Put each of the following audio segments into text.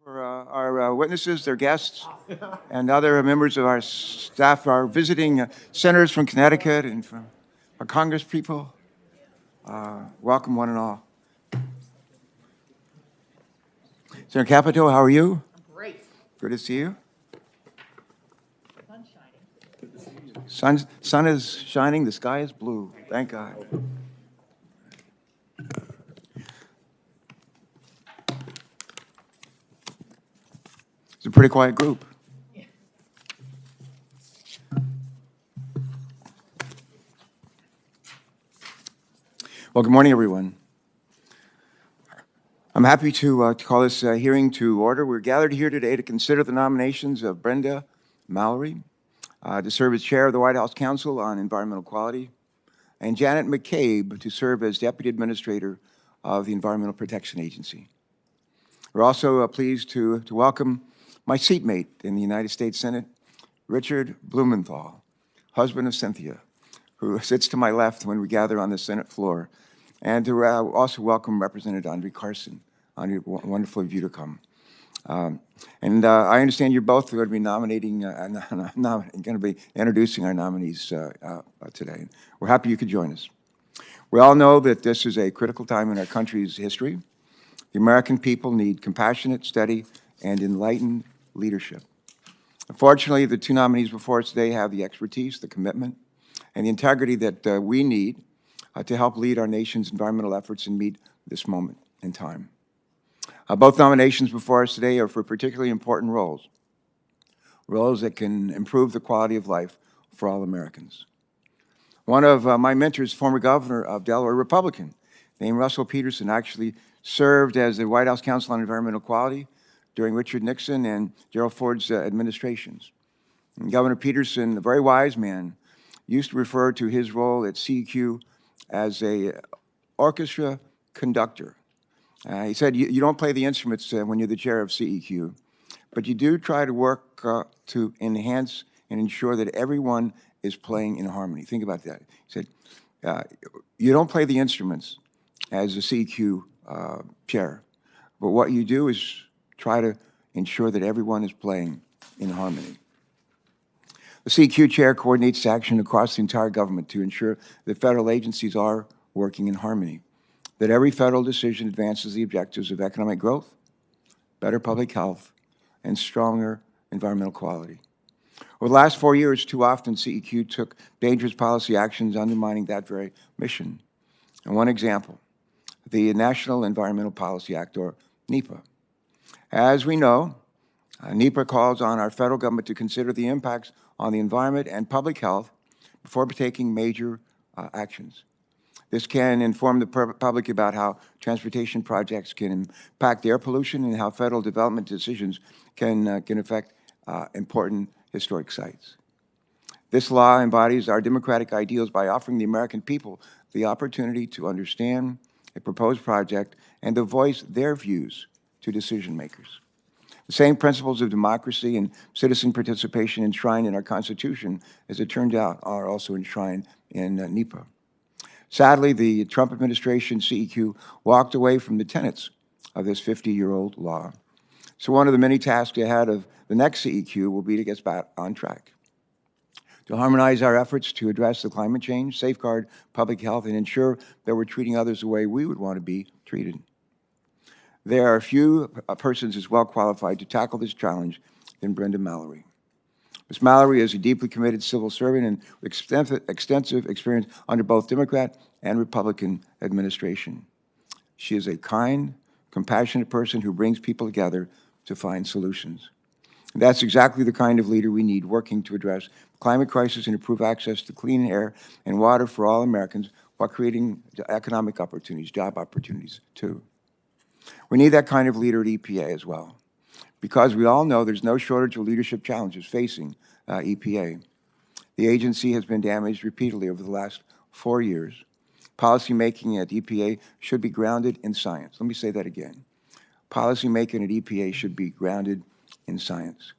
For our witnesses, their guests, and other members of our staff, our visiting senators from Connecticut and from our Congress people, welcome one and all. Senator Capito, how are you? I'm great. Good to see you. Sun's shining. Sun is shining, the sky is blue. Thank God. It's a pretty quiet group. Well, good morning, everyone. I'm happy to call this hearing to order. We're gathered here today to consider the nominations of Brenda Mallory to serve as chair of the White House Council on Environmental Quality, and Janet McCabe to serve as deputy administrator of the Environmental Protection Agency. We're also pleased to welcome my seatmate in the United States Senate, Richard Blumenthal, husband of Cynthia, who sits to my left when we gather on the Senate floor, and to also welcome Representative Andre Carson. Andre, wonderful of you to come. I understand you're both going to be going to be introducing our nominees today. We're happy you could join us. We all know that this is a critical time in our country's history. The American people need compassionate, steady, and enlightened leadership. Unfortunately, the two nominees before us today have the expertise, the commitment, and the integrity that we need to help lead our nation's environmental efforts and meet this moment in time. Both nominations before us today are for particularly important roles that can improve the quality of life for all Americans. One of my mentors, former governor of Delaware, Republican, named Russell Peterson, actually served as the White House Council on Environmental Quality during Richard Nixon and Gerald Ford's administrations. And Governor Peterson, a very wise man, used to refer to his role at CEQ as a orchestra conductor. He said, you don't play the instruments when you're the chair of CEQ, but you do try to work to enhance and ensure that everyone is playing in harmony. Think about that. He said, you don't play the instruments as a CEQ chair, but what you do is try to ensure that everyone is playing in harmony. The CEQ chair coordinates action across the entire government to ensure that federal agencies are working in harmony, that every federal decision advances the objectives of economic growth, better public health, and stronger environmental quality. Over the last 4 years, too often CEQ took dangerous policy actions undermining that very mission. And one example, the National Environmental Policy Act, or NEPA. As we know, NEPA calls on our federal government to consider the impacts on the environment and public health before taking major actions. This can inform the public about how transportation projects can impact air pollution and how federal development decisions can affect important historic sites. This law embodies our democratic ideals by offering the American people the opportunity to understand a proposed project and to voice their views to decision makers. The same principles of democracy and citizen participation enshrined in our Constitution, as it turned out, are also enshrined in NEPA. Sadly, the Trump administration, CEQ, walked away from the tenets of this 50-year-old law. So one of the many tasks ahead of the next CEQ will be to get back on track, to harmonize our efforts to address the climate change, safeguard public health, and ensure that we're treating others the way we would want to be treated. There are few persons as well qualified to tackle this challenge than Brenda Mallory. Ms. Mallory is a deeply committed civil servant and extensive experience under both Democrat and Republican administration. She is a kind, compassionate person who brings people together to find solutions. And that's exactly the kind of leader we need, working to address the climate crisis and improve access to clean air and water for all Americans while creating economic opportunities, job opportunities, too. We need that kind of leader at EPA as well, because we all know there's no shortage of leadership challenges facing EPA. The agency has been damaged repeatedly over the last 4 years. Policymaking at EPA should be grounded in science. Let me say that again. Policymaking at EPA should be grounded in science.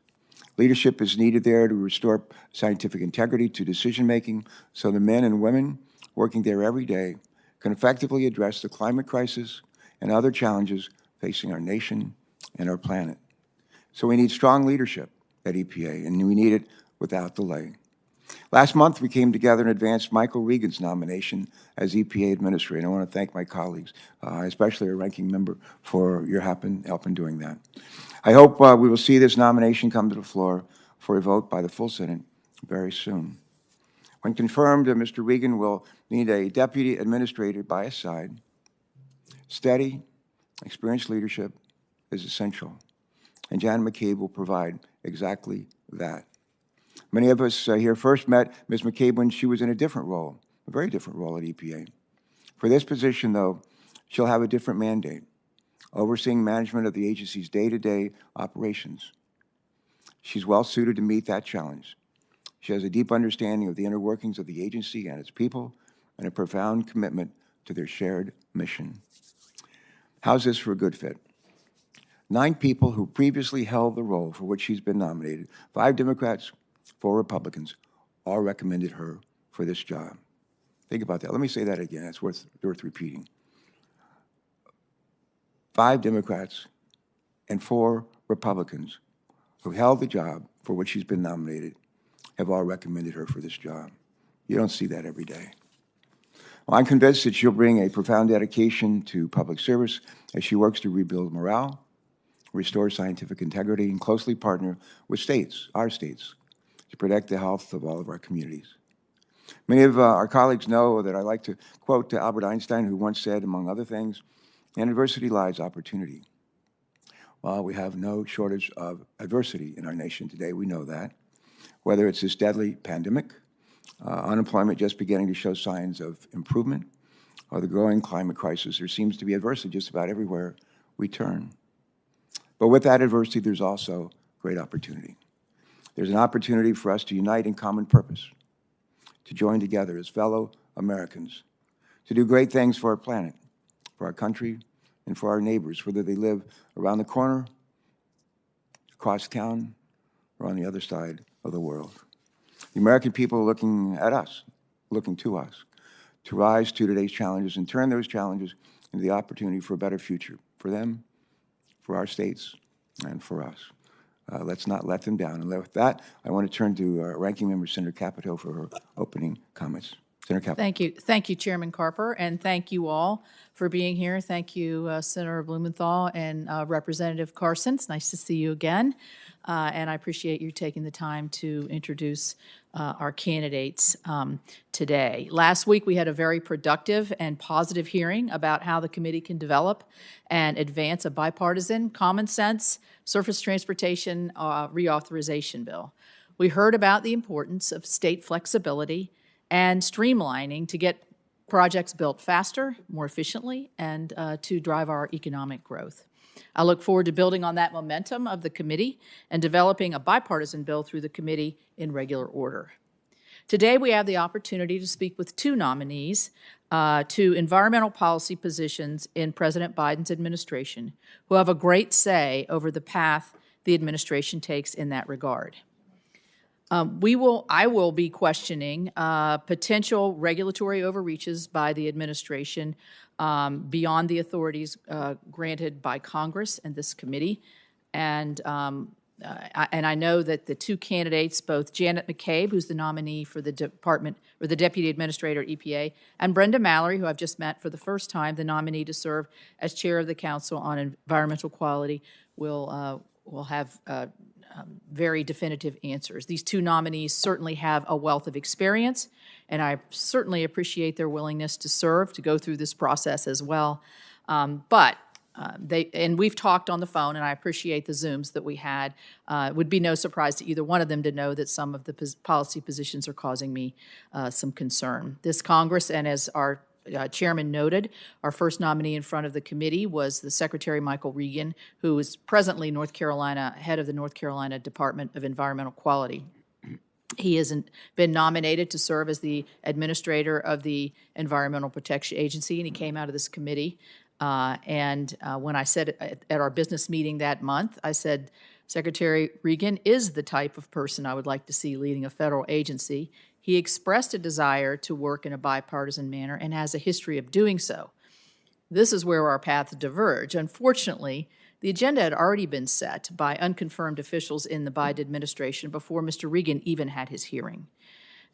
Leadership is needed there to restore scientific integrity to decision-making so the men and women working there every day can effectively address the climate crisis and other challenges facing our nation and our planet. So we need strong leadership at EPA, and we need it without delay. Last month, we came together and advanced Michael Regan's nomination as EPA Administrator. And I want to thank my colleagues, especially our ranking member, for your help in doing that. I hope we will see this nomination come to the floor for a vote by the full Senate very soon. When confirmed, Mr. Regan will need a Deputy Administrator by his side. Steady, experienced leadership is essential, and Janet McCabe will provide exactly that. Many of us here first met Ms. McCabe when she was in a different role, a very different role at EPA. For this position, though, she'll have a different mandate, overseeing management of the agency's day-to-day operations. She's well-suited to meet that challenge. She has a deep understanding of the inner workings of the agency and its people, and a profound commitment to their shared mission. How's this for a good fit? 9 people who previously held the role for which she's been nominated, 5 Democrats, 4 Republicans, all recommended her for this job. Think about that. Let me say that again. It's worth repeating. 5 Democrats and 4 Republicans who held the job for which she's been nominated have all recommended her for this job. You don't see that every day. Well, I'm convinced that she'll bring a profound dedication to public service as she works to rebuild morale, restore scientific integrity, and closely partner with states, our states, to protect the health of all of our communities. Many of our colleagues know that I like to quote Albert Einstein, who once said, among other things, "In adversity lies opportunity." Well, we have no shortage of adversity in our nation today. We know that. Whether it's this deadly pandemic, unemployment just beginning to show signs of improvement, or the growing climate crisis, there seems to be adversity just about everywhere we turn. But with that adversity, there's also great opportunity. There's an opportunity for us to unite in common purpose, to join together as fellow Americans, to do great things for our planet, for our country, and for our neighbors, whether they live around the corner, across town, or on the other side of the world. The American people are looking at us, looking to us, to rise to today's challenges and turn those challenges into the opportunity for a better future, for them, for our states, and for us. Let's not let them down. And with that, I want to turn to Ranking Member Senator Capito for her opening comments. Senator Capito. Thank you. Thank you, Chairman Carper, and thank you all for being here. Thank you, Senator Blumenthal and Representative Carson. It's nice to see you again, and I appreciate you taking the time to introduce our candidates today. Last week, we had a very productive and positive hearing about how the committee can develop and advance a bipartisan, common sense surface transportation reauthorization bill. We heard about the importance of state flexibility and streamlining to get projects built faster, more efficiently, and to drive our economic growth. I look forward to building on that momentum of the committee and developing a bipartisan bill through the committee in regular order. Today, we have the opportunity to speak with 2 nominees to environmental policy positions in President Biden's administration who have a great say over the path the administration takes in that regard. I will be questioning potential regulatory overreaches by the administration beyond the authorities granted by Congress and this committee. And I know that the 2 candidates, both Janet McCabe, who's the nominee for the department, or the Deputy Administrator at EPA, and Brenda Mallory, who I've just met for the first time, the nominee to serve as Chair of the Council on Environmental Quality, will have very definitive answers. These 2 nominees certainly have a wealth of experience, and I certainly appreciate their willingness to serve, to go through this process as well. And we've talked on the phone, and I appreciate the Zooms that we had. It would be no surprise to either one of them to know that some of the policy positions are causing me some concern. This Congress, and as our Chairman noted, our first nominee in front of the committee was the Secretary Michael Regan, who is presently head of the North Carolina Department of Environmental Quality. He has been nominated to serve as the administrator of the Environmental Protection Agency, and he came out of this committee. When I said at our business meeting that month, I said, Secretary Regan is the type of person I would like to see leading a federal agency. He expressed a desire to work in a bipartisan manner and has a history of doing so. This is where our paths diverge. Unfortunately, The agenda had already been set by unconfirmed officials in the Biden administration before Mr. Regan even had his hearing.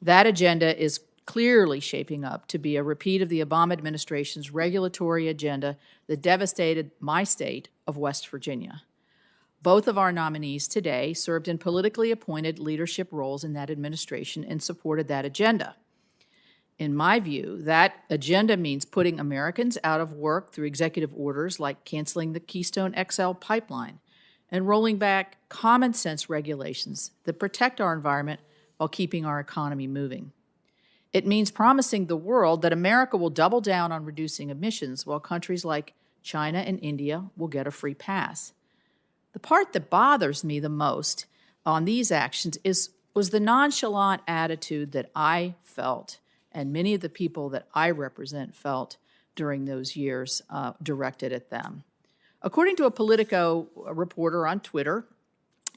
That agenda is clearly shaping up to be a repeat of the Obama administration's regulatory agenda that devastated my state of West Virginia. Both of our nominees today served in politically appointed leadership roles in that administration and supported that agenda. In my view, that agenda means putting Americans out of work through executive orders like canceling the Keystone XL pipeline and rolling back common sense regulations that protect our environment while keeping our economy moving. It means promising the world that America will double down on reducing emissions while countries like China and India will get a free pass. The part that bothers me the most on these actions was the nonchalant attitude that I felt and many of the people that I represent felt during those years directed at them. According to a Politico reporter on Twitter,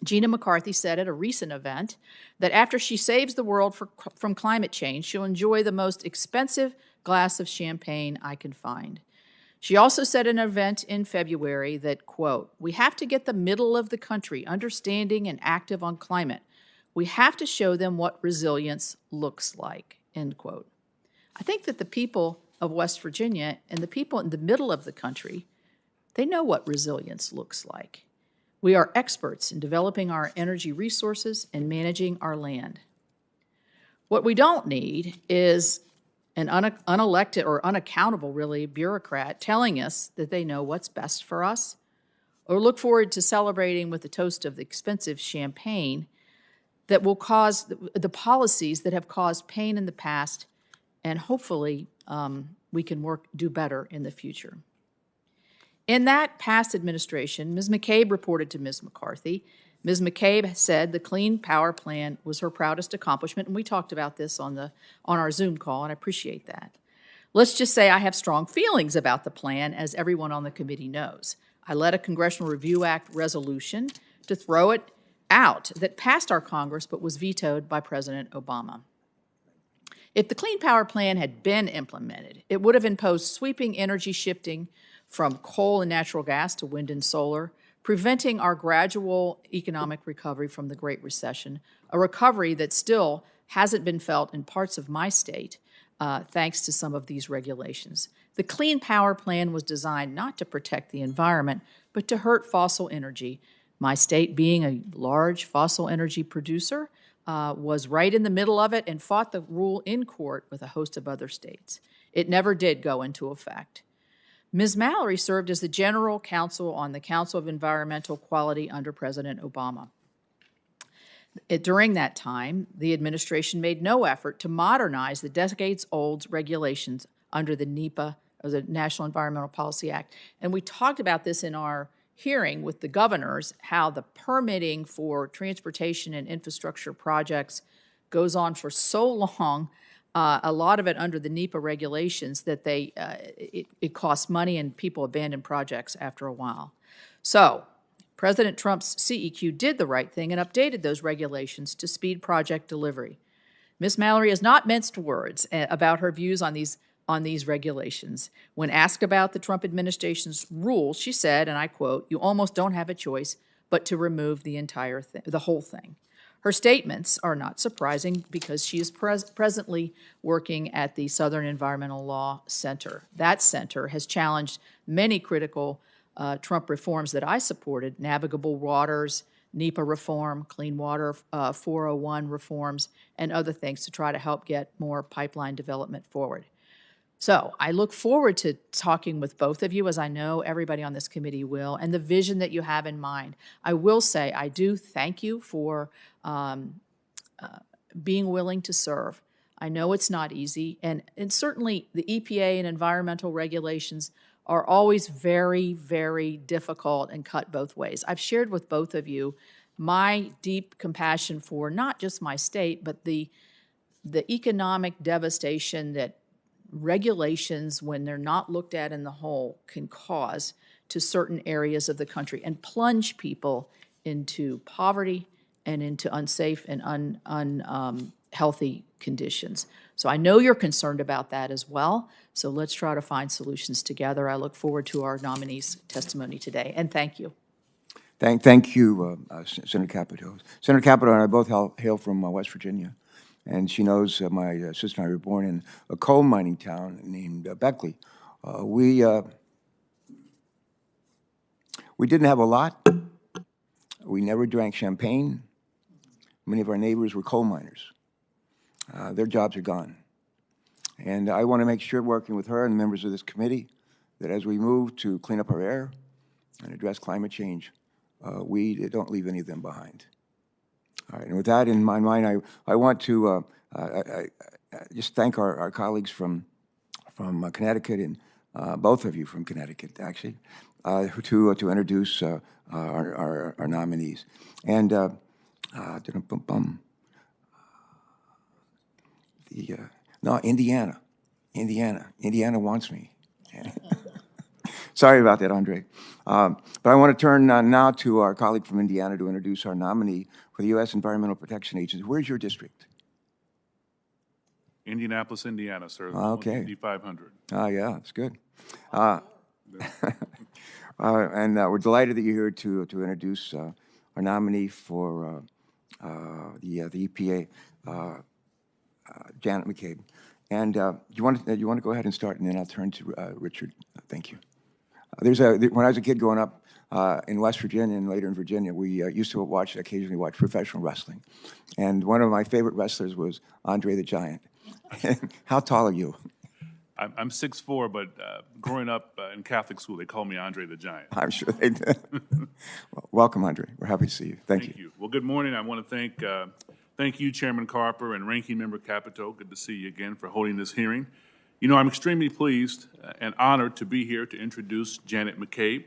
Gina McCarthy said at a recent event that after she saves the world from climate change, she'll enjoy the most expensive glass of champagne I can find. She also said in an event in February that, quote, "We have to get the middle of the country understanding and active on climate. We have to show them what resilience looks like," end quote. I think that the people of West Virginia and the people in the middle of the country, they know what resilience looks like. We are experts in developing our energy resources and managing our land. What we don't need is an unelected or unaccountable, really, bureaucrat telling us that they know what's best for us, or look forward to celebrating with a toast of the expensive champagne that will cause the policies that have caused pain in the past, and hopefully we can do better in the future. In that past administration, Ms. McCabe reported to Ms. McCarthy. Ms. McCabe said the Clean Power Plan was her proudest accomplishment, and we talked about this on our Zoom call, and I appreciate that. Let's just say I have strong feelings about the plan, as everyone on the committee knows. I led a Congressional Review Act resolution to throw it out that passed our Congress but was vetoed by President Obama. If the Clean Power Plan had been implemented, it would have imposed sweeping energy shifting from coal and natural gas to wind and solar, preventing our gradual economic recovery from the Great Recession, a recovery that still hasn't been felt in parts of my state, thanks to some of these regulations. The Clean Power Plan was designed not to protect the environment, but to hurt fossil energy. My state, being a large fossil energy producer, was right in the middle of it and fought the rule in court with a host of other states. It never did go into effect. Ms. Mallory served as the general counsel on the Council of Environmental Quality under President Obama. During that time, the administration made no effort to modernize the decades-old regulations under the NEPA, or the National Environmental Policy Act. And we talked about this in our hearing with the governors, how the permitting for transportation and infrastructure projects goes on for so long, a lot of it under the NEPA regulations, that it costs money and people abandon projects after a while. So President Trump's CEQ did the right thing and updated those regulations to speed project delivery. Ms. Mallory has not minced words about her views on these regulations. When asked about the Trump administration's rules, she said, and I quote, "You almost don't have a choice but to remove the whole thing." Her statements are not surprising because she is presently working at the Southern Environmental Law Center. That center has challenged many critical Trump reforms that I supported: navigable waters, NEPA reform, Clean Water 401 reforms, and other things to try to help get more pipeline development forward. So I look forward to talking with both of you, as I know everybody on this committee will, and the vision that you have in mind. I will say I do thank you for being willing to serve. I know it's not easy, and certainly the EPA and environmental regulations are always very, very difficult and cut both ways. I've shared with both of you my deep compassion for not just my state, but the economic devastation that regulations, when they're not looked at in the whole, can cause to certain areas of the country and plunge people into poverty and into unsafe and unhealthy conditions. So I know you're concerned about that as well. So let's try to find solutions together. I look forward to our nominees' testimony today, and thank you. Thank you, Senator Capito. Senator Capito and I both hail from West Virginia, and she knows my sister and I were born in a coal mining town named Beckley. We didn't have a lot. We never drank champagne. Many of our neighbors were coal miners. Their jobs are gone. And I want to make sure, working with her and members of this committee, that as we move to clean up our air and address climate change, we don't leave any of them behind. All right, and with that in my mind, I want to just thank our colleagues from Connecticut, and both of you from Connecticut, actually, to introduce our nominees. And no, Indiana wants me. Sorry about that, Andre. But I want to turn now to our colleague from Indiana to introduce our nominee for the U.S. Environmental Protection Agency. Where's your district? Indianapolis, Indiana, sir. Okay. 5,500. Yeah, that's good. And we're delighted that you're here to introduce our nominee for the EPA, Janet McCabe. And you want to go ahead and start, and then I'll turn to Richard. Thank you. When I was a kid growing up in West Virginia and later in Virginia, we used to occasionally watch professional wrestling. And one of my favorite wrestlers was Andre the Giant. How tall are you? I'm 6'4", but growing up in Catholic school, they called me Andre the Giant. I'm sure they did. Well, welcome, Andre. We're happy to see you. Thank you. Well, good morning. I want to thank you, Chairman Carper and Ranking Member Capito. Good to see you again for holding this hearing. You know, I'm extremely pleased and honored to be here to introduce Janet McCabe,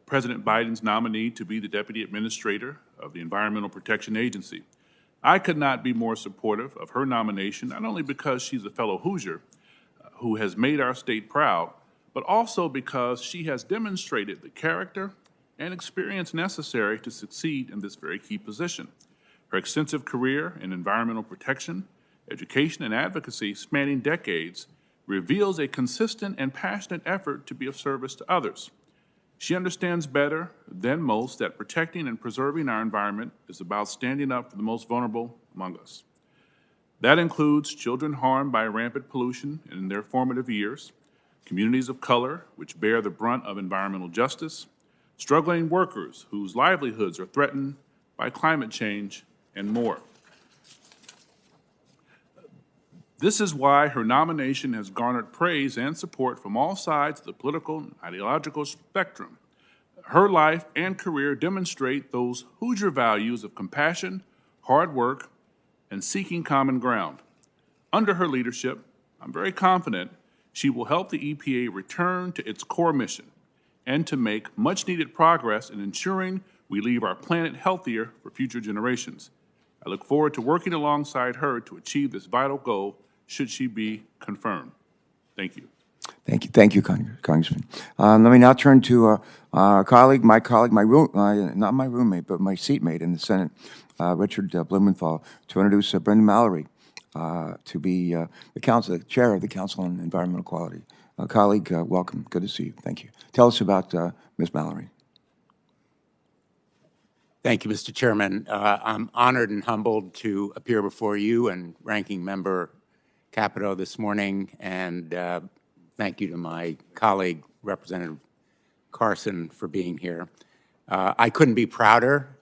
President Biden's nominee to be the Deputy Administrator of the Environmental Protection Agency. I could not be more supportive of her nomination, not only because she's a fellow Hoosier who has made our state proud, but also because she has demonstrated the character and experience necessary to succeed in this very key position. Her extensive career in environmental protection, education, and advocacy spanning decades reveals a consistent and passionate effort to be of service to others. She understands better than most that protecting and preserving our environment is about standing up for the most vulnerable among us. That includes children harmed by rampant pollution in their formative years, communities of color which bear the brunt of environmental justice, struggling workers whose livelihoods are threatened by climate change, and more. This is why her nomination has garnered praise and support from all sides of the political and ideological spectrum. Her life and career demonstrate those Hoosier values of compassion, hard work, and seeking common ground. Under her leadership, I'm very confident she will help the EPA return to its core mission and to make much-needed progress in ensuring we leave our planet healthier for future generations. I look forward to working alongside her to achieve this vital goal should she be confirmed. Thank you. Thank you, Congressman. Let me now turn to our colleague, not my roommate, but my seatmate in the Senate, Richard Blumenthal, to introduce Brenda Mallory to be the chair of the Council on Environmental Quality. Colleague, welcome. Good to see you. Thank you. Tell us about Ms. Mallory. Thank you, Mr. Chairman. I'm honored and humbled to appear before you and Ranking Member Capito this morning, and thank you to my colleague, Representative Carson, for being here. I couldn't be prouder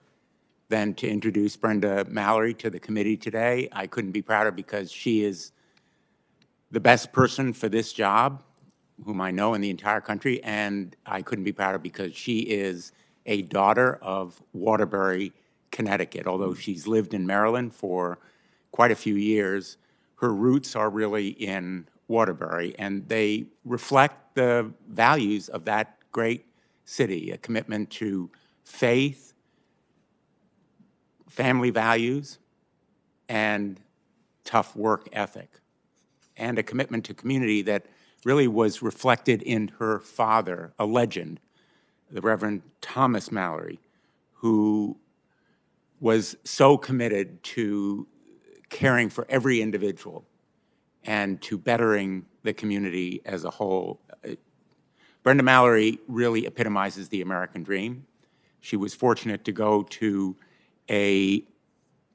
than to introduce Brenda Mallory to the committee today. I couldn't be prouder because she is the best person for this job, whom I know in the entire country, and I couldn't be prouder because she is a daughter of Waterbury, Connecticut. Although she's lived in Maryland for quite a few years, her roots are really in Waterbury, and they reflect the values of that great city, a commitment to faith, family values, and tough work ethic, and a commitment to community that really was reflected in her father, a legend, the Reverend Thomas Mallory, who was so committed to caring for every individual and to bettering the community as a whole. Brenda Mallory really epitomizes the American dream. She was fortunate to go to a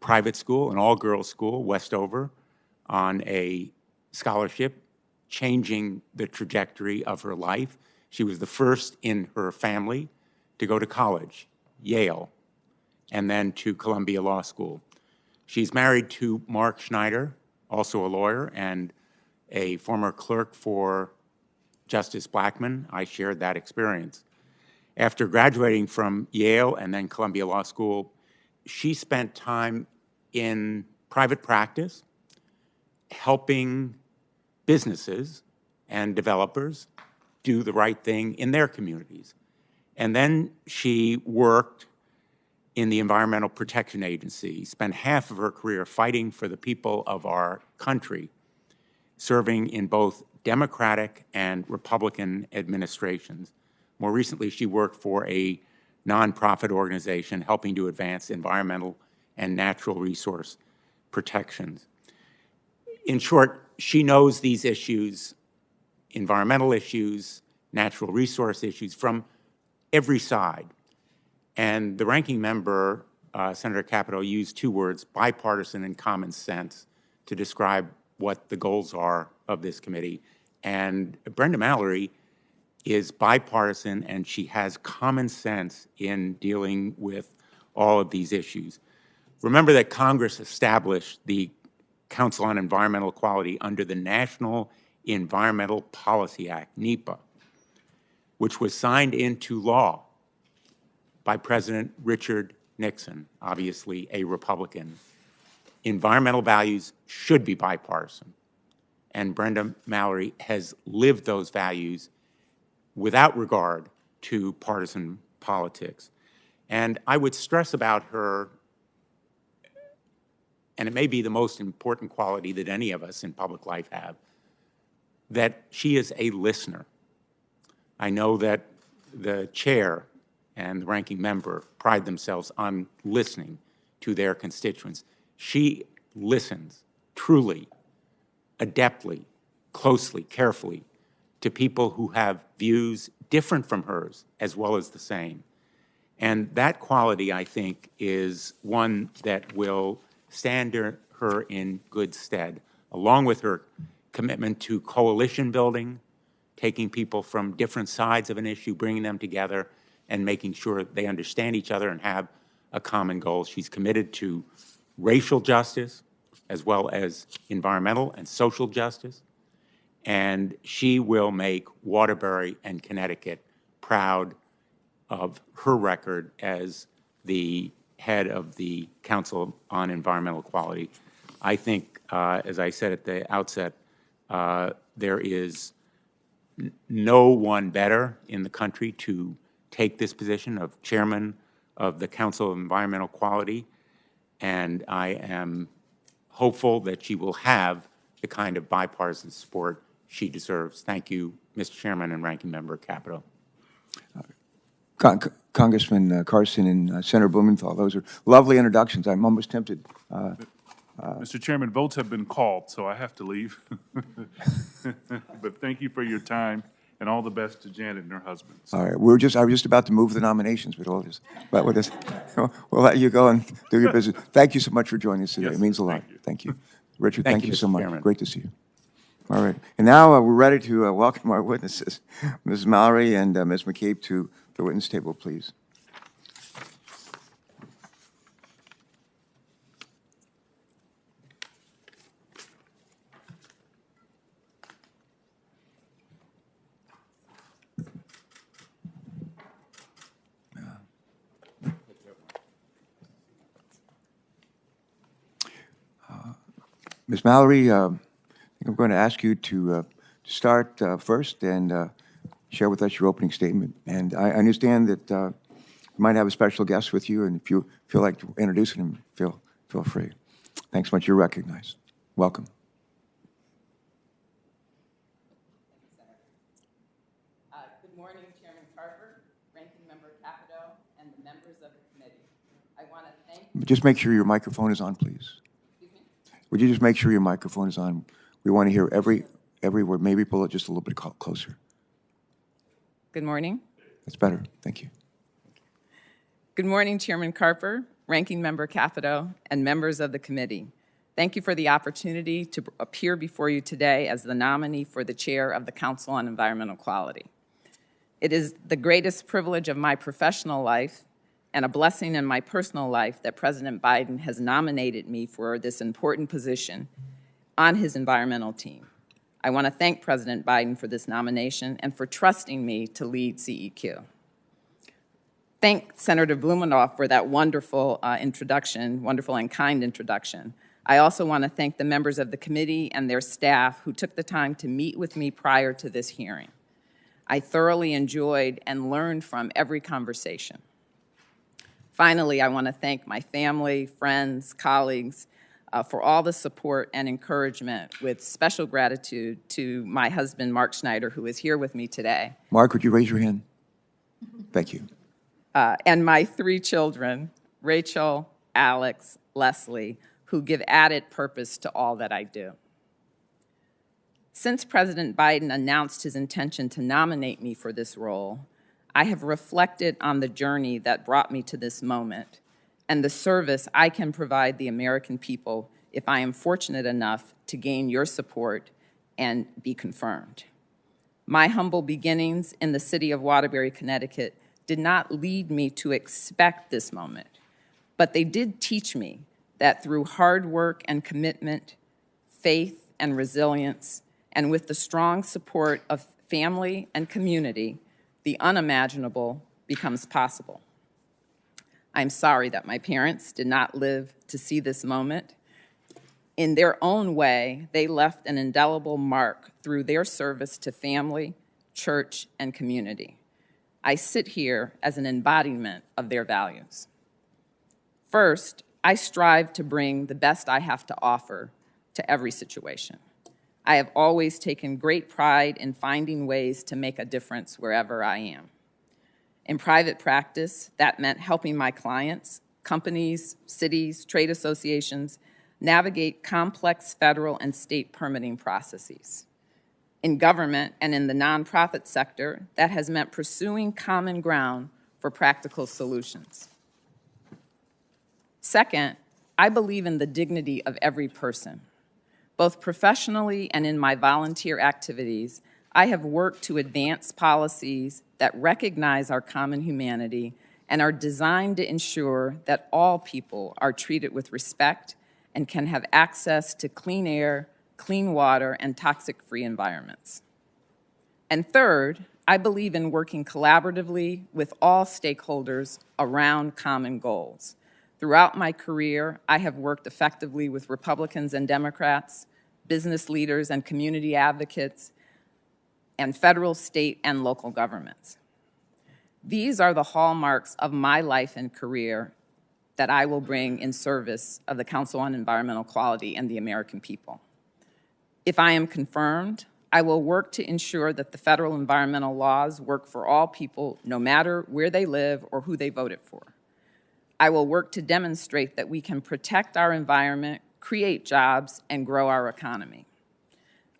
private school, an all-girls school, Westover, on a scholarship, changing the trajectory of her life. She was the first in her family to go to college, Yale, and then to Columbia Law School. She's married to Mark Schneider, also a lawyer and a former clerk for Justice Blackmun. I shared that experience. After graduating from Yale and then Columbia Law School, she spent time in private practice, helping businesses and developers do the right thing in their communities. And then she worked in the Environmental Protection Agency, spent half of her career fighting for the people of our country, serving in both Democratic and Republican administrations. More recently, she worked for a nonprofit organization helping to advance environmental and natural resource protections. In short, she knows these issues, environmental issues, natural resource issues, from every side. And the ranking member, Senator Capito, used two words, bipartisan and common sense, to describe what the goals are of this committee. And Brenda Mallory is bipartisan, and she has common sense in dealing with all of these issues. Remember that Congress established the Council on Environmental Quality under the National Environmental Policy Act, NEPA, which was signed into law by President Richard Nixon, obviously a Republican. Environmental values should be bipartisan, and Brenda Mallory has lived those values without regard to partisan politics. And I would stress about her, and it may be the most important quality that any of us in public life have, that she is a listener. I know that the chair and the ranking member pride themselves on listening to their constituents. She listens truly, adeptly, closely, carefully to people who have views different from hers as well as the same. And that quality, I think, is one that will stand her in good stead, along with her commitment to coalition building, taking people from different sides of an issue, bringing them together, and making sure they understand each other and have a common goal. She's committed to racial justice as well as environmental and social justice. And she will make Waterbury and Connecticut proud of her record as the head of the Council on Environmental Quality. I think, as I said at the outset, there is no one better in the country to take this position of chairman of the Council of Environmental Quality, and I am hopeful that she will have the kind of bipartisan support she deserves. Thank you, Mr. Chairman and Ranking Member Capito. Congressman Carson and Senator Blumenthal, those are lovely introductions. I'm almost tempted. Mr. Chairman, votes have been called, so I have to leave. But thank you for your time, and all the best to Janet and her husband. All right, I was just about to move the nominations, but we'll let you go and do your business. Thank you so much for joining us today. Yes, It means a lot. thank you. Thank you. Richard, Thank thank you, you so Mr. much. Chairman. Great to see you. All right, and now we're ready to welcome our witnesses. Ms. Mallory and Ms. McCabe to the witness table, please. Ms. Mallory, I think I'm going to ask you to start first and share with us your opening statement. And I understand that you might have a special guest with you, and if you feel like introducing him, feel free. Thanks so much. You're recognized. Welcome. Good morning, Chairman Carper, Ranking Member Capito, and the members of the committee. I want to thank Just make sure your microphone is on, please. Would you just make sure your microphone is on? We want to hear every word. Maybe pull it just a little bit closer. Good morning. That's better. Thank you. Good morning, Chairman Carper, Ranking Member Capito, and members of the committee. Thank you for the opportunity to appear before you today as the nominee for the chair of the Council on Environmental Quality. It is the greatest privilege of my professional life and a blessing in my personal life that President Biden has nominated me for this important position on his environmental team. I want to thank President Biden for this nomination and for trusting me to lead CEQ. Thank Senator Blumenthal for that wonderful wonderful and kind introduction. I also want to thank the members of the committee and their staff who took the time to meet with me prior to this hearing. I thoroughly enjoyed and learned from every conversation. Finally, I want to thank my family, friends, colleagues for all the support and encouragement, with special gratitude to my husband, Mark Schneider, who is here with me today. Mark, would you raise your hand? Thank you. And my 3 children, Rachel, Alex, Leslie, who give added purpose to all that I do. Since President Biden announced his intention to nominate me for this role, I have reflected on the journey that brought me to this moment and the service I can provide the American people if I am fortunate enough to gain your support and be confirmed. My humble beginnings in the city of Waterbury, Connecticut did not lead me to expect this moment, but they did teach me that through hard work and commitment, faith and resilience, and with the strong support of family and community, the unimaginable becomes possible. I'm sorry that my parents did not live to see this moment. In their own way, they left an indelible mark through their service to family, church, and community. I sit here as an embodiment of their values. First, I strive to bring the best I have to offer to every situation. I have always taken great pride in finding ways to make a difference wherever I am. In private practice, that meant helping my clients, companies, cities, trade associations navigate complex federal and state permitting processes. In government and in the nonprofit sector, that has meant pursuing common ground for practical solutions. Second, I believe in the dignity of every person. Both professionally and in my volunteer activities, I have worked to advance policies that recognize our common humanity and are designed to ensure that all people are treated with respect and can have access to clean air, clean water, and toxic-free environments. And third, I believe in working collaboratively with all stakeholders around common goals. Throughout my career, I have worked effectively with Republicans and Democrats, business leaders and community advocates, and federal, state, and local governments. These are the hallmarks of my life and career that I will bring in service of the Council on Environmental Quality and the American people. If I am confirmed, I will work to ensure that the federal environmental laws work for all people, no matter where they live or who they voted for. I will work to demonstrate that we can protect our environment, create jobs, and grow our economy.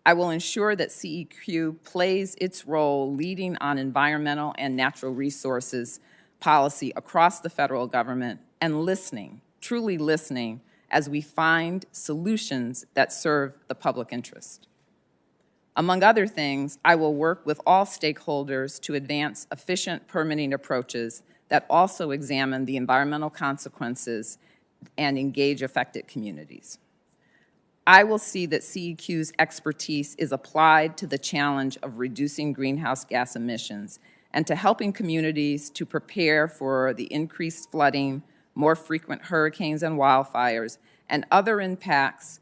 I will ensure that CEQ plays its role leading on environmental and natural resources policy across the federal government and listening, truly listening, as we find solutions that serve the public interest. Among other things, I will work with all stakeholders to advance efficient permitting approaches that also examine the environmental consequences and engage affected communities. I will see that CEQ's expertise is applied to the challenge of reducing greenhouse gas emissions and to helping communities to prepare for the increased flooding, more frequent hurricanes and wildfires, and other impacts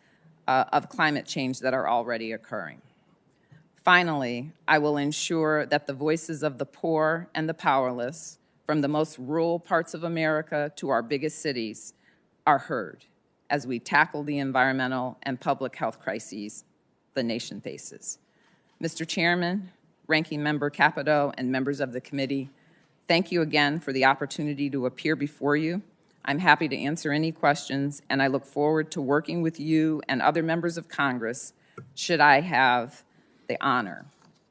of climate change that are already occurring. Finally, I will ensure that the voices of the poor and the powerless, from the most rural parts of America to our biggest cities, are heard as we tackle the environmental and public health crises the nation faces. Mr. Chairman, Ranking Member Capito, and members of the committee, thank you again for the opportunity to appear before you. I'm happy to answer any questions, and I look forward to working with you and other members of Congress should I have the honor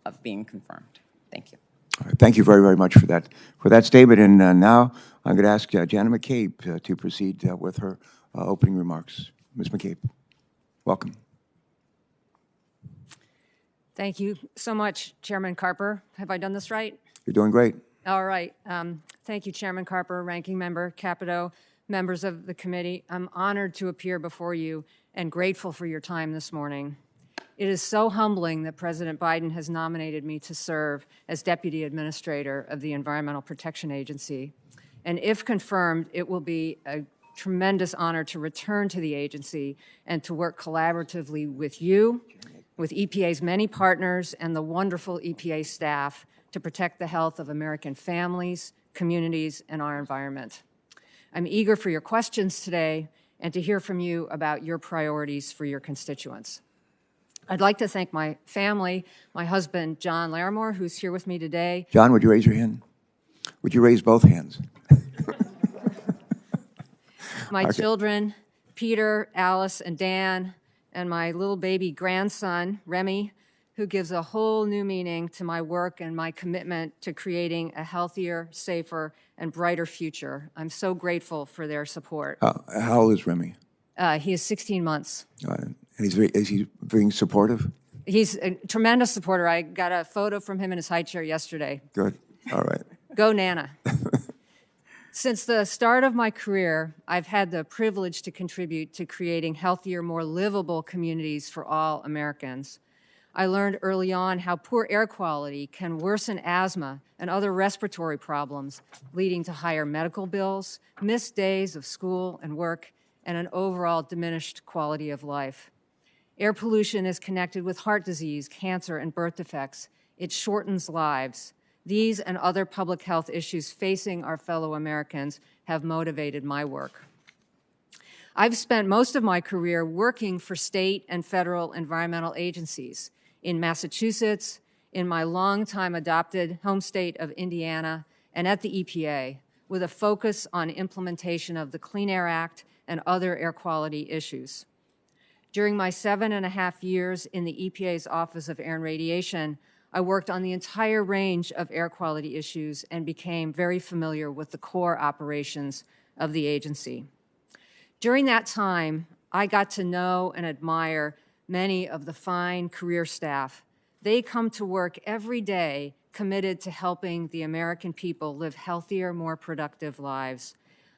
of being confirmed. Thank you. All right, thank you very, very much for that statement. And now I'm going to ask Janet McCabe to proceed with her opening remarks. Ms. McCabe, welcome. Thank you so much, Chairman Carper. Have I done this right? You're doing great. All right. Thank you, Chairman Carper, Ranking Member Capito, members of the committee. I'm honored to appear before you and grateful for your time this morning. It is so humbling that President Biden has nominated me to serve as Deputy Administrator of the Environmental Protection Agency. And if confirmed, it will be a tremendous honor to return to the agency and to work collaboratively with you, with EPA's many partners, and the wonderful EPA staff to protect the health of American families, communities, and our environment. I'm eager for your questions today and to hear from you about your priorities for your constituents. I'd like to thank my family, my husband, John Larimore, who's here with me today. John, would you raise your hand? Would you raise both hands? My children, Peter, Alice, and Dan, and my little baby grandson, Remy, who gives a whole new meaning to my work and my commitment to creating a healthier, safer, and brighter future. I'm so grateful for their support. How old is Remy? He is 16 months. And is he being supportive? He's a tremendous supporter. I got a photo from him in his high chair yesterday. Good. All right. Go Nana. Since the start of my career, I've had the privilege to contribute to creating healthier, more livable communities for all Americans. I learned early on how poor air quality can worsen asthma and other respiratory problems, leading to higher medical bills, missed days of school and work, and an overall diminished quality of life. Air pollution is connected with heart disease, cancer, and birth defects. It shortens lives. These and other public health issues facing our fellow Americans have motivated my work. I've spent most of my career working for state and federal environmental agencies in Massachusetts, in my longtime adopted home state of Indiana, and at the EPA, with a focus on implementation of the Clean Air Act and other air quality issues. During my 7.5 years in the EPA's Office of Air and Radiation, I worked on the entire range of air quality issues and became very familiar with the core operations of the agency. During that time, I got to know and admire many of the fine career staff. They come to work every day committed to helping the American people live healthier, more productive lives.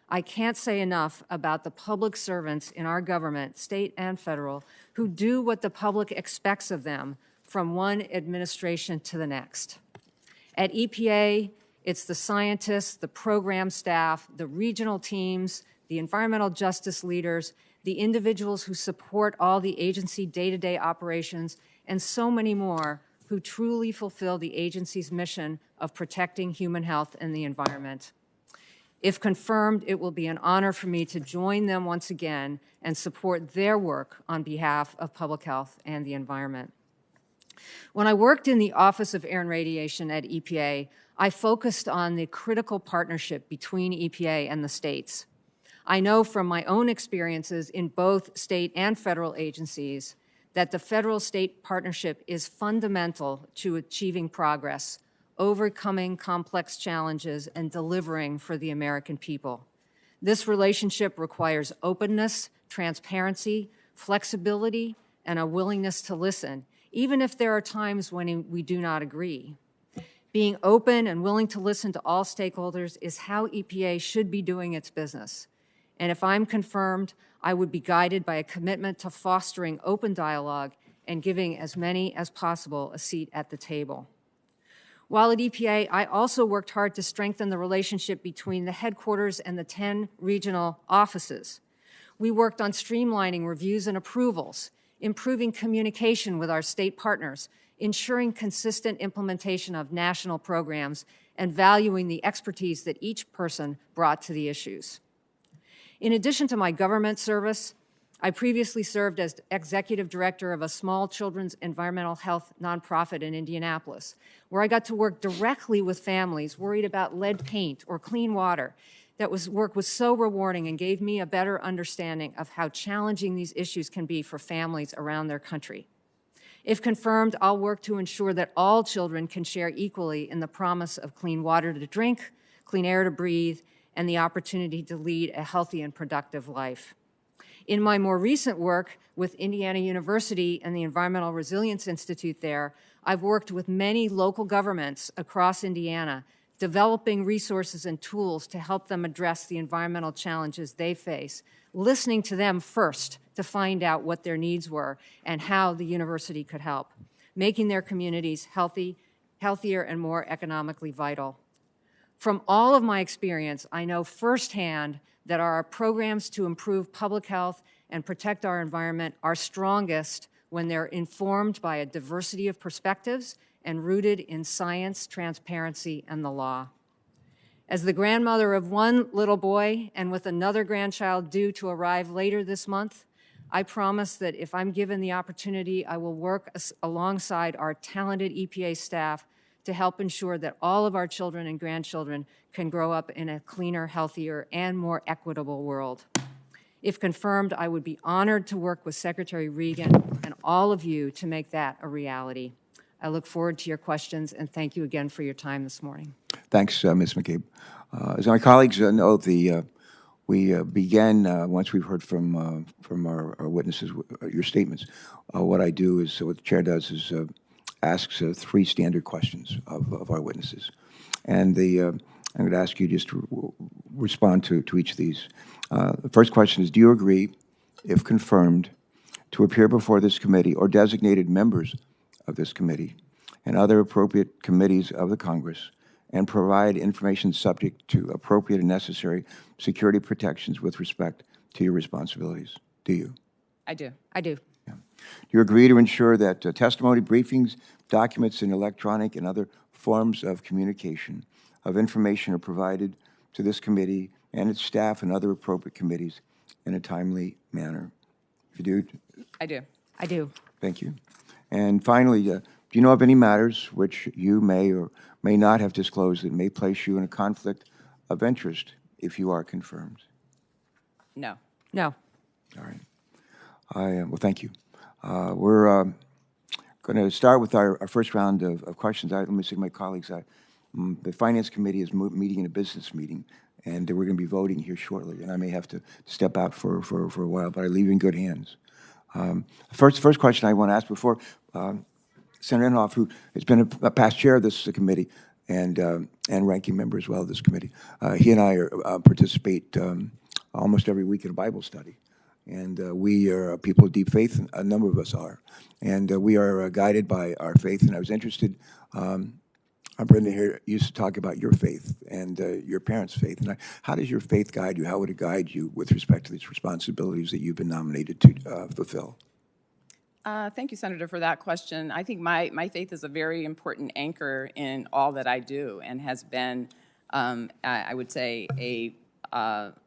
I can't say enough about the public servants in our government, state and federal, who do what the public expects of them from one administration to the next. At EPA, it's the scientists, the program staff, the regional teams, the environmental justice leaders, the individuals who support all the agency day-to-day operations, and so many more who truly fulfill the agency's mission of protecting human health and the environment. If confirmed, it will be an honor for me to join them once again and support their work on behalf of public health and the environment. When I worked in the Office of Air and Radiation at EPA, I focused on the critical partnership between EPA and the states. I know from my own experiences in both state and federal agencies that the federal-state partnership is fundamental to achieving progress, overcoming complex challenges, and delivering for the American people. This relationship requires openness, transparency, flexibility, and a willingness to listen, even if there are times when we do not agree. Being open and willing to listen to all stakeholders is how EPA should be doing its business. And if I'm confirmed, I would be guided by a commitment to fostering open dialogue and giving as many as possible a seat at the table. While at EPA, I also worked hard to strengthen the relationship between the headquarters and the 10 regional offices. We worked on streamlining reviews and approvals, improving communication with our state partners, ensuring consistent implementation of national programs, and valuing the expertise that each person brought to the issues. In addition to my government service, I previously served as executive director of a small children's environmental health nonprofit in Indianapolis, where I got to work directly with families worried about lead paint or clean water, work was so rewarding and gave me a better understanding of how challenging these issues can be for families around their country. If confirmed, I'll work to ensure that all children can share equally in the promise of clean water to drink, clean air to breathe, and the opportunity to lead a healthy and productive life. In my more recent work with Indiana University and the Environmental Resilience Institute there, I've worked with many local governments across Indiana, developing resources and tools to help them address the environmental challenges they face, listening to them first to find out what their needs were and how the university could help, making their communities healthier and more economically vital. From all of my experience, I know firsthand that our programs to improve public health and protect our environment are strongest when they're informed by a diversity of perspectives and rooted in science, transparency, and the law. As the grandmother of one little boy and with another grandchild due to arrive later this month, I promise that if I'm given the opportunity, I will work alongside our talented EPA staff to help ensure that all of our children and grandchildren can grow up in a cleaner, healthier, and more equitable world. If confirmed, I would be honored to work with Secretary Regan and all of you to make that a reality. I look forward to your questions, and thank you again for your time this morning. Thanks, Ms. McCabe. As my colleagues know, we began, once we've heard from our witnesses, your statements, what I do is, what the chair does is asks 3 standard questions of our witnesses. And I'm going to ask you just to respond to each of these. The first question is, do you agree, if confirmed, to appear before this committee or designated members of this committee and other appropriate committees of the Congress and provide information subject to appropriate and necessary security protections with respect to your responsibilities? Do you? I do. I do. Do you agree to ensure that testimony, briefings, documents, and electronic and other forms of communication of information are provided to this committee and its staff and other appropriate committees in a timely manner? If you do? I do. I do. Thank you. And finally, do you know of any matters which you may or may not have disclosed that may place you in a conflict of interest if you are confirmed? No. No. All right. Well, thank you. We're going to start with our first round of questions. Let me say to my colleagues, the Finance Committee is meeting in a business meeting, and we're going to be voting here shortly, and I may have to step out for a while, but I leave you in good hands. First question I want to ask before Senator Inhofe, who has been a past chair of this committee and ranking member as well of this committee, he and I participate almost every week in a Bible study. And we are people of deep faith, a number of us are. And we are guided by our faith. And I was interested, Brenda here used to talk about your faith and your parents' faith. And how does your faith guide you? How would it guide you with respect to these responsibilities that you've been nominated to fulfill? Thank you, Senator, for that question. I think my faith is a very important anchor in all that I do and has been, I would say,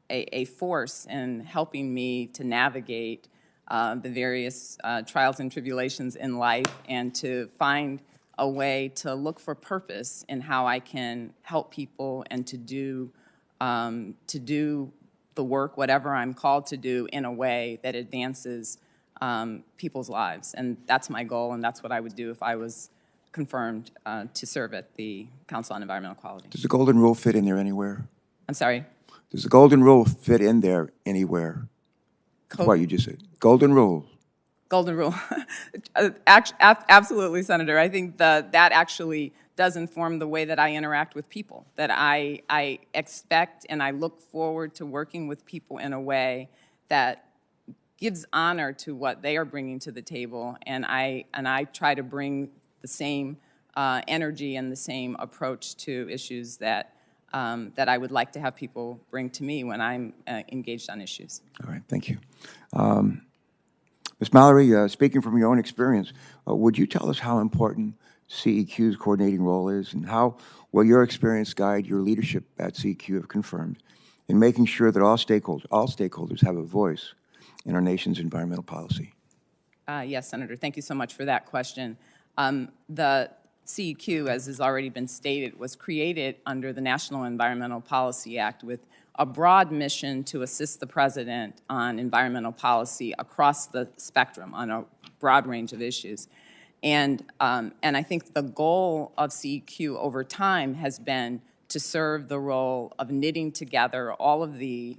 a force in helping me to navigate the various trials and tribulations in life and to find a way to look for purpose in how I can help people and to do the work, whatever I'm called to do, in a way that advances people's lives. And that's my goal, and that's what I would do if I was confirmed to serve at the Council on Environmental Quality. Does the Golden Rule fit in there anywhere? I'm sorry? Does the Golden Rule fit in there anywhere? What you just said. Golden Rule. Golden Rule. Absolutely, Senator. I think that actually does inform the way that I interact with people, that I expect and I look forward to working with people in a way that gives honor to what they are bringing to the table, and I try to bring the same energy and the same approach to issues that I would like to have people bring to me when I'm engaged on issues. All right, thank you. Ms. Mallory, speaking from your own experience, would you tell us how important CEQ's coordinating role is, and how will your experience guide your leadership at CEQ, if confirmed, in making sure that all stakeholders have a voice in our nation's environmental policy? Yes, Senator, thank you so much for that question. The CEQ, as has already been stated, was created under the National Environmental Policy Act with a broad mission to assist the president on environmental policy across the spectrum on a broad range of issues. And I think the goal of CEQ over time has been to serve the role of knitting together all of the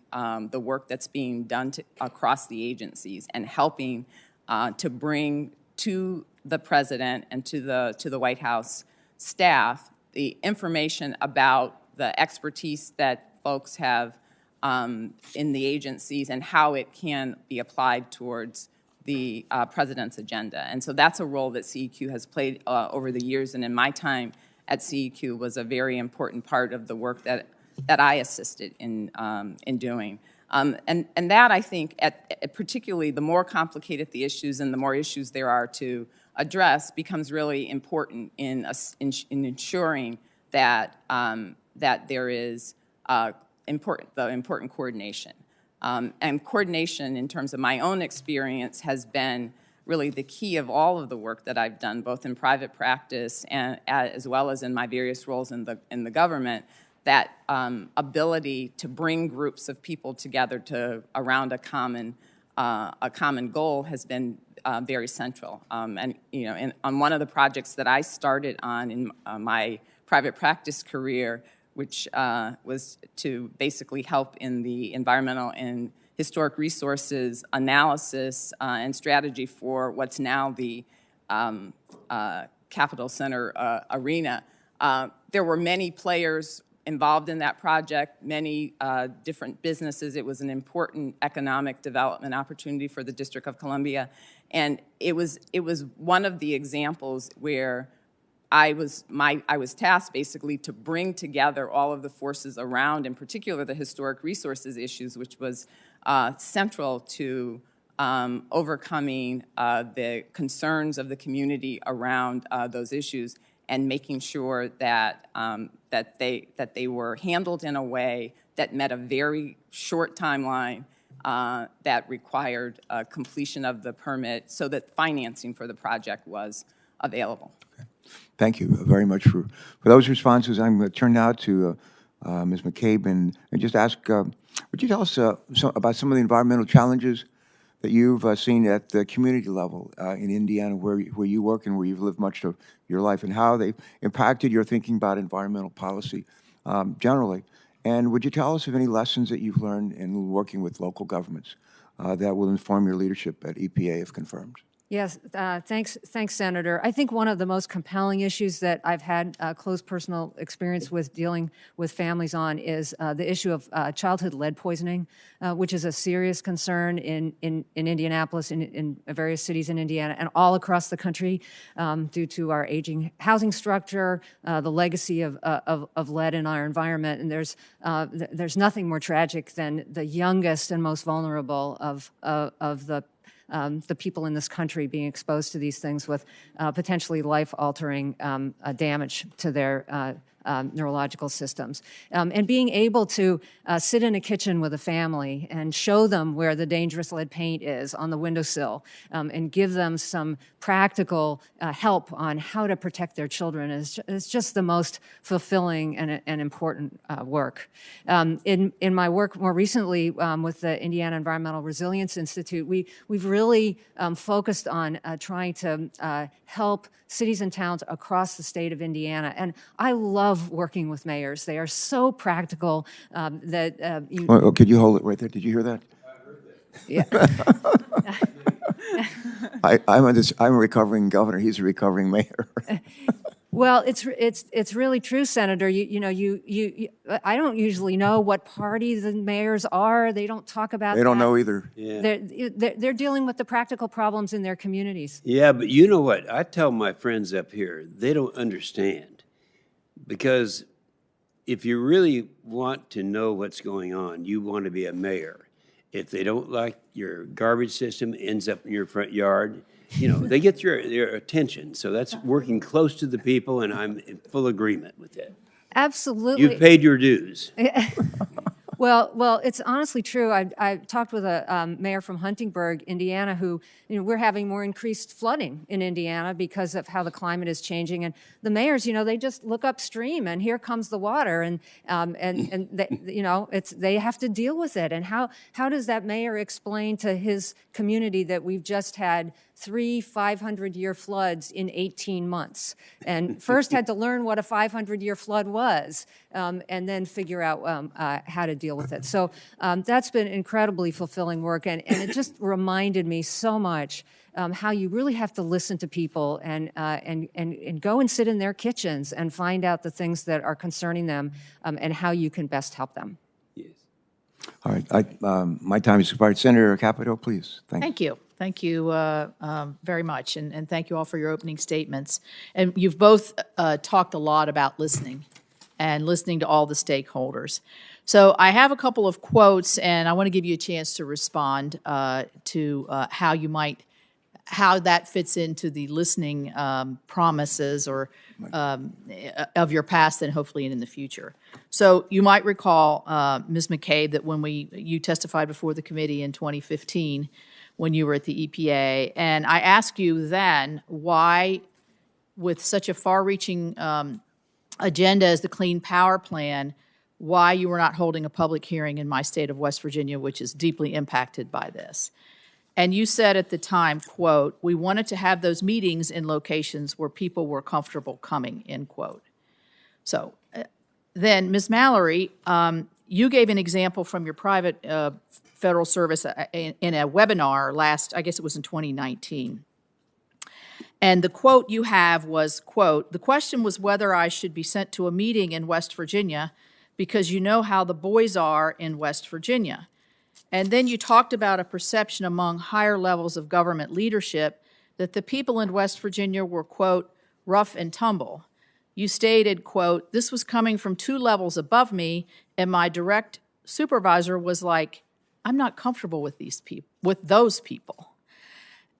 work that's being done across the agencies and helping to bring to the president and to the White House staff the information about the expertise that folks have in the agencies and how it can be applied towards the president's agenda. And so that's a role that CEQ has played over the years, and in my time at CEQ was a very important part of the work that I assisted in doing. And that, I think, particularly the more complicated the issues and the more issues there are to address, becomes really important in ensuring that that there is important coordination. And coordination, in terms of my own experience, has been really the key of all of the work that I've done, both in private practice and as well as in my various roles in the government. That ability to bring groups of people together around a common goal has been very central. And on one of the projects that I started on in my private practice career, which was to basically help in the environmental and historic resources analysis and strategy for what's now the Capitol Center arena. There were many players involved in that project, many different businesses. It was an important economic development opportunity for the District of Columbia. And it was one of the examples where I was tasked basically to bring together all of the forces around, in particular the historic resources issues, which was central to overcoming the concerns of the community around those issues and making sure that that they were handled in a way that met a very short timeline that required completion of the permit so that financing for the project was available. Thank you very much for those responses. I'm going to turn now to Ms. McCabe and just ask, would you tell us about some of the environmental challenges that you've seen at the community level in Indiana, where you work and where you've lived much of your life, and how they've impacted your thinking about environmental policy generally? And would you tell us of any lessons that you've learned in working with local governments that will inform your leadership at EPA if confirmed? Yes, thanks, Senator. I think one of the most compelling issues that I've had close personal experience with dealing with families on is the issue of childhood lead poisoning, which is a serious concern in Indianapolis, in various cities in Indiana, and all across the country due to our aging housing structure, the legacy of lead in our environment. And there's nothing more tragic than the youngest and most vulnerable of the people in this country being exposed to these things with potentially life-altering damage to their neurological systems. And being able to sit in a kitchen with a family and show them where the dangerous lead paint is on the windowsill and give them some practical help on how to protect their children is just the most fulfilling and important work. In my work more recently with the Indiana Environmental Resilience Institute, we've really focused on trying to help cities and towns across the state of Indiana. And I love working with mayors. They are so practical that you... Oh, could you hold it right there? Did you hear that? Yeah. I'm a recovering governor. He's a recovering mayor. Well, it's really true, Senator. I don't usually know what party the mayors are. They don't talk about. They don't know either. Yeah. They're dealing with the practical problems in their communities. Yeah, but you know what? I tell my friends up here, they don't understand. Because if you really want to know what's going on, you want to be a mayor. If they don't like your garbage system ends up in your front yard, they get their attention. So that's working close to the people, and I'm in full agreement with that. Absolutely. You've paid your dues. Well, it's honestly true. I talked with a mayor from Huntingburg, Indiana, who, we're having more increased flooding in Indiana because of how the climate is changing. And the mayors, they just look upstream, and here comes the water, and they, they have to deal with it. And how does that mayor explain to his community that we've just had 3 500-year floods in 18 months, and first had to learn what a 500-year flood was, and then figure out how to deal with it. So that's been incredibly fulfilling work, and it just reminded me so much how you really have to listen to people and go and sit in their kitchens and find out the things that are concerning them, and how you can best help them. Yes. All right, my time is expired. Senator Capito, please. Thank you. Thank you very much, and thank you all for your opening statements. And you've both talked a lot about listening and listening to all the stakeholders. So I have a couple of quotes, and I want to give you a chance to respond to how that fits into the listening promises or of your past and hopefully in the future. So you might recall, Ms. McCabe, that when you testified before the committee in 2015, when you were at the EPA, and I asked you then why, with such a far-reaching agenda as the Clean Power Plan, why you were not holding a public hearing in my state of West Virginia, which is deeply impacted by this. And you said at the time, quote, "We wanted to have those meetings in locations where people were comfortable coming," end quote. So then, Ms. Mallory, you gave an example from your private federal service in a webinar I guess it was in 2019. And the quote you have was, quote, "The question was whether I should be sent to a meeting in West Virginia because you know how the boys are in West Virginia." And then you talked about a perception among higher levels of government leadership that the people in West Virginia were, quote, "rough and tumble." You stated, quote, "This was coming from 2 levels above me, and my direct supervisor was like, I'm not comfortable with those people."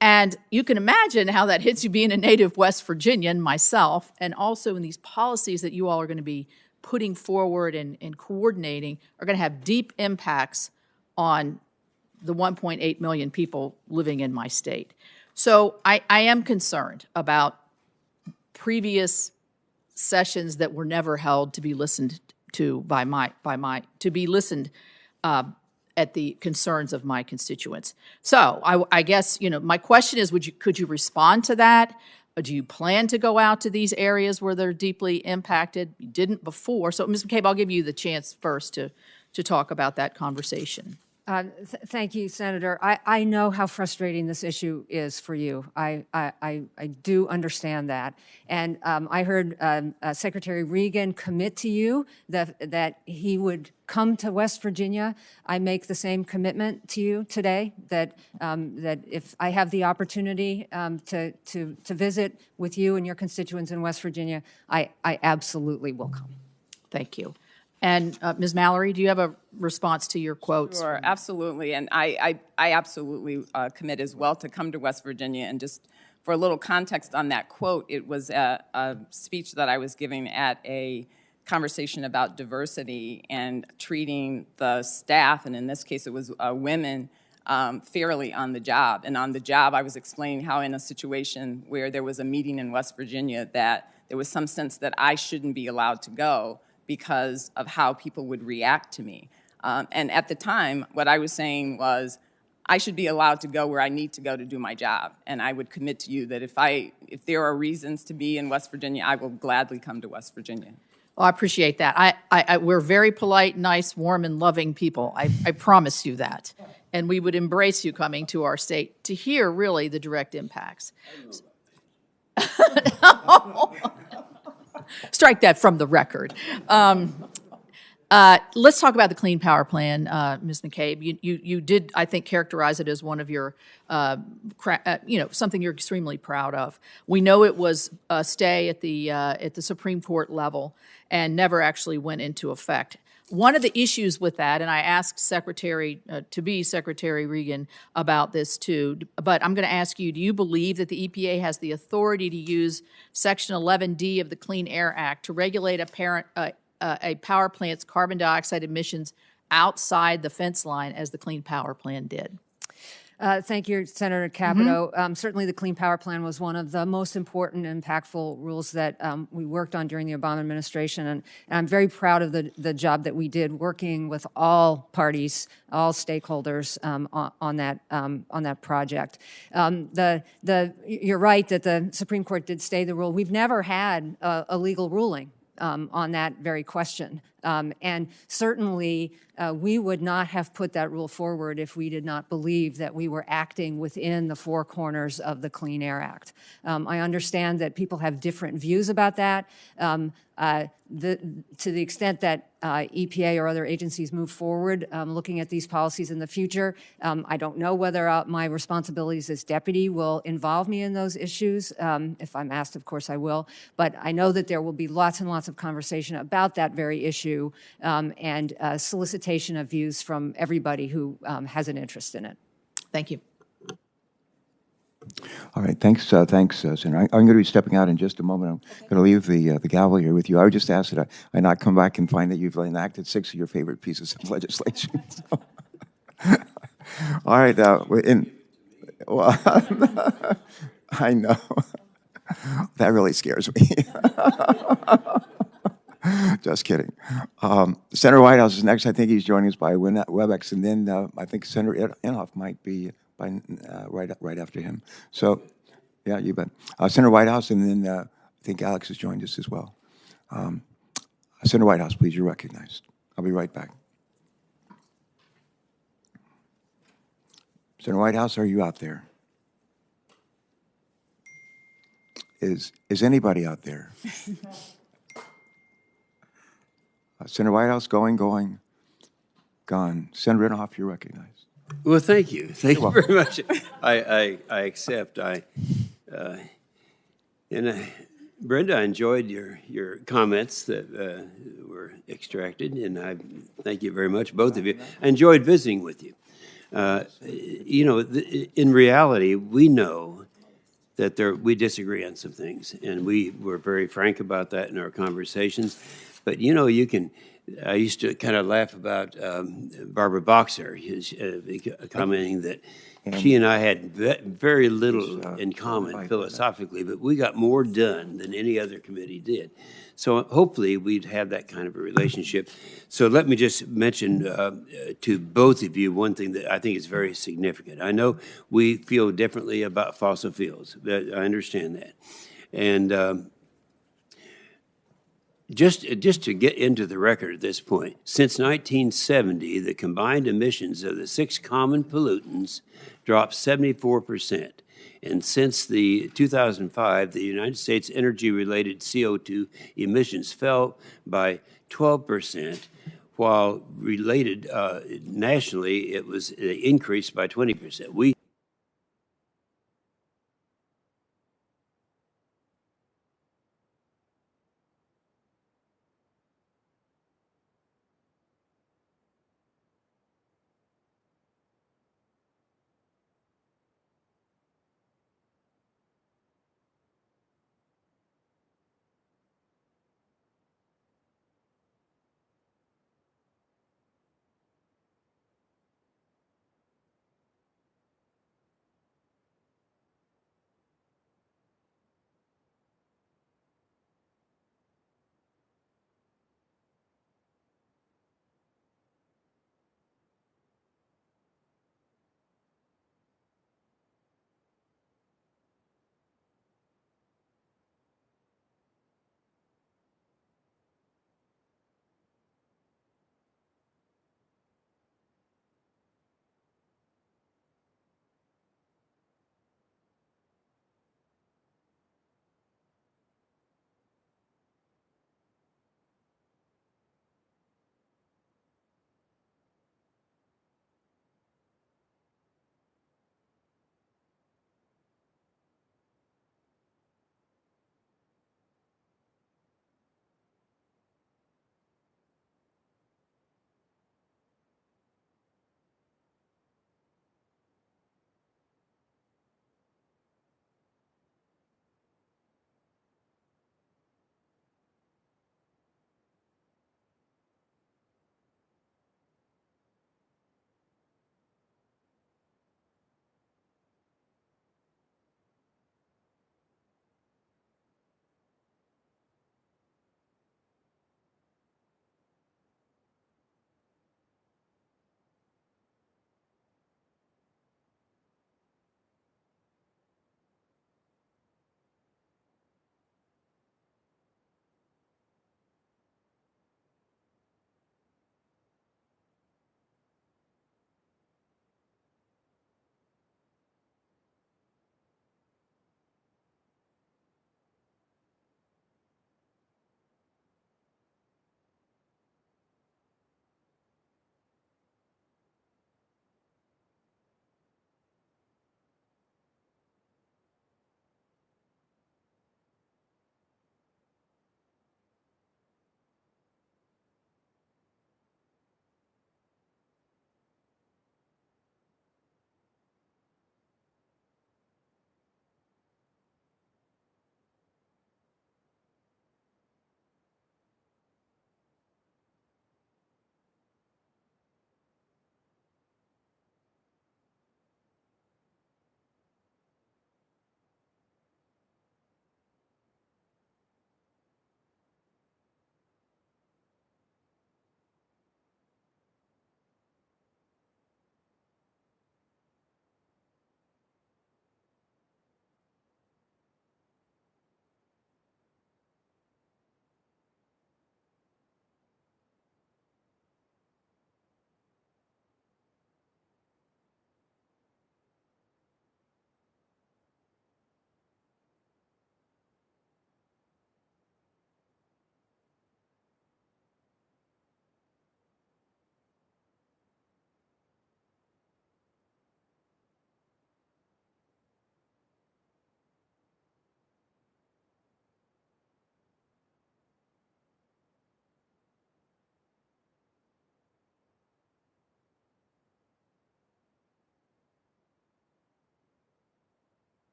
And you can imagine how that hits you being a native West Virginian myself, and also in these policies that you all are going to be putting forward and coordinating are going to have deep impacts on the 1.8 million people living in my state. So I am concerned about previous sessions that were never held to be listened to to be listened at the concerns of my constituents. So I guess, my question is, could you respond to that? Or do you plan to go out to these areas where they're deeply impacted? You didn't before. So Ms. McCabe, I'll give you the chance first to talk about that conversation. Thank you, Senator. I know how frustrating this issue is for you. I do understand that. And I heard Secretary Regan commit to you that he would come to West Virginia. I make the same commitment to you today, that if I have the opportunity to visit with you and your constituents in West Virginia, I absolutely will come. Thank you. And Ms. Mallory, do you have a response to your quotes? Sure, absolutely. And I absolutely commit as well to come to West Virginia. And just for a little context on that quote, it was a speech that I was giving at a conversation about diversity and treating the staff, and in this case it was women, fairly on the job. And on the job, I was explaining how in a situation where there was a meeting in West Virginia that there was some sense that I shouldn't be allowed to go because of how people would react to me. And at the time, what I was saying was, I should be allowed to go where I need to go to do my job. And I would commit to you that if there are reasons to be in West Virginia, I will gladly come to West Virginia. Well, I appreciate that. We're very polite, nice, warm, and loving people. I promise you that. And we would embrace you coming to our state to hear really the direct impacts. Strike that from the record. Let's talk about the Clean Power Plan, Ms. McCabe. You did, I think, characterize it as one of your, something you're extremely proud of. We know it was a stay at the Supreme Court level and never actually went into effect. One of the issues with that, and I asked Secretary Regan about this too, but I'm going to ask you, do you believe that the EPA has the authority to use Section 11D of the Clean Air Act to regulate a power plant's carbon dioxide emissions outside the fence line as the Clean Power Plan did. Thank you, Senator Capito. Certainly, the Clean Power Plan was one of the most important, impactful rules that we worked on during the Obama administration, and I'm very proud of the job that we did working with all parties, all stakeholders on that project. You're right that the Supreme Court did stay the rule. We've never had a legal ruling on that very question. And certainly, we would not have put that rule forward if we did not believe that we were acting within the four corners of the Clean Air Act. I understand that people have different views about that. To the extent that EPA or other agencies move forward looking at these policies in the future, I don't know whether my responsibilities as deputy will involve me in those issues. If I'm asked, of course I will. But I know that there will be lots and lots of conversation about that very issue and solicitation of views from everybody who has an interest in it. Thank you. All right, thanks, Senator. I'm going to be stepping out in just a moment. I'm going to leave the gavel here with you. I would just ask that I not come back and find that you've enacted 6 of your favorite pieces of legislation. So. All right, well, I know. That really scares me. Just kidding. Senator Whitehouse is next. I think he's joining us by WebEx, and then I think Senator Inhofe might be right after him. So, yeah, you bet. Senator Whitehouse, and then I think Alex has joined us as well. Senator Whitehouse, please, you're recognized. I'll be right back. Senator Whitehouse, are you out there? Is anybody out there? Senator Whitehouse, going, gone. Senator Inhofe, you're recognized. Well, thank you. Thank you very much. I accept. Brenda, I enjoyed your comments that were extracted, and I thank you very much, both of you. I enjoyed visiting with you. In reality, we know that we disagree on some things, and we were very frank about that in our conversations. But, I used to kind of laugh about Barbara Boxer, commenting that she and I had very little in common philosophically, but we got more done than any other committee did. So hopefully we'd have that kind of a relationship. So let me just mention to both of you one thing that I think is very significant. I know we feel differently about fossil fuels. I understand that. And just to get into the record at this point, since 1970, the combined emissions of the 6 common pollutants dropped 74%. And since the 2005, the United States energy-related CO2 emissions fell by 12%, while related nationally, it was increased by 20%.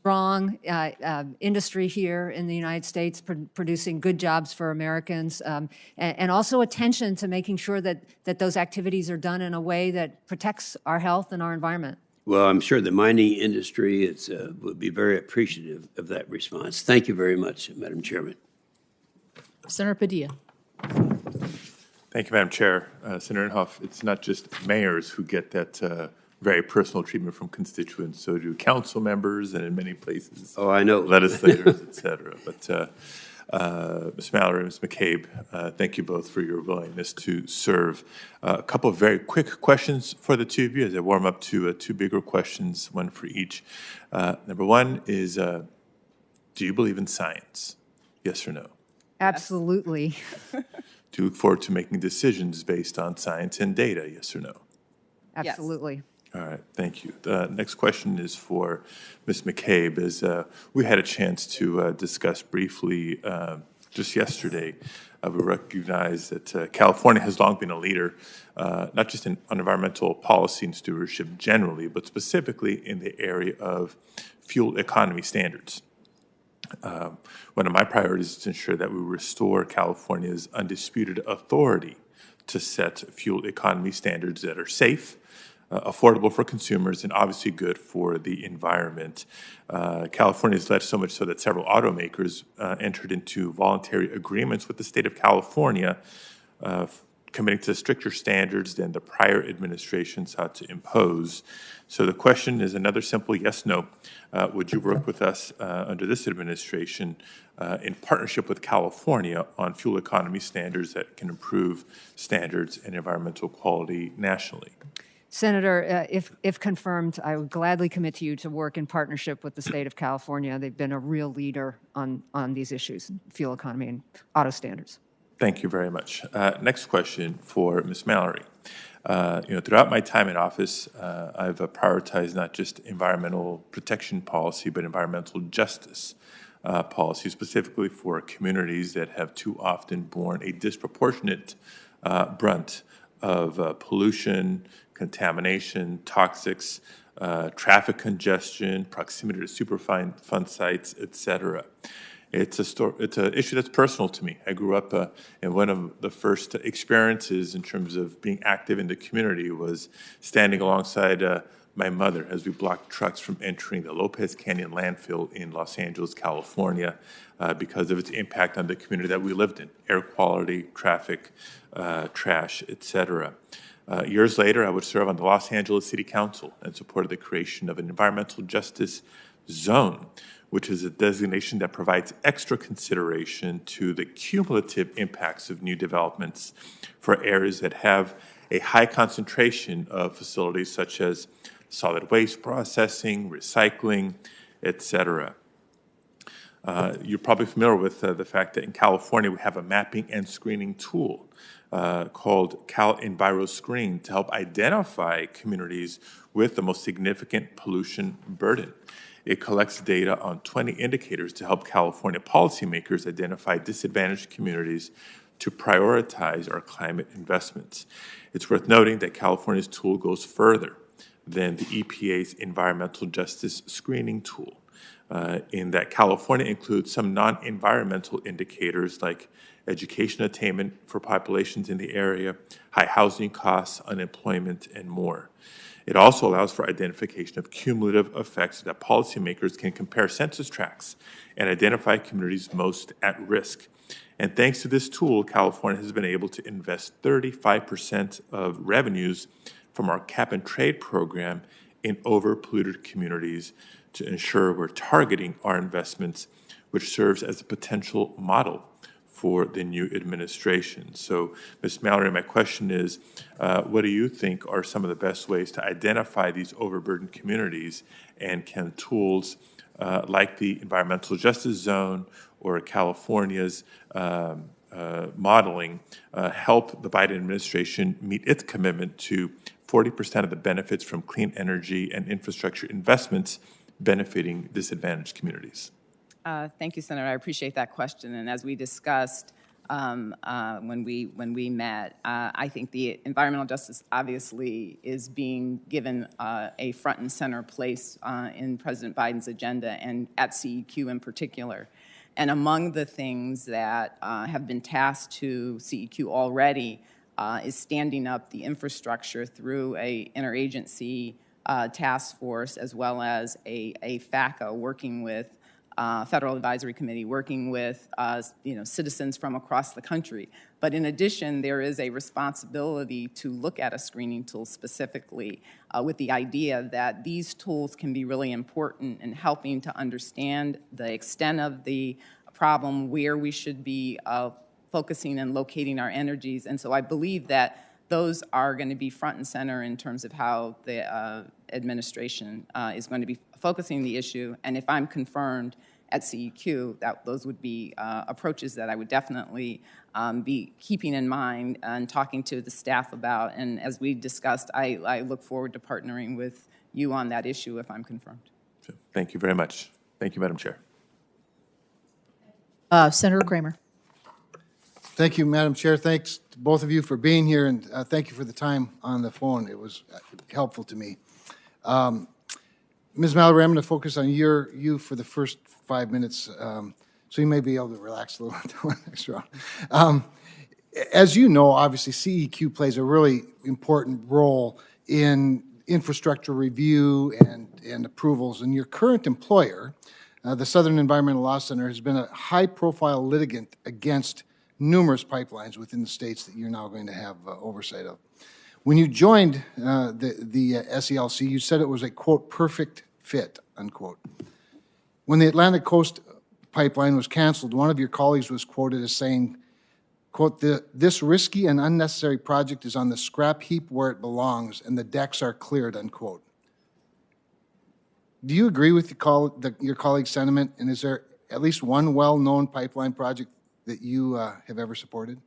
strong industry here in the United States, producing good jobs for Americans, and also attention to making sure that those activities are done in a way that protects our health and our environment. Well, I'm sure the mining industry would be very appreciative of that response. Thank you very much, Madam Chairman. Senator Padilla. Thank you, Madam Chair. Senator Inhofe, it's not just mayors who get that very personal treatment from constituents. So do council members and in many places. Oh, I know. Legislators, et cetera. But Ms. Mallory, Ms. McCabe, thank you both for your willingness to serve. A couple of very quick questions for the two of you as I warm up to two bigger questions, one for each. Number one is, do you believe in science? Yes or no? Absolutely. Do you look forward to making decisions based on science and data? Yes or no? Absolutely. All right, thank you. The next question is for Ms. McCabe. As we had a chance to discuss briefly just yesterday, we recognize that California has long been a leader, not just on environmental policy and stewardship generally, but specifically in the area of fuel economy standards. One of my priorities is to ensure that we restore California's undisputed authority to set fuel economy standards that are safe, affordable for consumers, and obviously good for the environment. California has led so much so that several automakers entered into voluntary agreements with the state of California, committing to stricter standards than the prior administration sought to impose. So the question is another simple yes, no. Would you work with us under this administration in partnership with California on fuel economy standards that can improve standards and environmental quality nationally? Senator, if confirmed, I would gladly commit to you to work in partnership with the state of California. They've been a real leader on these issues, fuel economy and auto standards. Thank you very much. Next question for Ms. Mallory. Throughout my time in office, I've prioritized not just environmental protection policy, but environmental justice policy, specifically for communities that have too often borne a disproportionate brunt of pollution, contamination, toxics, traffic congestion, proximity to Superfund sites, et cetera. It's an issue that's personal to me. I grew up and one of the first experiences in terms of being active in the community was standing alongside my mother as we blocked trucks from entering the Lopez Canyon landfill in Los Angeles, California, because of its impact on the community that we lived in, air quality, traffic, trash, et cetera. Years later, I would serve on the Los Angeles City Council and supported the creation of an environmental justice zone, which is a designation that provides extra consideration to the cumulative impacts of new developments for areas that have a high concentration of facilities such as solid waste processing, recycling, et cetera. You're probably familiar with the fact that in California we have a mapping and screening tool called Cal EnviroScreen to help identify communities with the most significant pollution burden. It collects data on 20 indicators to help California policymakers identify disadvantaged communities to prioritize our climate investments. It's worth noting that California's tool goes further than the EPA's environmental justice screening tool, in that California includes some non-environmental indicators like education attainment for populations in the area, high housing costs, unemployment, and more. It also allows for identification of cumulative effects so that policymakers can compare census tracts and identify communities most at risk. And thanks to this tool, California has been able to invest 35% of revenues from our cap and trade program in overpolluted communities to ensure we're targeting our investments, which serves as a potential model for the new administration. So, Ms. Mallory, my question is, what do you think are some of the best ways to identify these overburdened communities, and can tools like the Environmental Justice Zone or California's modeling help the Biden administration meet its commitment to 40% of the benefits from clean energy and infrastructure investments benefiting disadvantaged communities? Thank you, Senator. I appreciate that question. And as we discussed, when we met. I think the environmental justice obviously is being given a front and center place in President Biden's agenda and at CEQ in particular. And among the things that have been tasked to CEQ already is standing up the infrastructure through a interagency task force, as well as a FACA working with Federal Advisory Committee, working with citizens from across the country. But in addition, there is a responsibility to look at a screening tool specifically with the idea that these tools can be really important in helping to understand the extent of the problem, where we should be focusing and locating our energies. And so I believe that those are going to be front and center in terms of how the administration is going to be focusing the issue. And if I'm confirmed at CEQ, those would be approaches that I would definitely be keeping in mind and talking to the staff about. And as we discussed, I look forward to partnering with you on that issue if I'm confirmed. Thank you very much. Thank you, Madam Chair. Senator Kramer. Thank you, Madam Chair. Thanks to both of you for being here, and thank you for the time on the phone. It was helpful to me. Ms. Mallory, I'm going to focus on you for the first 5 minutes, so you may be able to relax a little until the next round. As you know, obviously, CEQ plays a really important role in infrastructure review and approvals, and your current employer, the Southern Environmental Law Center, has been a high-profile litigant against numerous pipelines within the states that you're now going to have oversight of. When you joined the SELC, you said it was a, quote, perfect fit, unquote. When the Atlantic Coast pipeline was canceled, one of your colleagues was quoted as saying, quote, this risky and unnecessary project is on the scrap heap where it belongs and the decks are cleared, unquote. Do you agree with your colleague's sentiment, and is there at least one well-known pipeline project that you have ever supported?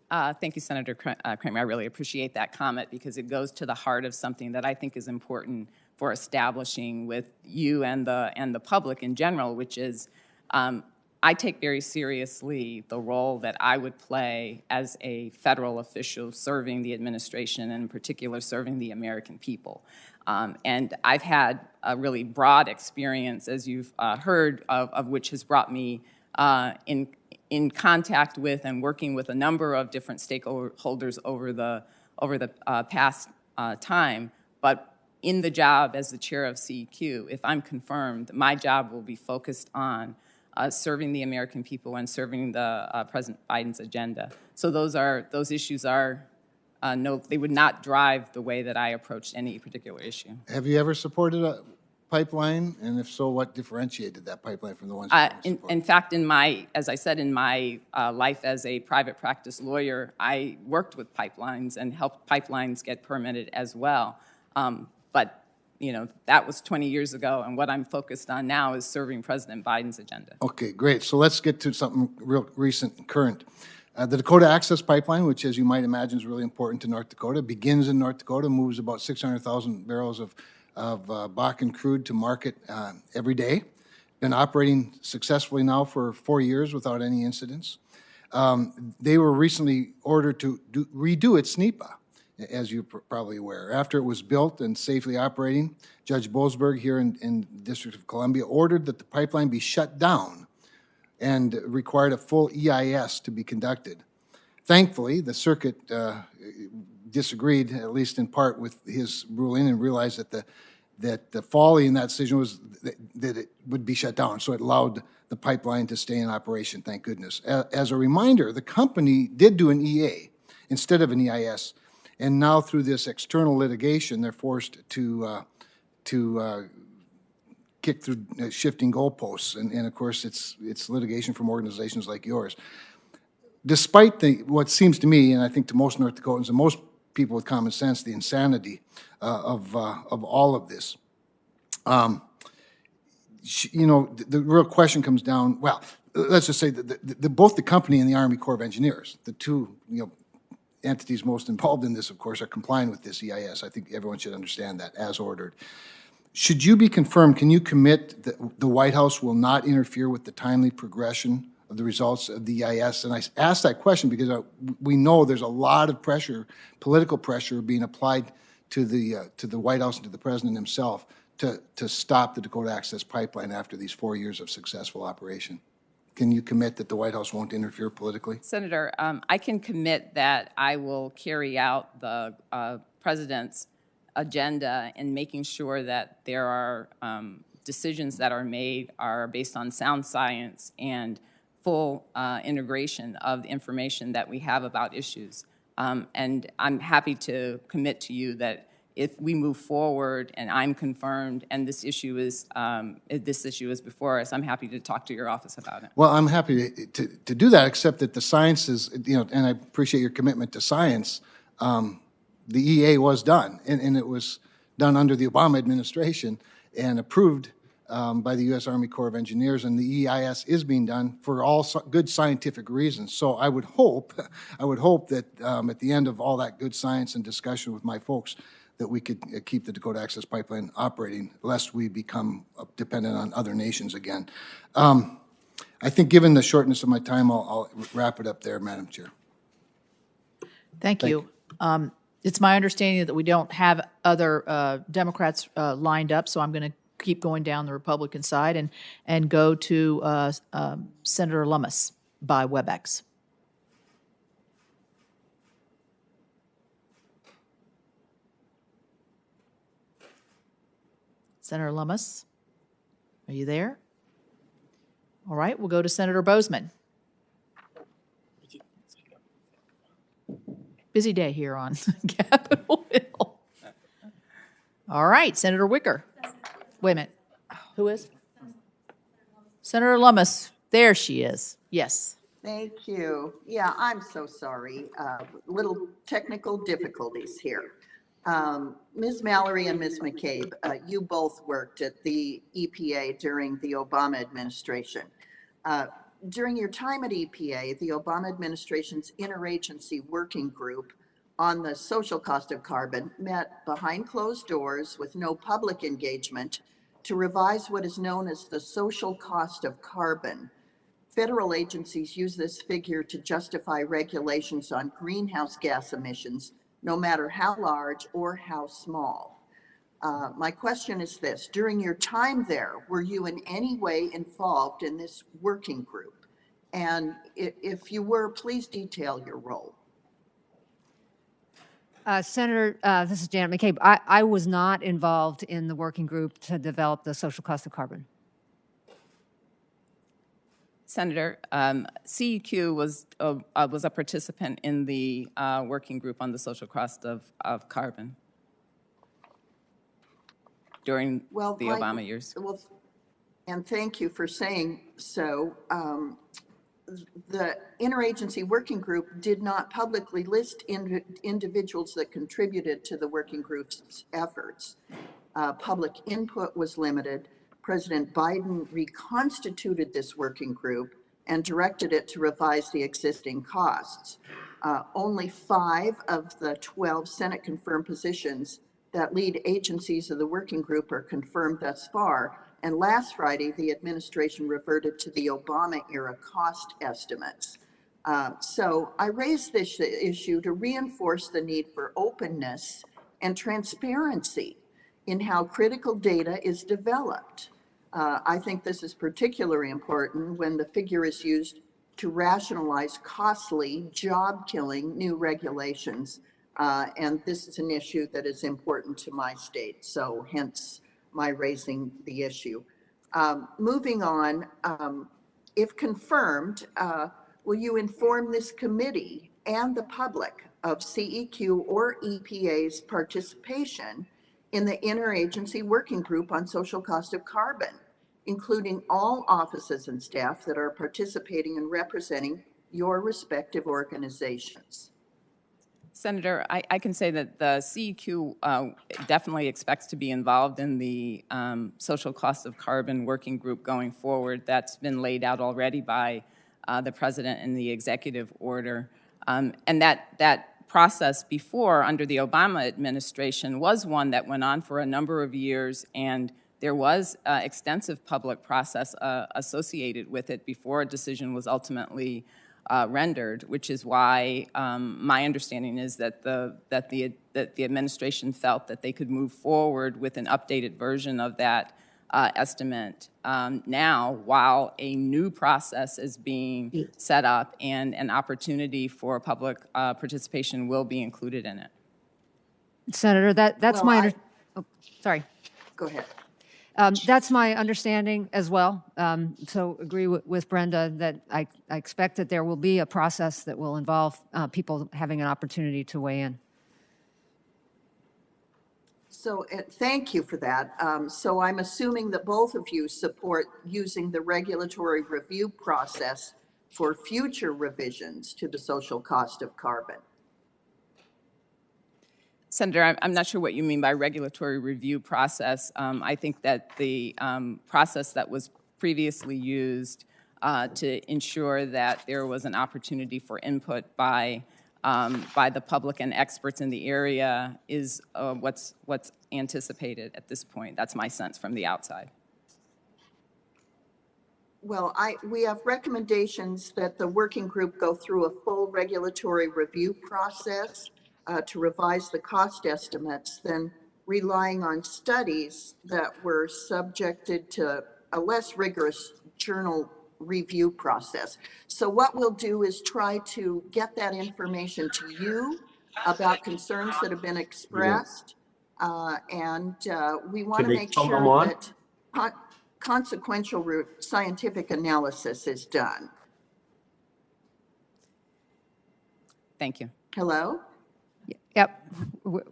Thank you, Senator Kramer. I really appreciate that comment because it goes to the heart of something that I think is important for establishing with you and the public in general, which is I take very seriously the role that I would play as a federal official serving the administration and in particular serving the American people. And I've had a really broad experience, as you've heard, of which has brought me in contact with and working with a number of different stakeholders over the past time. But in the job as the chair of CEQ, if I'm confirmed, my job will be focused on serving the American people and serving the President Biden's agenda. So those issues are no, they would not drive the way that I approached any particular issue. Have you ever supported a pipeline? And if so, what differentiated that pipeline from the ones you didn't support? In fact, as I said, in my life as a private practice lawyer, I worked with pipelines and helped pipelines get permitted as well. But that was 20 years ago, and what I'm focused on now is serving President Biden's agenda. Okay, great. So let's get to something real recent and current. The Dakota Access Pipeline, which, as you might imagine, is really important to North Dakota, begins in North Dakota, moves about 600,000 barrels of Bakken crude to market every day. Been operating successfully now for 4 years without any incidents. They were recently ordered to redo its NEPA, as you're probably aware. After it was built and safely operating, Judge Boasberg here in the District of Columbia ordered that the pipeline be shut down and required a full EIS to be conducted. Thankfully, the circuit disagreed, at least in part, with his ruling and realized that the folly in that decision was that it would be shut down, so it allowed the pipeline to stay in operation, thank goodness. As a reminder, the company did do an EA instead of an EIS, and now through this external litigation, they're forced to kick through shifting goalposts, and of course, it's litigation from organizations like yours. Despite what seems to me, and I think to most North Dakotans and most people with common sense, the insanity of all of this, the real question comes down. Well, let's just say that both the company and the Army Corps of Engineers, the two entities most involved in this, of course, are complying with this EIS. I think everyone should understand that as ordered. Should you be confirmed, can you commit that the White House will not interfere with the timely progression of the results of the EIS. And I asked that question because we know there's a lot of pressure, political pressure, being applied to the White House and to the president himself to stop the Dakota Access Pipeline after these 4 years of successful operation. Can you commit that the White House won't interfere politically? Senator, I can commit that I will carry out the president's agenda in making sure that there are decisions that are made are based on sound science and full integration of the information that we have about issues. And I'm happy to commit to you that if we move forward and I'm confirmed and this issue is before us, I'm happy to talk to your office about it. Well, I'm happy to do that, except that the science is, and I appreciate your commitment to science. The EA was done, and it was done under the Obama administration and approved by the U.S. Army Corps of Engineers, and the EIS is being done for all good scientific reasons. So I would hope that at the end of all that good science and discussion with my folks, that we could keep the Dakota Access Pipeline operating, lest we become dependent on other nations again. I think given the shortness of my time, I'll wrap it up there, Madam Chair. Thank you. It's my understanding that we don't have other Democrats lined up, so I'm going to keep going down the Republican side and go to Senator Lummis by WebEx. Senator Lummis, are you there? All right, we'll go to Senator Bozeman. Busy day here on Capitol Hill. All right, Senator Wicker. Wait a minute. Who is? Senator Lummis. There she is. Yes. Thank you. Yeah, I'm so sorry. Little technical difficulties here. Ms. Mallory and Ms. McCabe, you both worked at the EPA during the Obama administration. During your time at EPA, the Obama administration's interagency working group on the social cost of carbon met behind closed doors with no public engagement to revise what is known as the social cost of carbon. Federal agencies use this figure to justify regulations on greenhouse gas emissions, no matter how large or how small. My question is this: during your time there, were you in any way involved in this working group? And if you were, please detail your role. Senator, this is Janet McCabe. I was not involved in the working group to develop the social cost of carbon. Senator, CEQ was a participant in the working group on the social cost of carbon during the Obama years. Well, and thank you for saying so. The interagency working group did not publicly list individuals that contributed to the working group's efforts. Public input was limited. President Biden reconstituted this working group and directed it to revise the existing costs. Only 5 of the 12 Senate confirmed positions that lead agencies of the working group are confirmed thus far. And last Friday, the administration reverted to the Obama era cost estimates. So I raised this issue to reinforce the need for openness and transparency in how critical data is developed. I think this is particularly important when the figure is used to rationalize costly, job-killing new regulations. And this is an issue that is important to my state, so hence my raising the issue. Moving on, if confirmed, will you inform this committee and the public of CEQ or EPA's participation in the interagency working group on social cost of carbon, including all offices and staff that are participating and representing your respective organizations? Senator, I can say that the CEQ definitely expects to be involved in the social cost of carbon working group going forward. That's been laid out already by the president in the executive order. And that process before, under the Obama administration, was one that went on for a number of years and there was extensive public process associated with it before a decision was ultimately rendered, which is why my understanding is that the administration felt that they could move forward with an updated version of that estimate now, while a new process is being set up and an opportunity for public participation will be included in it. Senator, that's Well, sorry. Go ahead. That's my understanding as well. So agree with Brenda that I expect that there will be a process that will involve people having an opportunity to weigh in. So thank you for that. So I'm assuming that both of you support using the regulatory review process for future revisions to the social cost of carbon. Senator, I'm not sure what you mean by regulatory review process. I think that the process that was previously used to ensure that there was an opportunity for input by the public and experts in the area is what's anticipated at this point. That's my sense from the outside. Well, we have recommendations that the working group go through a full regulatory review process to revise the cost estimates, then relying on studies that were subjected to a less rigorous journal review process. So what we'll do is try to get that information to you about concerns that have been expressed. And we want to make sure that consequential scientific analysis is done. Thank you. Hello? Yep,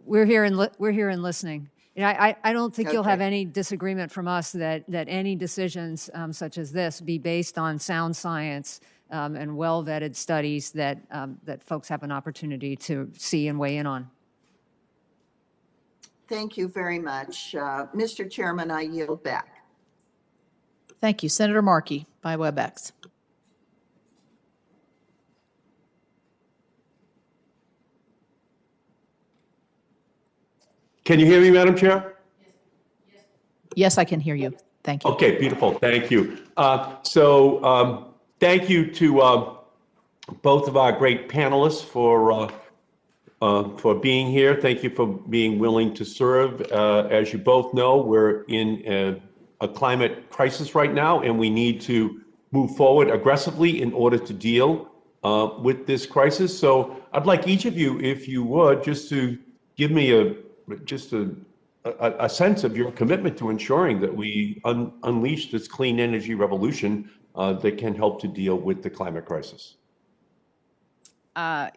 we're here and listening. You know, I don't think you'll have any disagreement from us that any decisions such as this be based on sound science and well-vetted studies that folks have an opportunity to see and weigh in on. Thank you very much. Mr. Chairman, I yield back. Thank you. Senator Markey by WebEx. Can you hear me, Madam Chair? Yes, I can hear you. Thank you. Okay, beautiful. Thank you. Thank you to both of our great panelists for being here. Thank you for being willing to serve. As you both know, we're in a climate crisis right now, and we need to move forward aggressively in order to deal with this crisis. So I'd like each of you, if you would, just to give me a sense of your commitment to ensuring that we unleash this clean energy revolution that can help to deal with the climate crisis.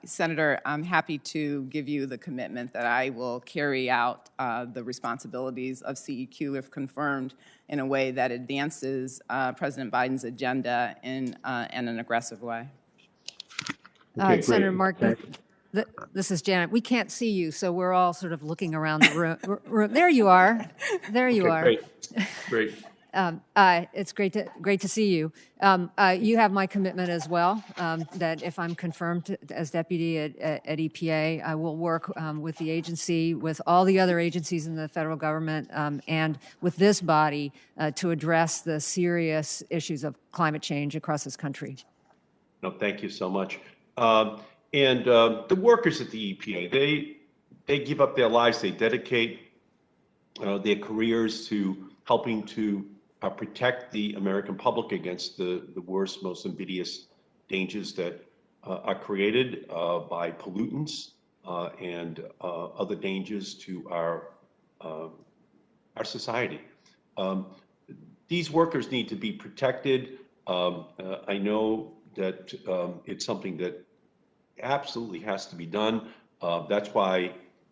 Senator, I'm happy to give you the commitment that I will carry out the responsibilities of CEQ if confirmed in a way that advances President Biden's agenda in an aggressive way. Okay, Senator great. Mark, this is Janet. We can't see you, so we're all sort of looking around the room. There you are. There you are. Great. It's great to see you. You have my commitment as well, that if I'm confirmed as deputy at EPA, I will work with the agency, with all the other agencies in the federal government, and with this body to address the serious issues of climate change across this country. No, thank you so much. And the workers at the EPA, they give up their lives, they dedicate their careers to helping to protect the American public against the worst, most invidious dangers that are created by pollutants and other dangers to our society. These workers need to be protected. I know that it's something that absolutely has to be done. That's why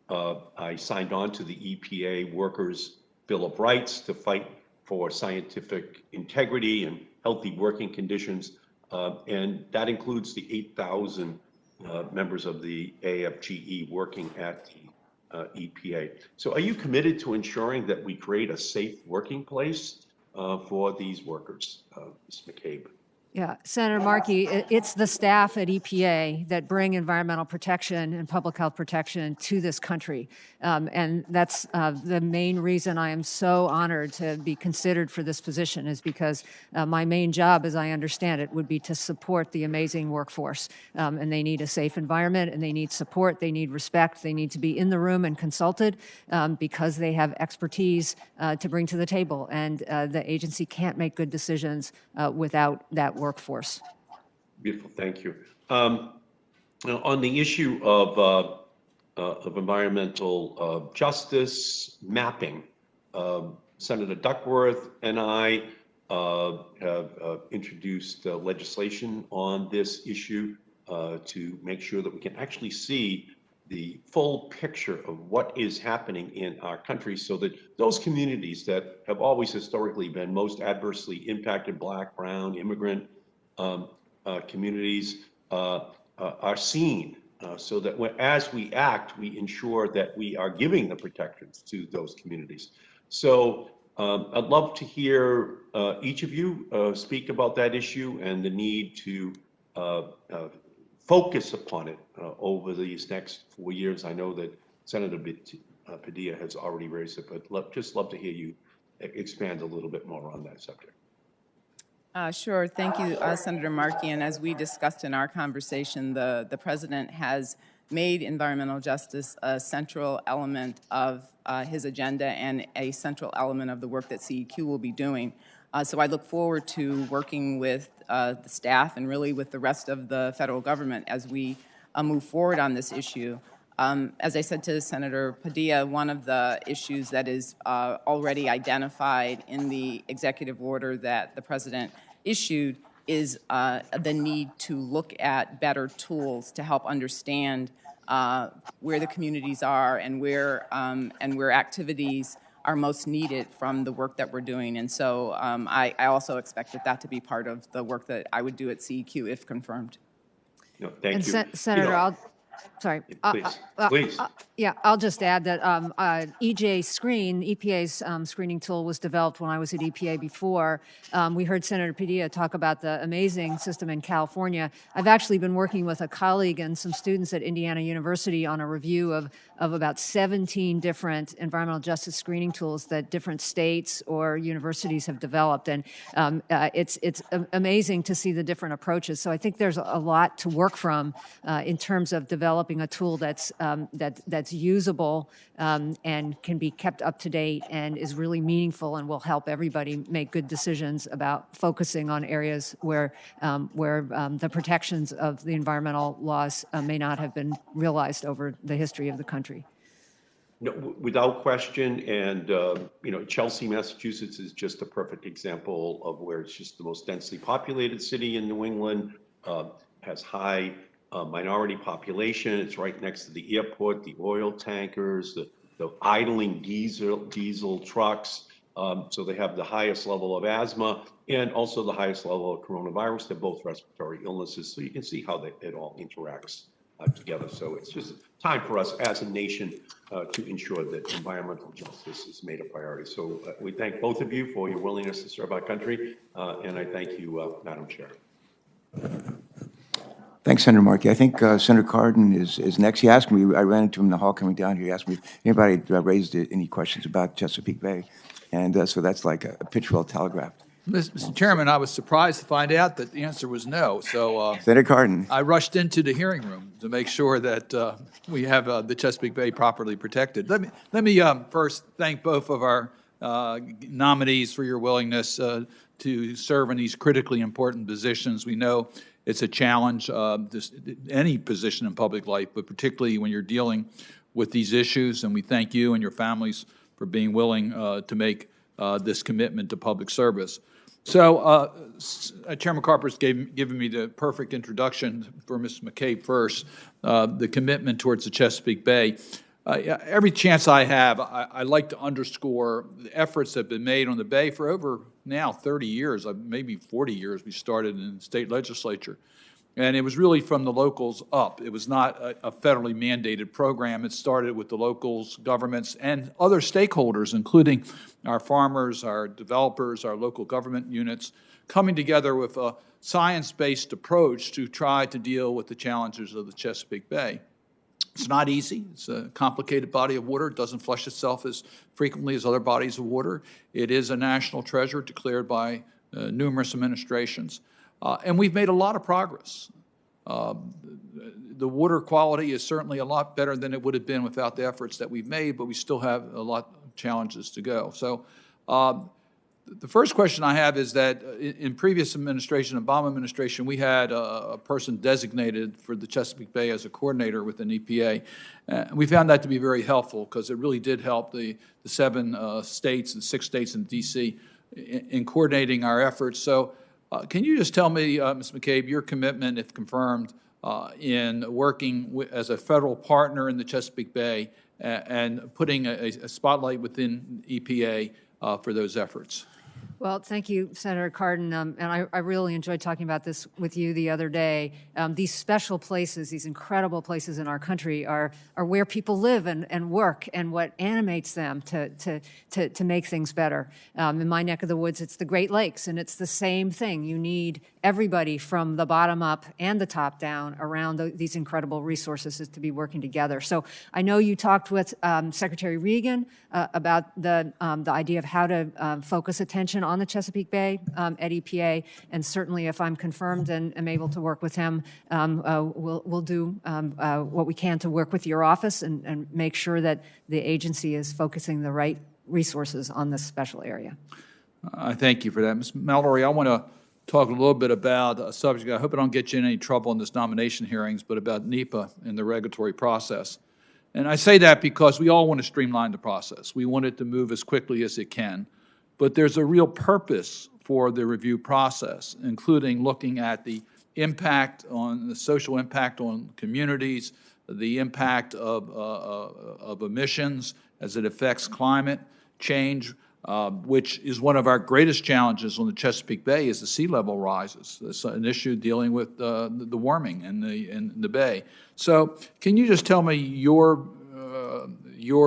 I signed on to the EPA Workers' Bill of Rights to fight for scientific integrity and healthy working conditions. And that includes the 8,000 members of the AFGE working at the EPA. So are you committed to ensuring that we create a safe working place for these workers, Ms. McCabe? Yeah, Senator Markey, it's the staff at EPA that bring environmental protection and public health protection to this country. And that's the main reason I am so honored to be considered for this position, is because my main job, as I understand it, would be to support the amazing workforce. And they need a safe environment, and they need support, they need respect, they need to be in the room and consulted because they have expertise to bring to the table. And the agency can't make good decisions without that workforce. Beautiful, thank you. Now, on the issue of environmental justice mapping, Senator Duckworth and I have introduced legislation on this issue to make sure that we can actually see the full picture of what is happening in our country, so that those communities that have always historically been most adversely impacted, Black, brown, immigrant communities, are seen, so that as we act, we ensure that we are giving the protections to those communities. So I'd love to hear each of you speak about that issue and the need to focus upon it over these next 4 years. I know that Senator Padilla has already raised it, but just love to hear you expand a little bit more on that subject. Sure. Thank you, Senator Markey. And as we discussed in our conversation, the President has made environmental justice a central element of his agenda and a central element of the work that CEQ will be doing. So I look forward to working with the staff and really with the rest of the federal government as we move forward on this issue. As I said to Senator Padilla, one of the issues that is already identified in the executive order that the President issued is the need to look at better tools to help understand where the communities are and where activities are most needed from the work that we're doing. And so I also expected that to be part of the work that I would do at CEQ if confirmed. No, thank you. Senator, sorry. Please. Yeah, I'll just add that EJ Screen, EPA's screening tool, was developed when I was at EPA before. We heard Senator Padilla talk about the amazing system in California. I've actually been working with a colleague and some students at Indiana University on a review of about 17 different environmental justice screening tools that different states or universities have developed. And it's amazing to see the different approaches. So I think there's a lot to work from in terms of developing a tool that's usable and can be kept up to date and is really meaningful and will help everybody make good decisions about focusing on areas where the protections of the environmental laws may not have been realized over the history of the country. No, without question, and Chelsea, Massachusetts is just a perfect example of where it's just the most densely populated city in New England, has high minority population. It's right next to the airport, the oil tankers, the idling diesel trucks. So they have the highest level of asthma and also the highest level of coronavirus. They're both respiratory illnesses. So you can see how it all interacts together. So it's just time for us as a nation to ensure that environmental justice is made a priority. So we thank both of you for your willingness to serve our country. And I thank you, Madam Chair. Thanks, Senator Markey. I think Senator Cardin is next. He asked me, I ran into him in the hall coming down here. He asked me if anybody raised any questions about Chesapeake Bay. And so that's like a pitch well telegraphed. Mr. Chairman, I was surprised to find out that the answer was no. So Senator Cardin. I rushed into the hearing room to make sure that we have the Chesapeake Bay properly protected. Let me first thank both of our nominees for your willingness to serve in these critically important positions. We know it's a challenge, any position in public life, but particularly when you're dealing with these issues. And we thank you and your families for being willing to make this commitment to public service. So Chairman Carper's given me the perfect introduction for Ms. McCabe first, the commitment towards the Chesapeake Bay. Every chance I have, I like to underscore the efforts that have been made on the Bay for over now 30 years, maybe 40 years. We started in the state legislature. And it was really from the locals up. It was not a federally mandated program. It started with the locals, governments, and other stakeholders, including our farmers, our developers, our local government units, coming together with science-based approach to try to deal with the challenges of the Chesapeake Bay. It's not easy. It's a complicated body of water. It doesn't flush itself as frequently as other bodies of water. It is a national treasure declared by numerous administrations. And we've made a lot of progress. The water quality is certainly a lot better than it would have been without the efforts that we've made, but we still have a lot of challenges to go. So the first question I have is that in previous administration, Obama administration, we had a person designated for the Chesapeake Bay as a coordinator within EPA. We found that to be very helpful because it really did help the 7 states and 6 states in D.C. in coordinating our efforts. So can you just tell me, Ms. McCabe, your commitment, if confirmed, in working as a federal partner in the Chesapeake Bay and putting a spotlight within EPA for those efforts? Well, thank you, Senator Cardin, and I really enjoyed talking about this with you the other day. These special places, these incredible places in our country are where people live and work and what animates them to make things better. In my neck of the woods, it's the Great Lakes, and it's the same thing. You need everybody from the bottom up and the top down around these incredible resources to be working together. So I know you talked with Secretary Regan about the idea of how to focus attention on the Chesapeake Bay at EPA, and certainly if I'm confirmed and am able to work with him, we'll do what we can to work with your office and make sure that the agency is focusing the right resources on this special area. I thank you for that. Ms. Mallory, I want to talk a little bit about a subject. I hope I don't get you in any trouble in this nomination hearings, but about NEPA and the regulatory process. And I say that because we all want to streamline the process. We want it to move as quickly as it can. But there's a real purpose for the review process, including looking at the impact on the social impact on communities, the impact of emissions as it affects climate change, which is one of our greatest challenges on the Chesapeake Bay is the sea level rises. It's an issue dealing with the warming in the bay. So can you just tell me your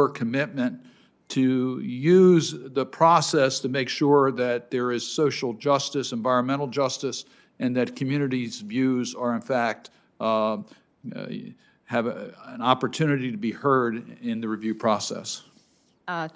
commitment to use the process to make sure that there is social justice, environmental justice, and that communities' views are in fact have an opportunity to be heard in the review process?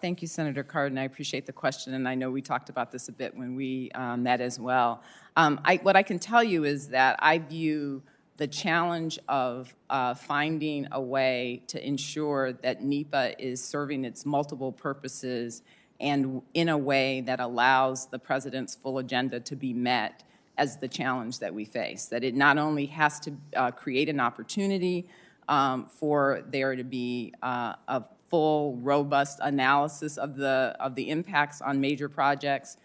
Thank you, Senator Cardin. I appreciate the question, and I know we talked about this a bit when we met as well. What I can tell you is that I view the challenge of finding a way to ensure that NEPA is serving its multiple purposes and in a way that allows the president's full agenda to be met as the challenge that we face. That it not only has to create an opportunity for there to be a full, robust analysis of the impacts on major projects,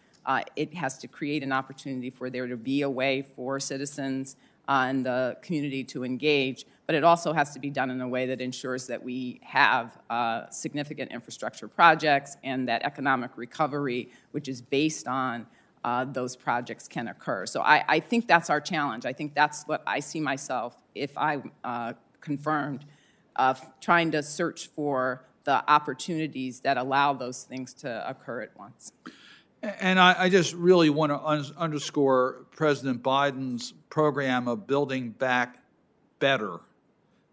it has to create an opportunity for there to be a way for citizens and the community to engage, but it also has to be done in a way that ensures that we have significant infrastructure projects and that economic recovery, which is based on those projects, can occur. So I think that's our challenge. I think that's what I see myself, if I confirmed, trying to search for the opportunities that allow those things to occur at once. And I just really want to underscore President Biden's program of building back better.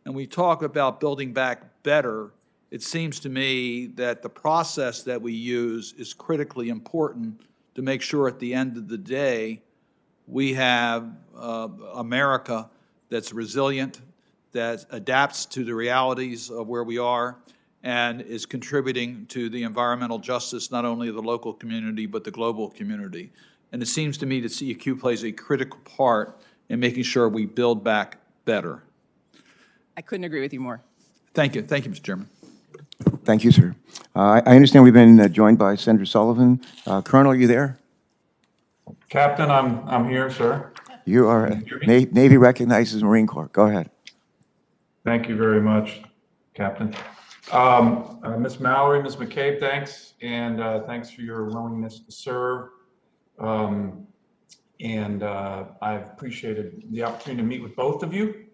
And we talk about building back better. It seems to me that the process that we use is critically important to make sure at the end of the day we have America that's resilient, that adapts to the realities of where we are, and is contributing to the environmental justice, not only of the local community, but the global community. And it seems to me that CEQ plays a critical part in making sure we build back better. I couldn't agree with you more. Thank you. Thank you, Mr. Chairman. Thank you, sir. I understand we've been joined by Senator Sullivan. Colonel, are you there? Captain, I'm here, sir. You are Navy recognizes Marine Corps. Go ahead. Thank you very much, Captain. Ms. Mallory, Ms. McCabe, thanks, and thanks for your willingness to serve. I've appreciated the opportunity to meet with both of you.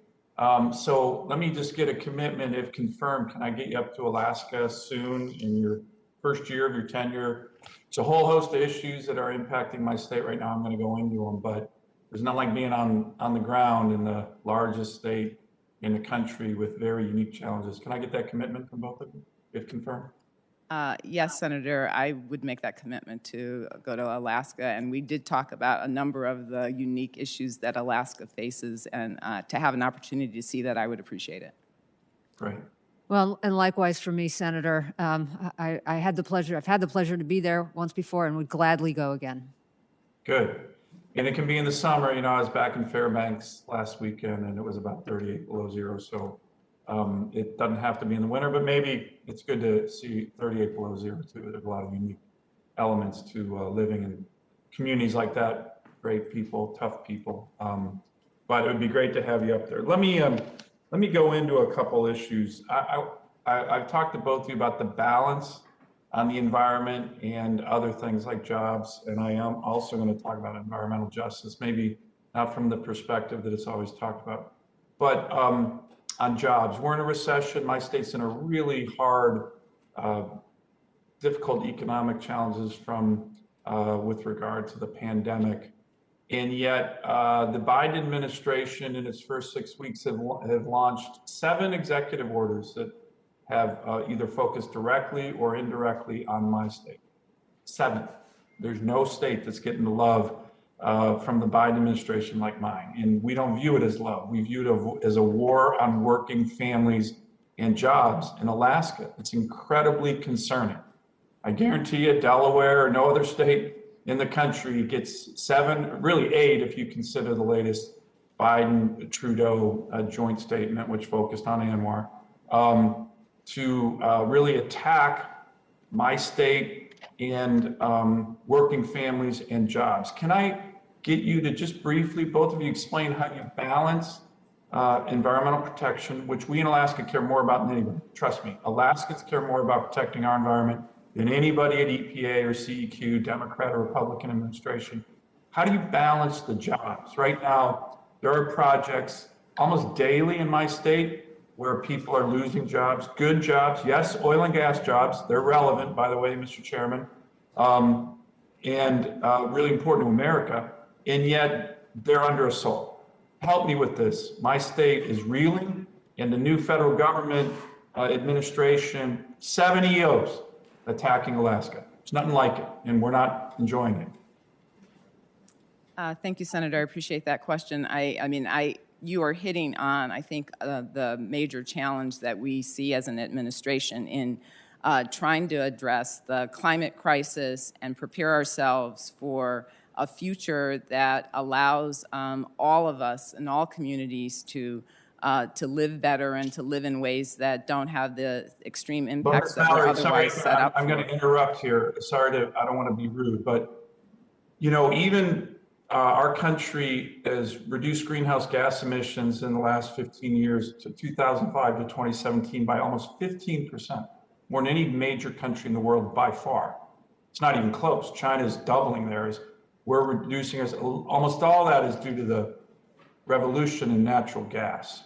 So let me just get a commitment, if confirmed, can I get you up to Alaska soon in your first year of your tenure? It's a whole host of issues that are impacting my state right now. I'm going to go into them, but there's not like being on the ground in the largest state in the country with very unique challenges. Can I get that commitment from both of you, if confirmed? Yes, Senator, I would make that commitment to go to Alaska, and we did talk about a number of the unique issues that Alaska faces, and to have an opportunity to see that, I would appreciate it. Great. Well, and likewise for me, Senator. I've had the pleasure to be there once before and would gladly go again. Good. And it can be in the summer. You know, I was back in Fairbanks last weekend and it was about 38 below zero. So it doesn't have to be in the winter, but maybe it's good to see 38 below zero too. There's a lot of unique elements to living in communities like that. Great people, tough people. But it would be great to have you up there. Let me go into a couple issues. I've talked to both of you about the balance on the environment and other things like jobs, and I am also going to talk about environmental justice, maybe not from the perspective that it's always talked about, but on jobs. We're in a recession. My state's in a really hard, difficult economic challenges from with regard to the pandemic. And yet the Biden administration in its first 6 weeks have launched 7 executive orders that have either focused directly or indirectly on my state. 7. There's no state that's getting the love from the Biden administration like mine. And we don't view it as love. We view it as a war on working families and jobs in Alaska. It's incredibly concerning. I guarantee you Delaware or no other state in the country gets 7, really 8 if you consider the latest Biden-Trudeau joint statement, which focused on ANWR, to really attack my state and working families and jobs. Can I get you to just briefly, both of you, explain how you balance environmental protection, which we in Alaska care more about than anybody. Trust me, Alaskans care more about protecting our environment than anybody at EPA or CEQ, Democrat or Republican administration. How do you balance the jobs? Right now, there are projects almost daily in my state where people are losing jobs, good jobs, yes, oil and gas jobs. They're relevant, by the way, Mr. Chairman, and really important to America, and yet they're under assault. Help me with this. My state is reeling, and the new federal government administration, 7 EOs attacking Alaska. It's nothing like it, and we're not enjoying it. Thank you, Senator. I appreciate that question. You are hitting on, I think, the major challenge that we see as an administration in trying to address the climate crisis and prepare ourselves for a future that allows all of us and all communities to live better and to live in ways that don't have the extreme impacts that we're otherwise set up for. I'm going to interrupt here. I don't want to be rude, but you know, even our country has reduced greenhouse gas emissions in the last 15 years to 2005 to 2017 by almost 15%, more than any major country in the world by far. It's not even close. China's doubling theirs. We're reducing ours. Almost all that is due to the revolution in natural gas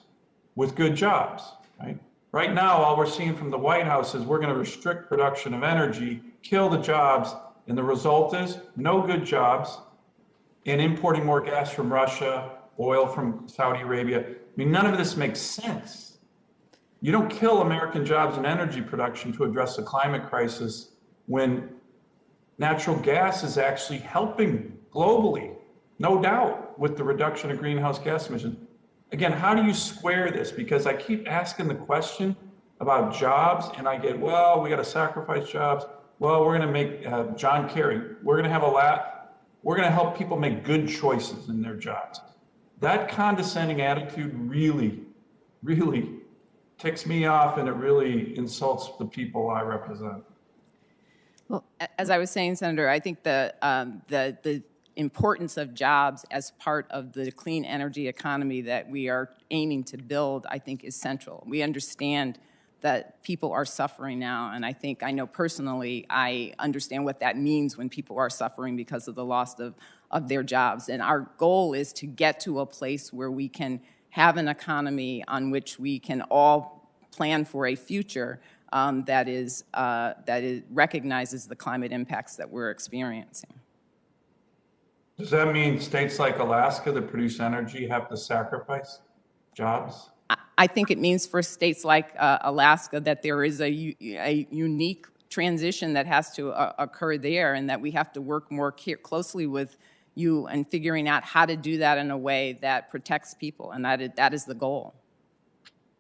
with good jobs, right? Right now, all we're seeing from the White House is we're going to restrict production of energy, kill the jobs, and the result is no good jobs, and importing more gas from Russia, oil from Saudi Arabia. I mean, none of this makes sense. You don't kill American jobs and energy production to address the climate crisis when natural gas is actually helping globally, no doubt, with the reduction of greenhouse gas emissions. Again, how do you square this? Because I keep asking the question about jobs, and I get, well, we got to sacrifice jobs. Well, we're going to make John Kerry. We're going to have we're going to help people make good choices in their jobs. That condescending attitude really, really ticks me off, and it really insults the people I represent. Well, as I was saying, Senator, I think the importance of jobs as part of the clean energy economy that we are aiming to build, I think, is central. We understand that people are suffering now, and I know personally, I understand what that means when people are suffering because of the loss of their jobs. And our goal is to get to a place where we can have an economy on which we can all plan for a future that recognizes the climate impacts that we're experiencing. Does that mean states like Alaska that produce energy have to sacrifice jobs? I think it means for states like Alaska that there is a unique transition that has to occur there, and that we have to work more closely with you and figuring out how to do that in a way that protects people, and that is the goal.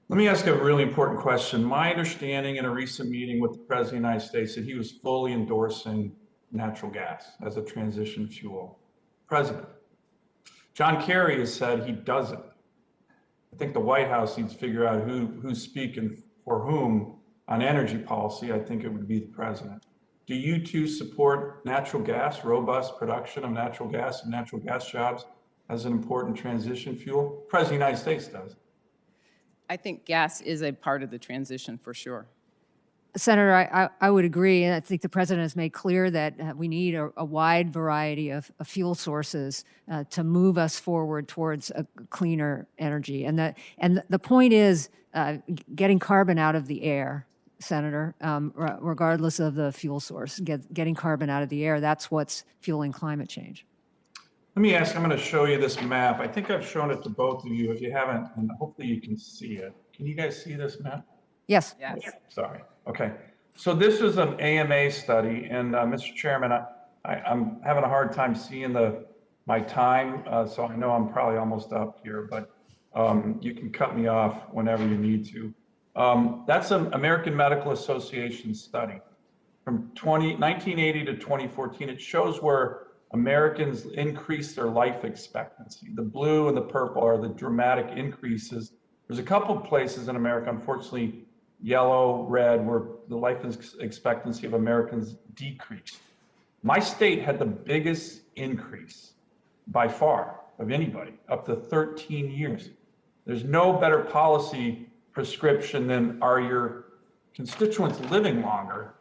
Let me ask a really important question. My understanding in a recent meeting with the President of the United States that he was fully endorsing natural gas as a transition fuel. President. John Kerry has said he doesn't. I think the White House needs to figure out who's speaking for whom on energy policy. I think it would be the president. Do you two support natural gas, robust production of natural gas and natural gas jobs as an important transition fuel? The President of the United States does. I think gas is a part of the transition for sure. Senator, I would agree, and I think the president has made clear that we need a wide variety of fuel sources to move us forward towards a cleaner energy. And the point is getting carbon out of the air, Senator, regardless of the fuel source. Getting carbon out of the air, that's what's fueling climate change. Let me ask, I'm going to show you this map. I think I've shown it to both of you. If you haven't, and hopefully you can see it. Can you guys see this map? Yes. Yes. Sorry. Okay. So this is an AMA study, and Mr. Chairman, I'm having a hard time seeing my time, so I know I'm probably almost up here, but you can cut me off whenever you need to. That's an American Medical Association study from 1980 to 2014. It shows where Americans increase their life expectancy. The blue and the purple are the dramatic increases. There's a couple of places in America, unfortunately, yellow, red, where the life expectancy of Americans decreased. My state had the biggest increase by far of anybody, up to 13 years. There's no better policy prescription than are your constituents living longer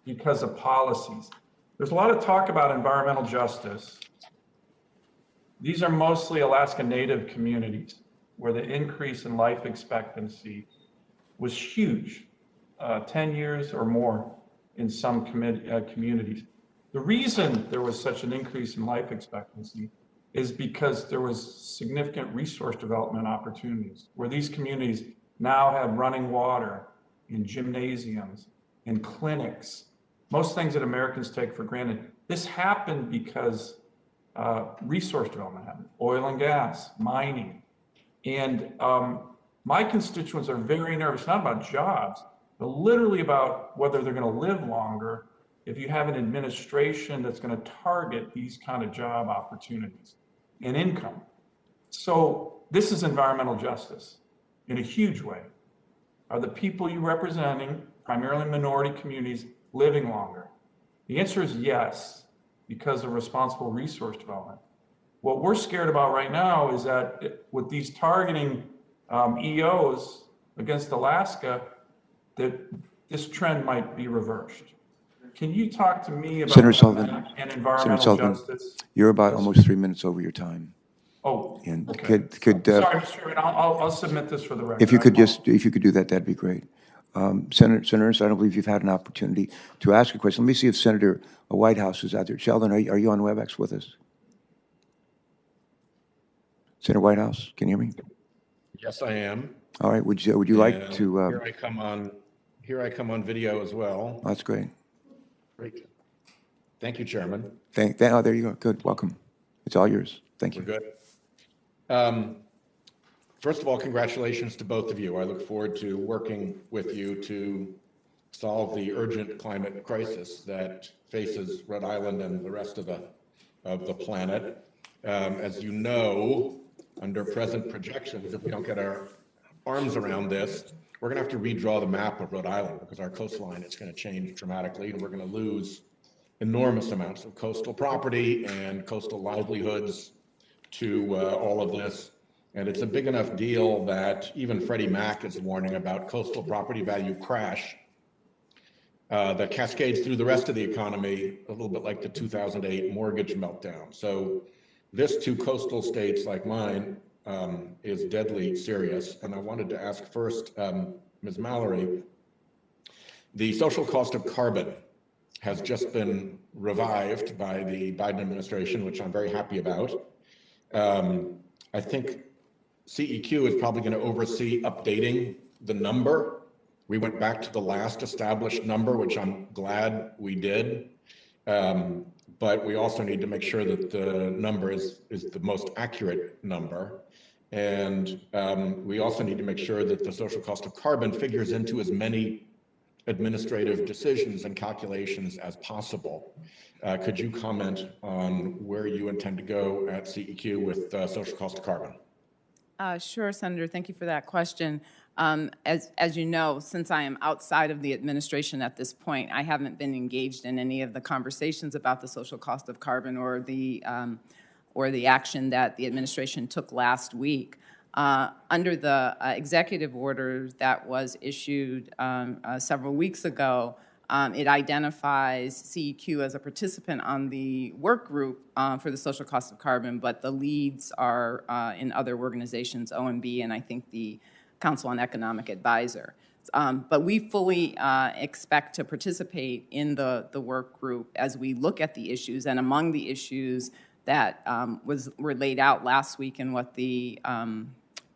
because of policies. There's a lot of talk about environmental justice. These are mostly Alaska Native communities where the increase in life expectancy was huge, 10 years or more in some communities. The reason there was such an increase in life expectancy is because there was significant resource development opportunities where these communities now have running water in gymnasiums and clinics, most things that Americans take for granted. This happened because resource development happened, oil and gas, mining. And my constituents are very nervous, not about jobs, but literally about whether they're going to live longer if you have an administration that's going to target these kind of job opportunities and income. So this is environmental justice in a huge way. Are the people you're representing, primarily minority communities, living longer? The answer is yes, because of responsible resource development. What we're scared about right now is that with these targeting EOs against Alaska, that this trend might be reversed. Can you talk to me about Senator Sullivan, and environmental Senator Sullivan, justice? you're about almost 3 minutes over your time. Oh, And okay. could Sorry, Mr. Chairman, I'll submit this for the record. if you could do that, that'd be great. Senator Ernst, I don't believe you've had an opportunity to ask a question. Let me see if Senator Whitehouse is out there. Sheldon, are you on WebEx with us? Senator Whitehouse, can you hear me? Yes, I am. All right. Would you like And to? Here I come on video as well. Oh, that's great. Great. Thank you, Chairman. Oh, there you go. Good. Welcome. It's all yours. Thank you. We're good. First of all, congratulations to both of you. I look forward to working with you to solve the urgent climate crisis that faces Rhode Island and the rest of the planet. As you know, under present projections, if we don't get our arms around this, we're going to have to redraw the map of Rhode Island because our coastline is going to change dramatically, and we're going to lose enormous amounts of coastal property and coastal livelihoods to all of this. And it's a big enough deal that even Freddie Mac is warning about coastal property value crash that cascades through the rest of the economy, a little bit like the 2008 mortgage meltdown. So this to coastal states like mine is deadly serious. And I wanted to ask first, Ms. Mallory, the social cost of carbon has just been revived by the Biden administration, which I'm very happy about. I think CEQ is probably going to oversee updating the number. We went back to the last established number, which I'm glad we did. But we also need to make sure that the number is the most accurate number. And we also need to make sure that the social cost of carbon figures into as many administrative decisions and calculations as possible. Could you comment on where you intend to go at CEQ with social cost of carbon? Sure, Senator. Thank you for that question. As you know, since I am outside of the administration at this point, I haven't been engaged in any of the conversations about the social cost of carbon or the action that the administration took last week. Under the executive order that was issued several weeks ago, it identifies CEQ as a participant on the work group for the social cost of carbon, but the leads are in other organizations, OMB, and I think the Council on Economic Advisor. But we fully expect to participate in the work group as we look at the issues, and among the issues that were laid out last week and what the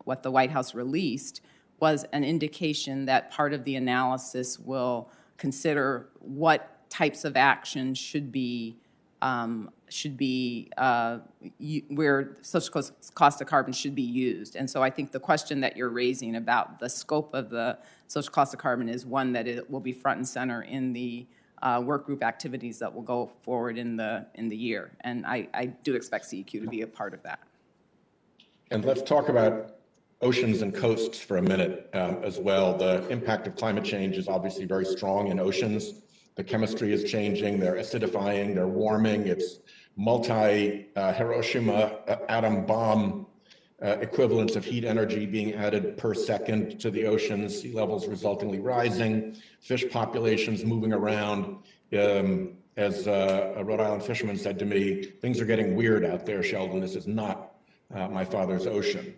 White House released was an indication that part of the analysis will consider what types of action should be where social cost of carbon should be used. And so I think the question that you're raising about the scope of the social cost of carbon is one that it will be front and center in the work group activities that will go forward in the year. And I do expect CEQ to be a part of that. And let's talk about oceans and coasts for a minute as well. The impact of climate change is obviously very strong in oceans. The chemistry is changing, they're acidifying, they're warming. It's multi-Hiroshima atom bomb equivalents of heat energy being added per second to the oceans, sea levels resultingly rising, fish populations moving around. As a Rhode Island fisherman said to me, things are getting weird out there, Sheldon. This is not my father's ocean.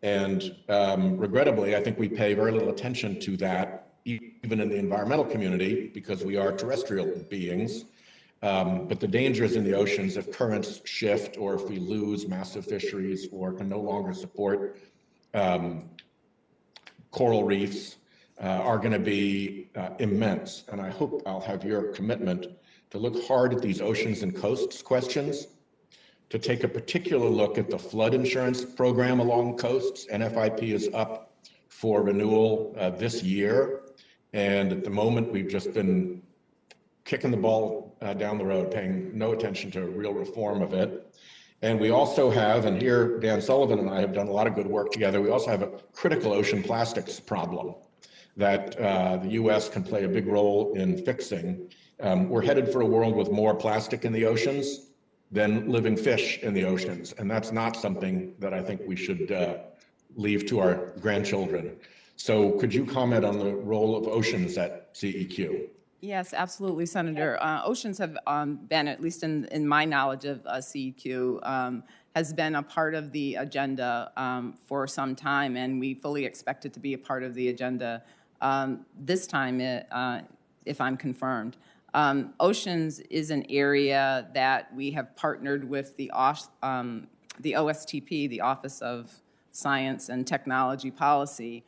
And regrettably, I think we pay very little attention to that, even in the environmental community, because we are terrestrial beings. But the dangers in the oceans if currents shift or if we lose massive fisheries or can no longer support coral reefs are going to be immense. And I hope I'll have your commitment to look hard at these oceans and coasts questions, to take a particular look at the flood insurance program along coasts. NFIP is up for renewal this year. And at the moment, we've just been kicking the ball down the road, paying no attention to real reform of it. And we also have, and here Dan Sullivan and I have done a lot of good work together, we also have a critical ocean plastics problem that the US can play a big role in fixing. We're headed for a world with more plastic in the oceans than living fish in the oceans. And that's not something that I think we should leave to our grandchildren. So could you comment on the role of oceans at CEQ? Yes, absolutely, Senator. Oceans have been, at least in my knowledge of CEQ, has been a part of the agenda for some time, and we fully expect it to be a part of the agenda this time, if I'm confirmed. Oceans is an area that we have partnered with the OSTP, the Office of Science and Technology Policy,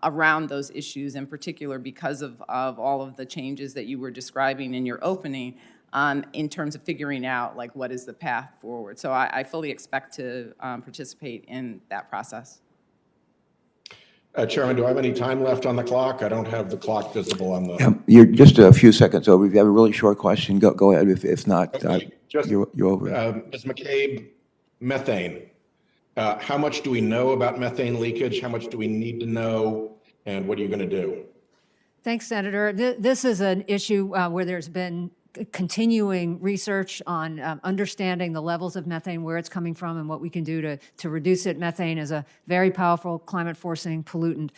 around those issues, in particular because of all of the changes that you were describing in your opening, in terms of figuring out like what is the path forward. So I fully expect to participate in that process. Chairman, do I have any time left on the clock? I don't have the clock visible on the... Yeah, you're just a few seconds over. If you have a really short question, go ahead. If not, okay. you're over. Ms. McCabe, methane. How much do we know about methane leakage? How much do we need to know? And what are you going to do? Thanks, Senator. This is an issue where there's been continuing research on understanding the levels of methane, where it's coming from, and what we can do to reduce it. Methane is a very powerful climate-forcing pollutant.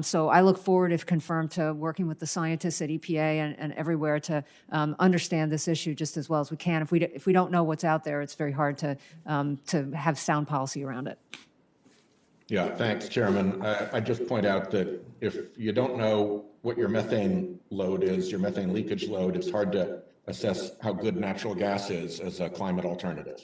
So I look forward, if confirmed, to working with the scientists at EPA and everywhere to understand this issue just as well as we can. If we don't know what's out there, it's very hard to have sound policy around it. Yeah, thanks, Chairman. I just point out that if you don't know what your methane load is, your methane leakage load, it's hard to assess how good natural gas is as a climate alternative.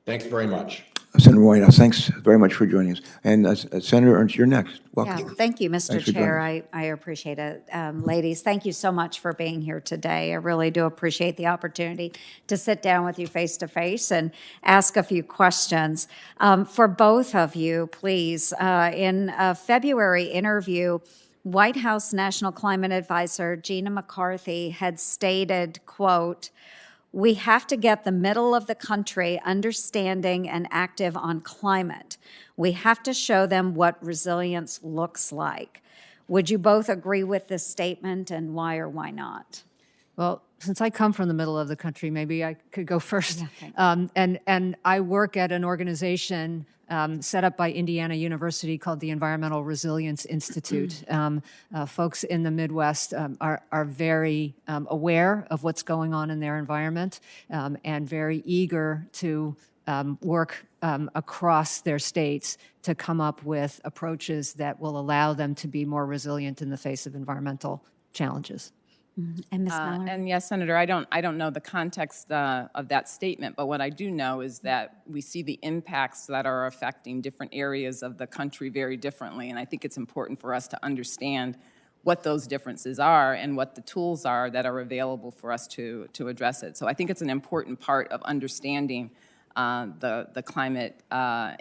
Thanks very much. Senator Whitehouse, thanks very much for joining us. And Senator Ernst, you're next. Welcome. Yeah, thank you, Mr. Thanks for joining Chair. us. I appreciate it. Ladies, thank you so much for being here today. I really do appreciate the opportunity to sit down with you face to face and ask a few questions. For both of you, please, in a February interview, White House National Climate Advisor Gina McCarthy had stated, quote, "We have to get the middle of the country understanding and active on climate. We have to show them what resilience looks like." Would you both agree with this statement, and why or why not? Well, since I come from the middle of the country, maybe I could go first. Yeah, okay. And I work at an organization set up by Indiana University called the Environmental Resilience Institute. Folks in the Midwest are very aware of what's going on in their environment and very eager to work across their states to come up with approaches that will allow them to be more resilient in the face of environmental challenges. And Ms. Mallory? And yes, Senator, I don't know the context of that statement, but what I do know is that we see the impacts that are affecting different areas of the country very differently, and I think it's important for us to understand what those differences are and what the tools are that are available for us to address it. So I think it's an important part of understanding the climate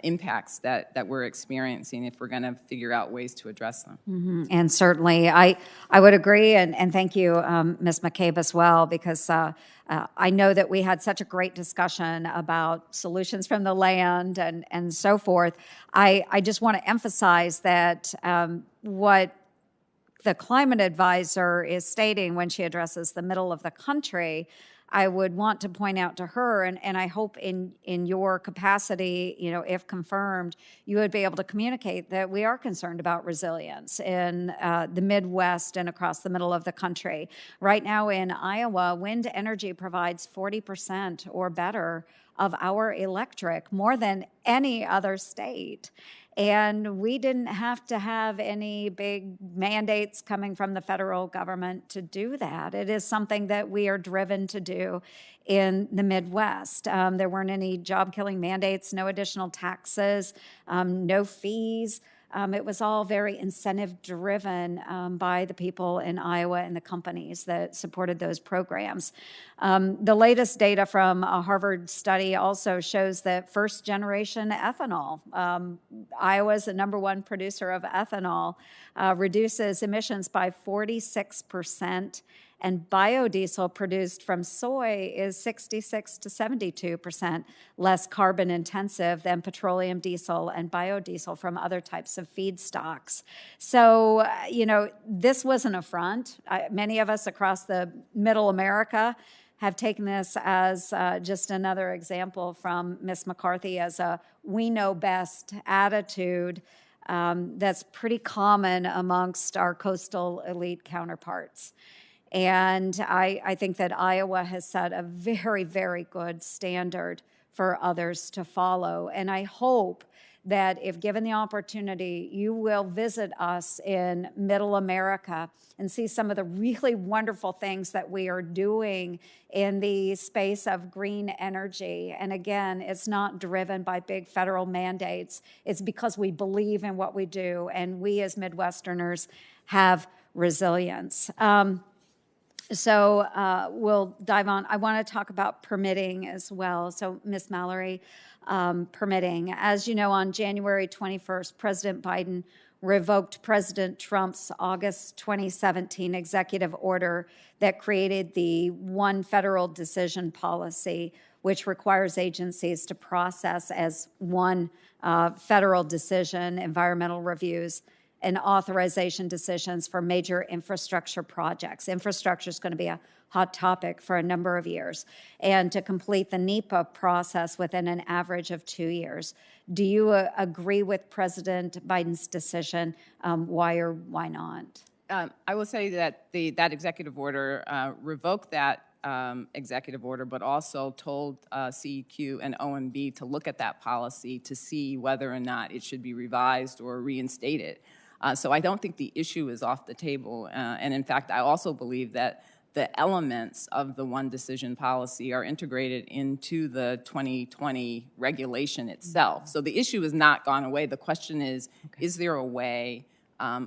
impacts that we're experiencing if we're going to figure out ways to address them. Mm-hmm. And certainly, I would agree, and thank you, Ms. McCabe, as well, because I know that we had such a great discussion about solutions from the land and so forth. I just want to emphasize that what the climate advisor is stating when she addresses the middle of the country, I would want to point out to her, and I hope in your capacity, if confirmed, you would be able to communicate that we are concerned about resilience in the Midwest and across the middle of the country. Right now in Iowa, wind energy provides 40% or better of our electric, more than any other state. And we didn't have to have any big mandates coming from the federal government to do that. It is something that we are driven to do in the Midwest. There weren't any job-killing mandates, no additional taxes, no fees. It was all very incentive-driven by the people in Iowa and the companies that supported those programs. The latest data from a Harvard study also shows that first-generation ethanol, Iowa's the #1 producer of ethanol, reduces emissions by 46%. And biodiesel produced from soy is 66 to 72% less carbon intensive than petroleum diesel and biodiesel from other types of feedstocks. So, this was an affront. Many of us across the middle America have taken this as just another example from Ms. McCarthy as a we know best attitude that's pretty common amongst our coastal elite counterparts. And I think that Iowa has set a very, very good standard for others to follow. And I hope that if given the opportunity, you will visit us in Middle America and see some of the really wonderful things that we are doing in the space of green energy. And again, it's not driven by big federal mandates. It's because we believe in what we do, and we as Midwesterners have resilience. So we'll dive on. I want to talk about permitting as well. So Ms. Mallory, permitting. As you know, on January 21st, President Biden revoked President Trump's August 2017 executive order that created the one federal decision policy, which requires agencies to process as one federal decision environmental reviews and authorization decisions for major infrastructure projects. Infrastructure is going to be a hot topic for a number of years, and to complete the NEPA process within an average of 2 years. Do you agree with President Biden's decision? Why or why not? I will say that that executive order revoked that executive order, but also told CEQ and OMB to look at that policy to see whether or not it should be revised or reinstated. So I don't think the issue is off the table. And in fact, I also believe that the elements of the one decision policy are integrated into the 2020 regulation itself. So the issue has not gone away. The question is there a way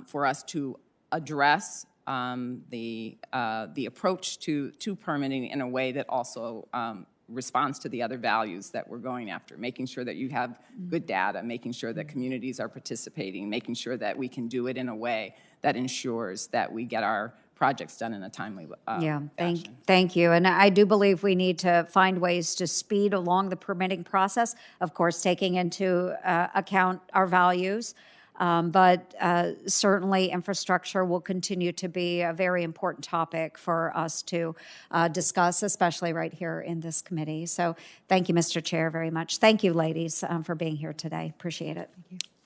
for us to address the approach to permitting in a way that also responds to the other values that we're going after, making sure that you have good data, making sure that communities are participating, making sure that we can do it in a way that ensures that we get our projects done in a timely fashion. Thank you. And I do believe we need to find ways to speed along the permitting process, of course, taking into account our values. But certainly infrastructure will continue to be a very important topic for us to discuss, especially right here in this committee. So thank you, Mr. Chair, very much. Thank you, ladies, for being here today. Appreciate it.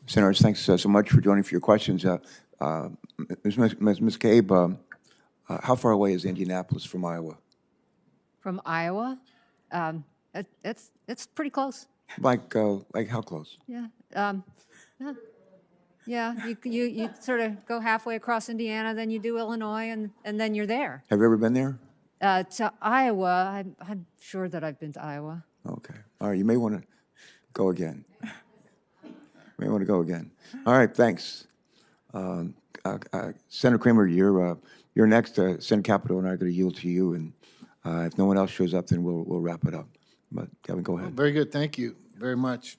Senators, thanks so much for joining for your questions. Ms. McCabe, how far away is Indianapolis from Iowa? From Iowa? It's pretty close. Like how close? Yeah. Yeah, you sort of go halfway across Indiana, then you do Illinois, and then you're there. Have you ever been there? To Iowa, I'm sure that I've been to Iowa. Okay. All right, you may want to go again. All right, thanks. Senator Kramer, you're next. Senator Capito and I are going to yield to you, and if no one else shows up, then we'll wrap it up. But Kevin, go ahead. Very good. Thank you very much.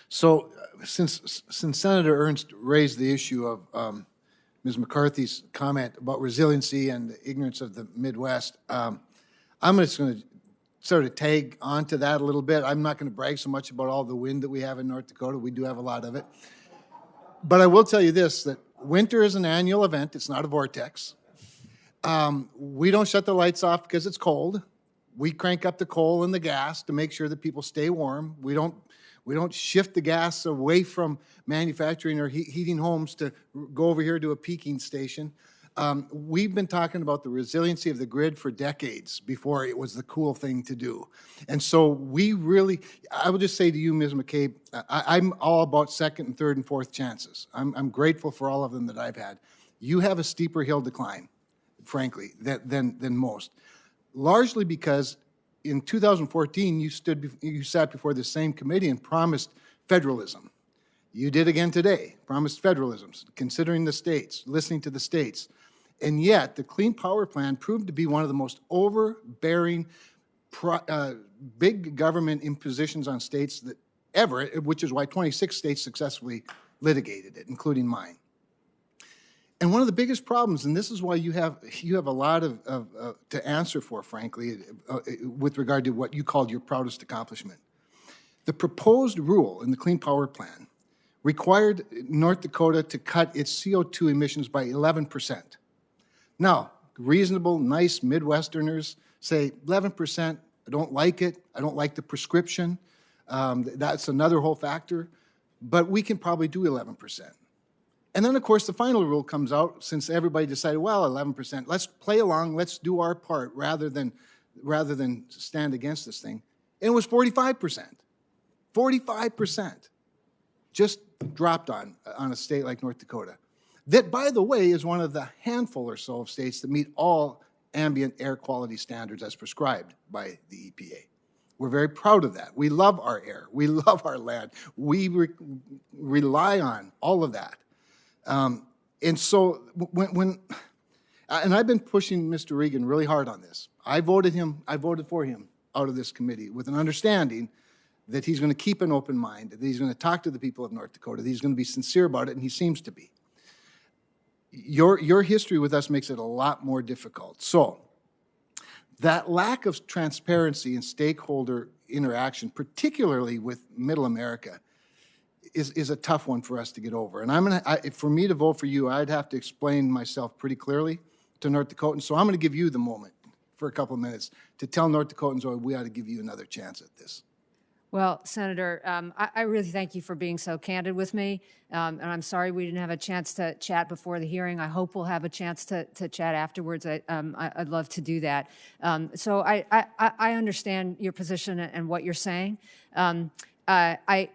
So since Senator Ernst raised the issue of Ms. McCarthy's comment about resiliency and the ignorance of the Midwest, I'm just going to sort of tag onto that a little bit. I'm not going to brag so much about all the wind that we have in North Dakota. We do have a lot of it. But I will tell you this, that winter is an annual event. It's not a vortex. We don't shut the lights off because it's cold. We crank up the coal and the gas to make sure that people stay warm. We don't shift the gas away from manufacturing or heating homes to go over here to a peaking station. We've been talking about the resiliency of the grid for decades before it was the cool thing to do. And so I would just say to you, Ms. McCabe, I'm all about second and third and fourth chances. I'm grateful for all of them that I've had. You have a steeper hill to climb, frankly, than most, largely because in 2014, you sat before the same committee and promised federalism. You did again today, promised federalism, considering the states, listening to the states. And yet, the Clean Power Plan proved to be one of the most overbearing big government impositions on states that ever, which is why 26 states successfully litigated it, including mine. And one of the biggest problems, and this is why you have a lot to answer for, frankly, with regard to what you called your proudest accomplishment. The proposed rule in the Clean Power Plan required North Dakota to cut its CO2 emissions by 11%. Now, reasonable, nice Midwesterners say 11%, I don't like it, I don't like the prescription, that's another whole factor, but we can probably do 11%. And then, of course, the final rule comes out since everybody decided, well, 11%, let's play along, let's do our part rather than stand against this thing. And it was 45%. 45% just dropped on a state like North Dakota. That, by the way, is one of the handful or so of states that meet all ambient air quality standards as prescribed by the EPA. We're very proud of that. We love our air. We love our land. We rely on all of that. And so and I've been pushing Mr. Regan really hard on this. I voted for him out of this committee with an understanding that he's going to keep an open mind, that he's going to talk to the people of North Dakota, that he's going to be sincere about it, and he seems to be. Your history with us makes it a lot more difficult. So that lack of transparency and stakeholder interaction, particularly with Middle America, is a tough one for us to get over. And for me to vote for you, I'd have to explain myself pretty clearly to North Dakotans. So I'm going to give you the moment for a couple of minutes to tell North Dakotans, we ought to give you another chance at this. Well, Senator, I really thank you for being so candid with me, and I'm sorry we didn't have a chance to chat before the hearing. I hope we'll have a chance to chat afterwards. I'd love to do that. So I understand your position and what you're saying. I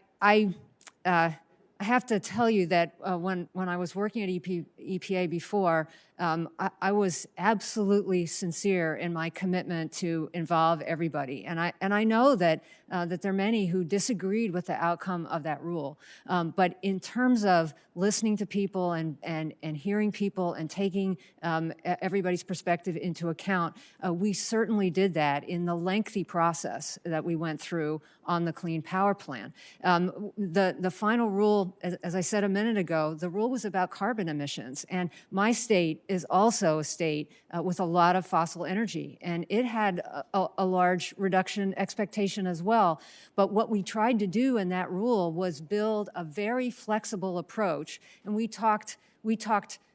have to tell you that when I was working at EPA before, I was absolutely sincere in my commitment to involve everybody, and I know that there are many who disagreed with the outcome of that rule. But in terms of listening to people and hearing people and taking everybody's perspective into account, we certainly did that in the lengthy process that we went through on the Clean Power Plan. The final rule, as I said a minute ago, the rule was about carbon emissions, and my state is also a state with a lot of fossil energy, and it had a large reduction expectation as well. But what we tried to do in that rule was build a very flexible approach, and we talked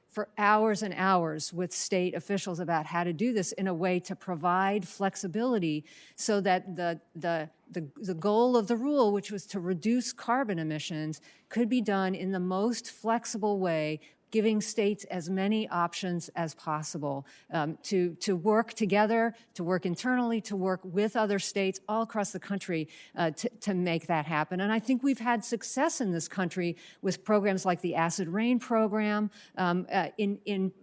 for hours and hours with state officials about how to do this in a way to provide flexibility so that the goal of the rule, which was to reduce carbon emissions, could be done in the most flexible way, giving states as many options as possible to work together, to work internally, to work with other states all across the country to make that happen. And I think we've had success in this country with programs like the Acid Rain program in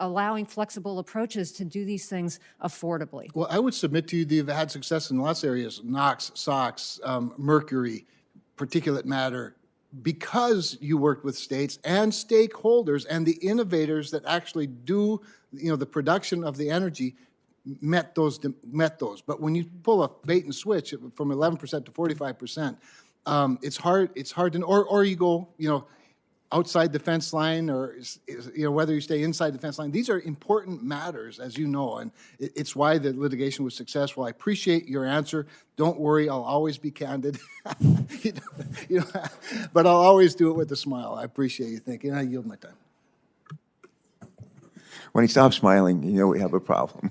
allowing flexible approaches to do these things affordably. Well, I would submit to you that you've had success in lots of areas: NOx, SOx, mercury, particulate matter, because you worked with states and stakeholders and the innovators that actually do, the production of the energy met those. But when you pull a bait and switch from 11% to 45%, it's hard to, or you go, outside the fence line, or whether you stay inside the fence line. These are important matters, as you know, and it's why the litigation was successful. I appreciate your answer. Don't worry, I'll always be candid. But I'll always do it with a smile. I appreciate you thinking. I yield my time. When he stops smiling, we have a problem.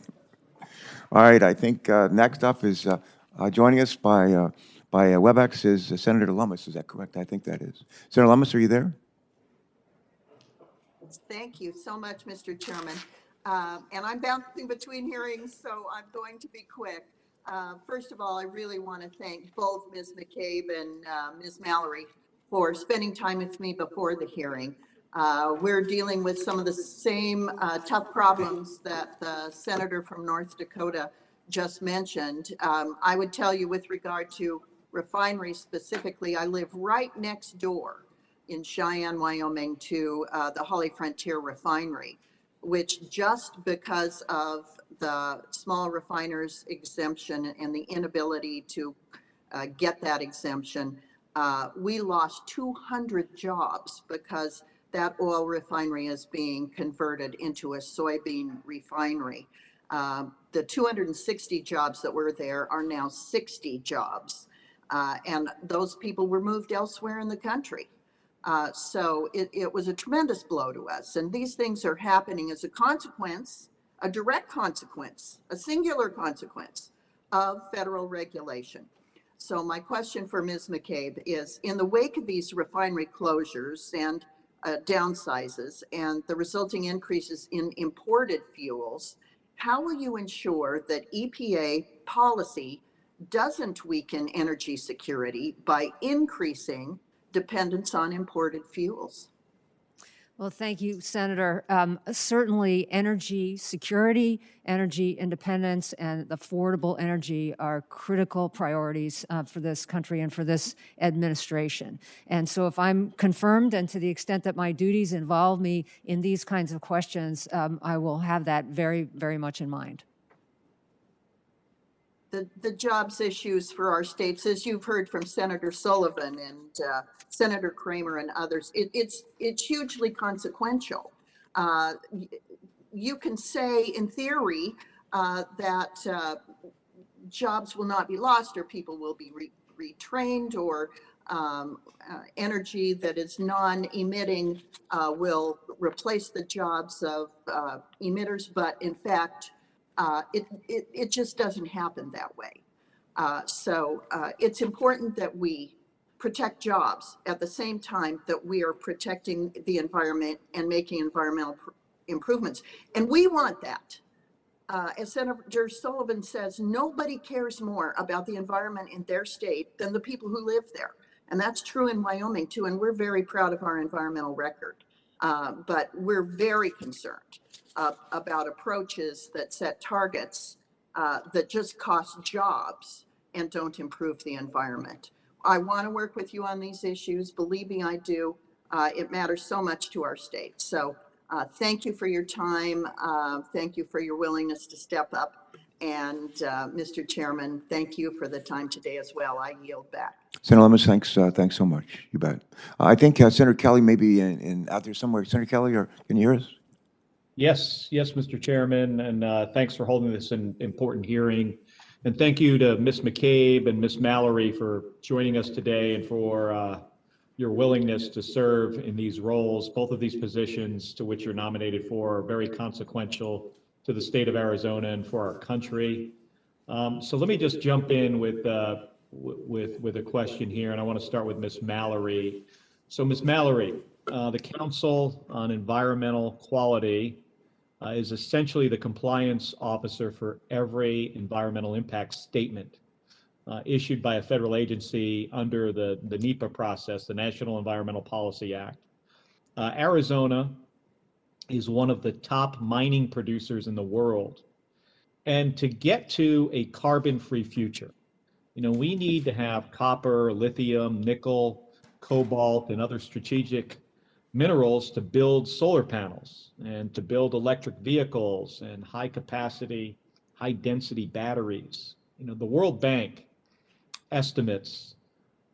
All right, I think next up is joining us by WebEx is Senator Lummis. Is that correct? I think that is. Senator Lummis, are you there? Thank you so much, Mr. Chairman. And I'm bouncing between hearings, so I'm going to be quick. First of all, I really want to thank both Ms. McCabe and Ms. Mallory for spending time with me before the hearing. We're dealing with some of the same tough problems that the senator from North Dakota just mentioned. I would tell you, with regard to refineries specifically, I live right next door in Cheyenne, Wyoming, to the Holly Frontier Refinery, which, just because of the small refiners exemption and the inability to get that exemption, we lost 200 jobs because that oil refinery is being converted into a soybean refinery. The 260 jobs that were there are now 60 jobs, and those people were moved elsewhere in the country. So it was a tremendous blow to us. And these things are happening as a consequence, a direct consequence, a singular consequence of federal regulation. So my question for Ms. McCabe is, in the wake of these refinery closures and downsizes and the resulting increases in imported fuels, how will you ensure that EPA policy doesn't weaken energy security by increasing dependence on imported fuels? Well, thank you, Senator. Certainly, energy security, energy independence, and affordable energy are critical priorities for this country and for this administration. And so if I'm confirmed, and to the extent that my duties involve me in these kinds of questions, I will have that very, very much in mind. The jobs issues for our states, as you've heard from Senator Sullivan and Senator Kramer and others, it's hugely consequential. You can say, in theory, that jobs will not be lost, or people will be retrained, or energy that is non-emitting will replace the jobs of emitters, but in fact, it just doesn't happen that way. It's important that we protect jobs at the same time that we are protecting the environment and making environmental improvements. And we want that. As Senator Sullivan says, nobody cares more about the environment in their state than the people who live there. And that's true in Wyoming too. And we're very proud of our environmental record. But we're very concerned about approaches that set targets that just cost jobs and don't improve the environment. I want to work with you on these issues. Believe me, I do. It matters so much to our state. So thank you for your time. Thank you for your willingness to step up. And Mr. Chairman, thank you for the time today as well. I yield back. Senator Lemus, thanks so much. You bet. I think Senator Kelly may be out there somewhere. Senator Kelly, can you hear us? Yes, Mr. Chairman, and thanks for holding this important hearing. And thank you to Ms. McCabe and Ms. Mallory for joining us today and for your willingness to serve in these roles. Both of these positions to which you're nominated for are very consequential to the state of Arizona and for our country. So let me just jump in with a question here, and I want to start with Ms. Mallory. So Ms. Mallory, the Council on Environmental Quality is essentially the compliance officer for every environmental impact statement issued by a federal agency under the NEPA process, the National Environmental Policy Act. Arizona is one of the top mining producers in the world. And to get to a carbon-free future, we need to have copper, lithium, nickel, cobalt, and other strategic minerals to build solar panels and to build electric vehicles and high capacity, high density batteries. The World Bank estimates,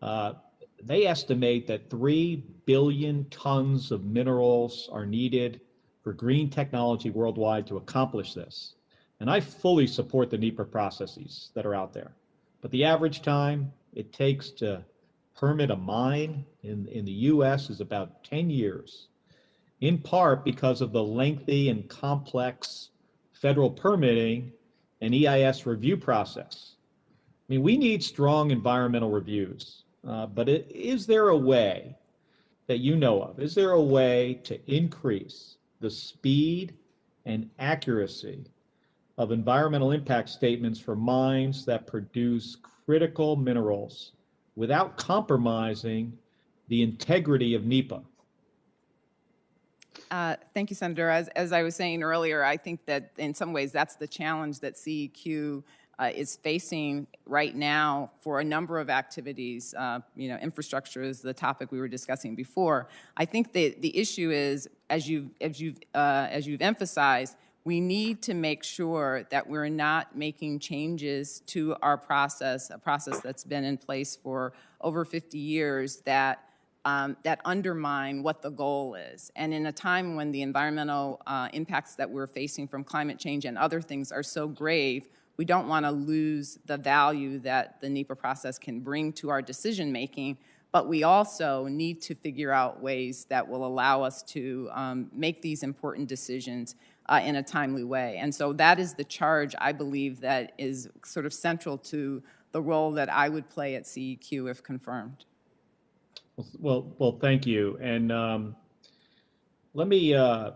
they estimate that 3 billion tons of minerals are needed for green technology worldwide to accomplish this. And I fully support the NEPA processes that are out there. But the average time it takes to permit a mine in the US is about 10 years, in part because of the lengthy and complex federal permitting and EIS review process. I mean, we need strong environmental reviews, but is there a way that you know of? Is there a way to increase the speed and accuracy of environmental impact statements for mines that produce critical minerals without compromising the integrity of NEPA? Thank you, Senator. As I was saying earlier, I think that in some ways that's the challenge that CEQ is facing right now for a number of activities. Infrastructure is the topic we were discussing before. I think the issue is, as you've emphasized, we need to make sure that we're not making changes to our process, a process that's been in place for over 50 years that undermine what the goal is. And in a time when the environmental impacts that we're facing from climate change and other things are so grave, we don't want to lose the value that the NEPA process can bring to our decision making, but we also need to figure out ways that will allow us to make these important decisions in a timely way. And so that is the charge, I believe, that is sort of central to the role that I would play at CEQ if confirmed. Well, thank you. And let me, I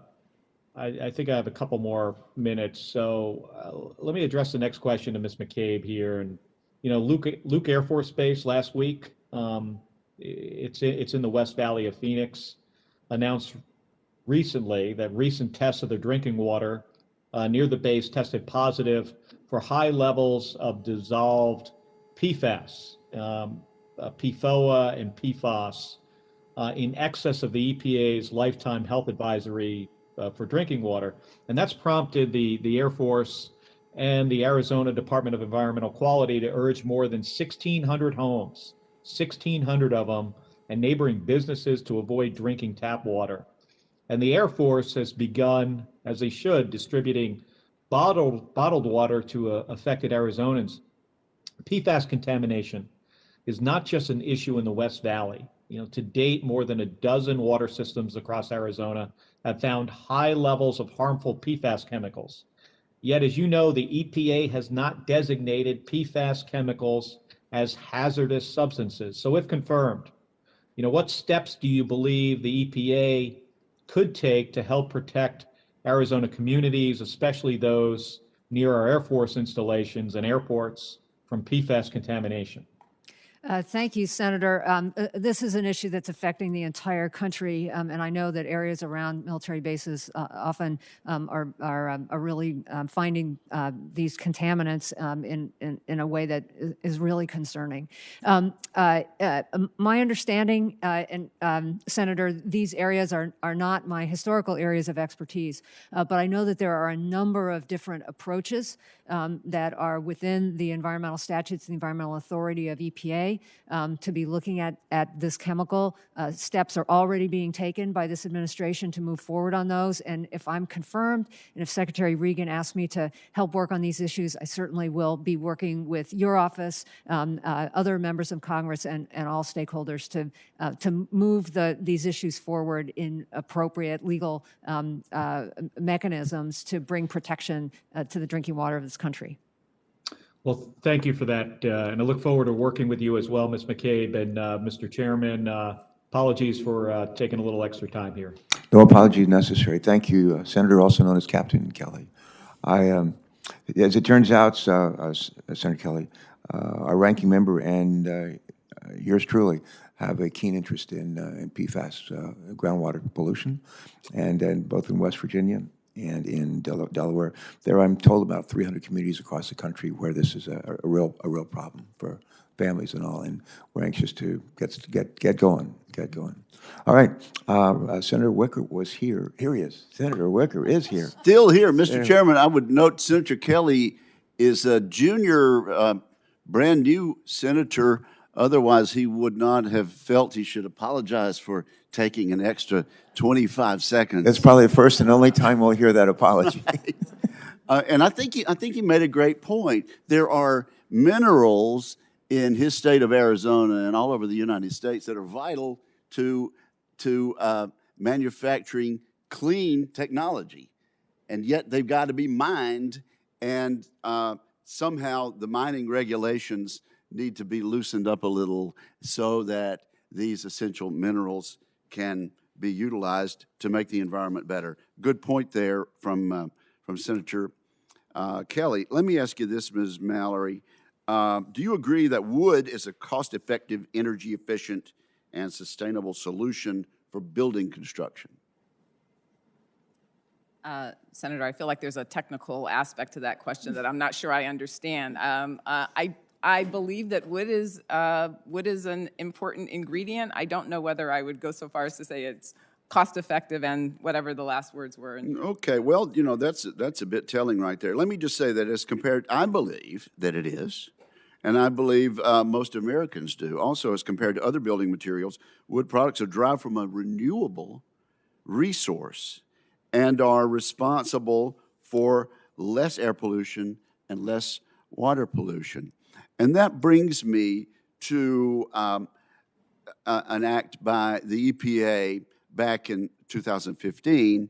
think I have a couple more minutes. So let me address the next question to Ms. McCabe here. And, Luke Air Force Base last week, it's in the West Valley of Phoenix, announced recently that recent tests of their drinking water near the base tested positive for high levels of dissolved PFAS, PFOA and PFOS in excess of the EPA's lifetime health advisory for drinking water. And that's prompted the Air Force and the Arizona Department of Environmental Quality to urge more than 1,600 homes, 1,600 of them, and neighboring businesses to avoid drinking tap water. And the Air Force has begun, as they should, distributing bottled water to affected Arizonans. PFAS contamination is not just an issue in the West Valley. To date, more than a dozen water systems across Arizona have found high levels of harmful PFAS chemicals. Yet, as you know, the EPA has not designated PFAS chemicals as hazardous substances. So if confirmed, what steps do you believe the EPA could take to help protect Arizona communities, especially those near our Air Force installations and airports, from PFAS contamination? Thank you, Senator. This is an issue that's affecting the entire country, and I know that areas around military bases often are really finding these contaminants in a way that is really concerning. My understanding, Senator, these areas are not my historical areas of expertise, but I know that there are a number of different approaches that are within the environmental statutes, the environmental authority of EPA, to be looking at this chemical. Steps are already being taken by this administration to move forward on those. And if I'm confirmed, and if Secretary Regan asks me to help work on these issues, I certainly will be working with your office, other members of Congress, and all stakeholders to move these issues forward in appropriate legal mechanisms to bring protection to the drinking water of this country. Well, thank you for that, and I look forward to working with you as well, Ms. McCabe. And Mr. Chairman, apologies for taking a little extra time here. No apology necessary. Thank you, Senator, also known as Captain Kelly. As it turns out, Senator Kelly, our ranking member and yours truly have a keen interest in PFAS, groundwater pollution, and both in West Virginia and in Delaware. There, I'm told, about 300 communities across the country where this is a real problem for families and all, and we're anxious to get going. All right, Senator Wicker was here. Here he is. Senator Wicker is here. Still here, Mr. Chairman. I would note Senator Kelly is a junior, brand new senator. Otherwise, he would not have felt he should apologize for taking an extra 25 seconds. That's probably the first and only time we'll hear that apology. Right. And I think he made a great point. There are minerals in his state of Arizona and all over the United States that are vital to manufacturing clean technology, and yet they've got to be mined. And somehow the mining regulations need to be loosened up a little so that these essential minerals can be utilized to make the environment better. Good point there from Senator Kelly. Let me ask you this, Ms. Mallory. Do you agree that wood is a cost-effective, energy-efficient, and sustainable solution for building construction? Senator, I feel like there's a technical aspect to that question that I'm not sure I understand. I believe that wood is an important ingredient. I don't know whether I would go so far as to say it's cost-effective and whatever the last words were. Okay, well, that's a bit telling right there. Let me just say that as compared, I believe that it is, and I believe most Americans do. Also, as compared to other building materials, wood products are derived from a renewable resource and are responsible for less air pollution and less water pollution. And that brings me to an act by the EPA back in 2015,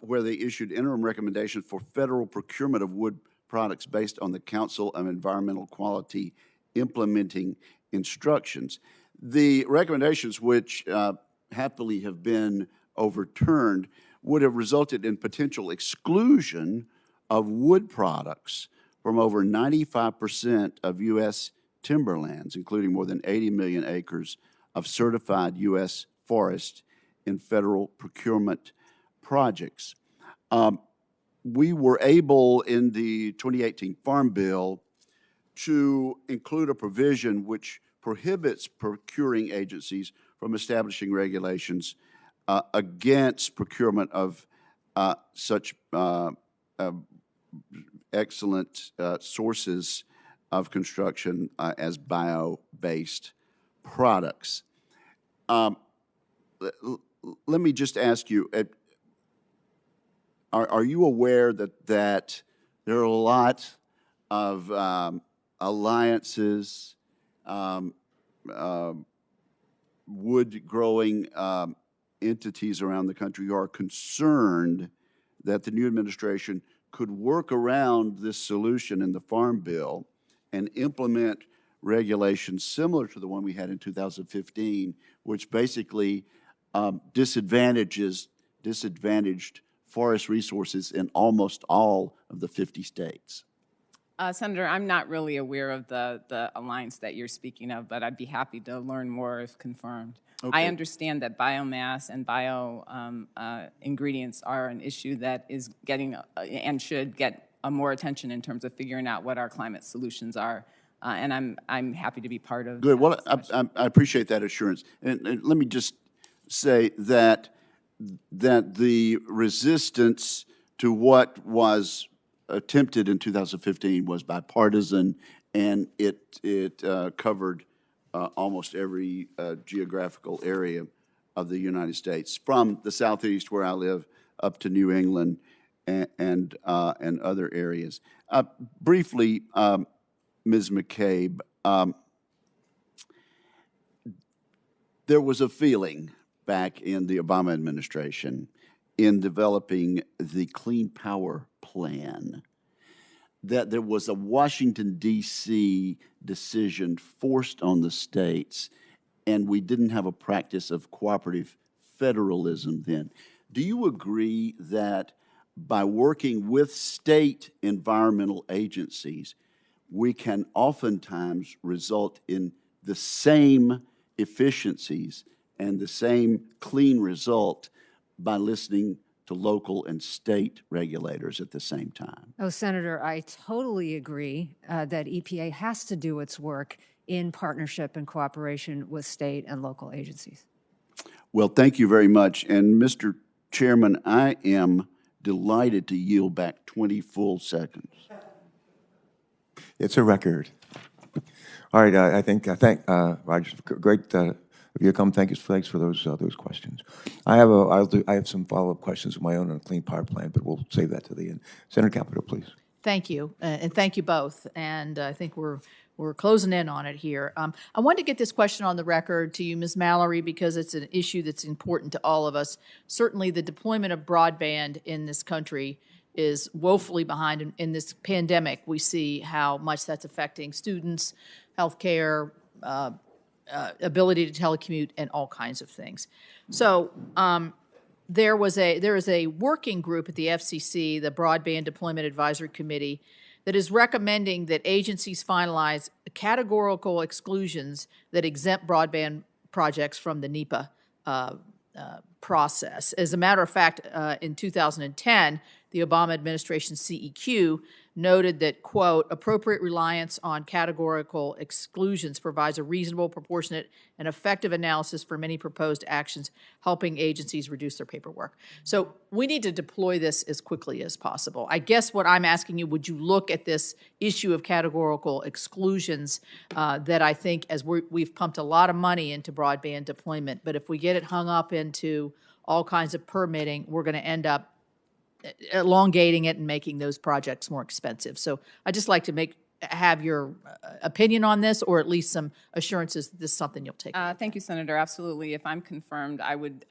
where they issued interim recommendations for federal procurement of wood products based on the Council of Environmental Quality implementing instructions. The recommendations, which happily have been overturned, would have resulted in potential exclusion of wood products from over 95% of U.S. timberlands, including more than 80 million acres of certified U.S. forest in federal procurement projects. We were able, in the 2018 Farm Bill, to include a provision which prohibits procuring agencies from establishing regulations against procurement of such excellent sources of construction as bio-based products. Let me just ask you, are you aware that there are a lot of alliances, wood-growing entities around the country who are concerned that the new administration could work around this solution in the Farm Bill and implement regulations similar to the one we had in 2015, which basically disadvantaged forest resources in almost all of the 50 states. Senator, I'm not really aware of the alliance that you're speaking of, but I'd be happy to learn more if confirmed. Okay. I understand that biomass and bio ingredients are an issue that is getting and should get more attention in terms of figuring out what our climate solutions are. And I'm happy to be part of. Good. Well, I appreciate that assurance. And let me just say that the resistance to what was attempted in 2015 was bipartisan, and it covered almost every geographical area of the United States, from the Southeast where I live up to New England and other areas. Briefly, Ms. McCabe, there was a feeling back in the Obama administration in developing the Clean Power Plan that there was a Washington, D.C. decision forced on the states, and we didn't have a practice of cooperative federalism then. Do you agree that by working with state environmental agencies, we can oftentimes result in the same efficiencies and the same clean result by listening to local and state regulators at the same time? Oh, Senator, I totally agree that EPA has to do its work in partnership and cooperation with state and local agencies. Well, thank you very much. And Mr. Chairman, I am delighted to yield back 20 full seconds. It's a record. All right, I thank Roger. Great of you to come. Thanks for those questions. I have some follow-up questions of my own on a Clean Power Plan, but we'll save that to the end. Senator Capito, please. Thank you, and thank you both. And I think we're closing in on it here. I wanted to get this question on the record to you, Ms. Mallory, because it's an issue that's important to all of us. Certainly, the deployment of broadband in this country is woefully behind. In this pandemic, we see how much that's affecting students, healthcare, ability to telecommute, and all kinds of things. So there is a working group at the FCC, the Broadband Deployment Advisory Committee, that is recommending that agencies finalize categorical exclusions that exempt broadband projects from the NEPA process. As a matter of fact, in 2010, the Obama administration CEQ noted that, quote, appropriate reliance on categorical exclusions provides a reasonable, proportionate, and effective analysis for many proposed actions, helping agencies reduce their paperwork. So we need to deploy this as quickly as possible. I guess what I'm asking you, would you look at this issue of categorical exclusions that I think, as we've pumped a lot of money into broadband deployment, but if we get it hung up into all kinds of permitting, we're going to end up elongating it and making those projects more expensive. So I'd just like to have your opinion on this, or at least some assurances that this is something you'll take. Thank you, Senator. Absolutely. If I'm confirmed, I would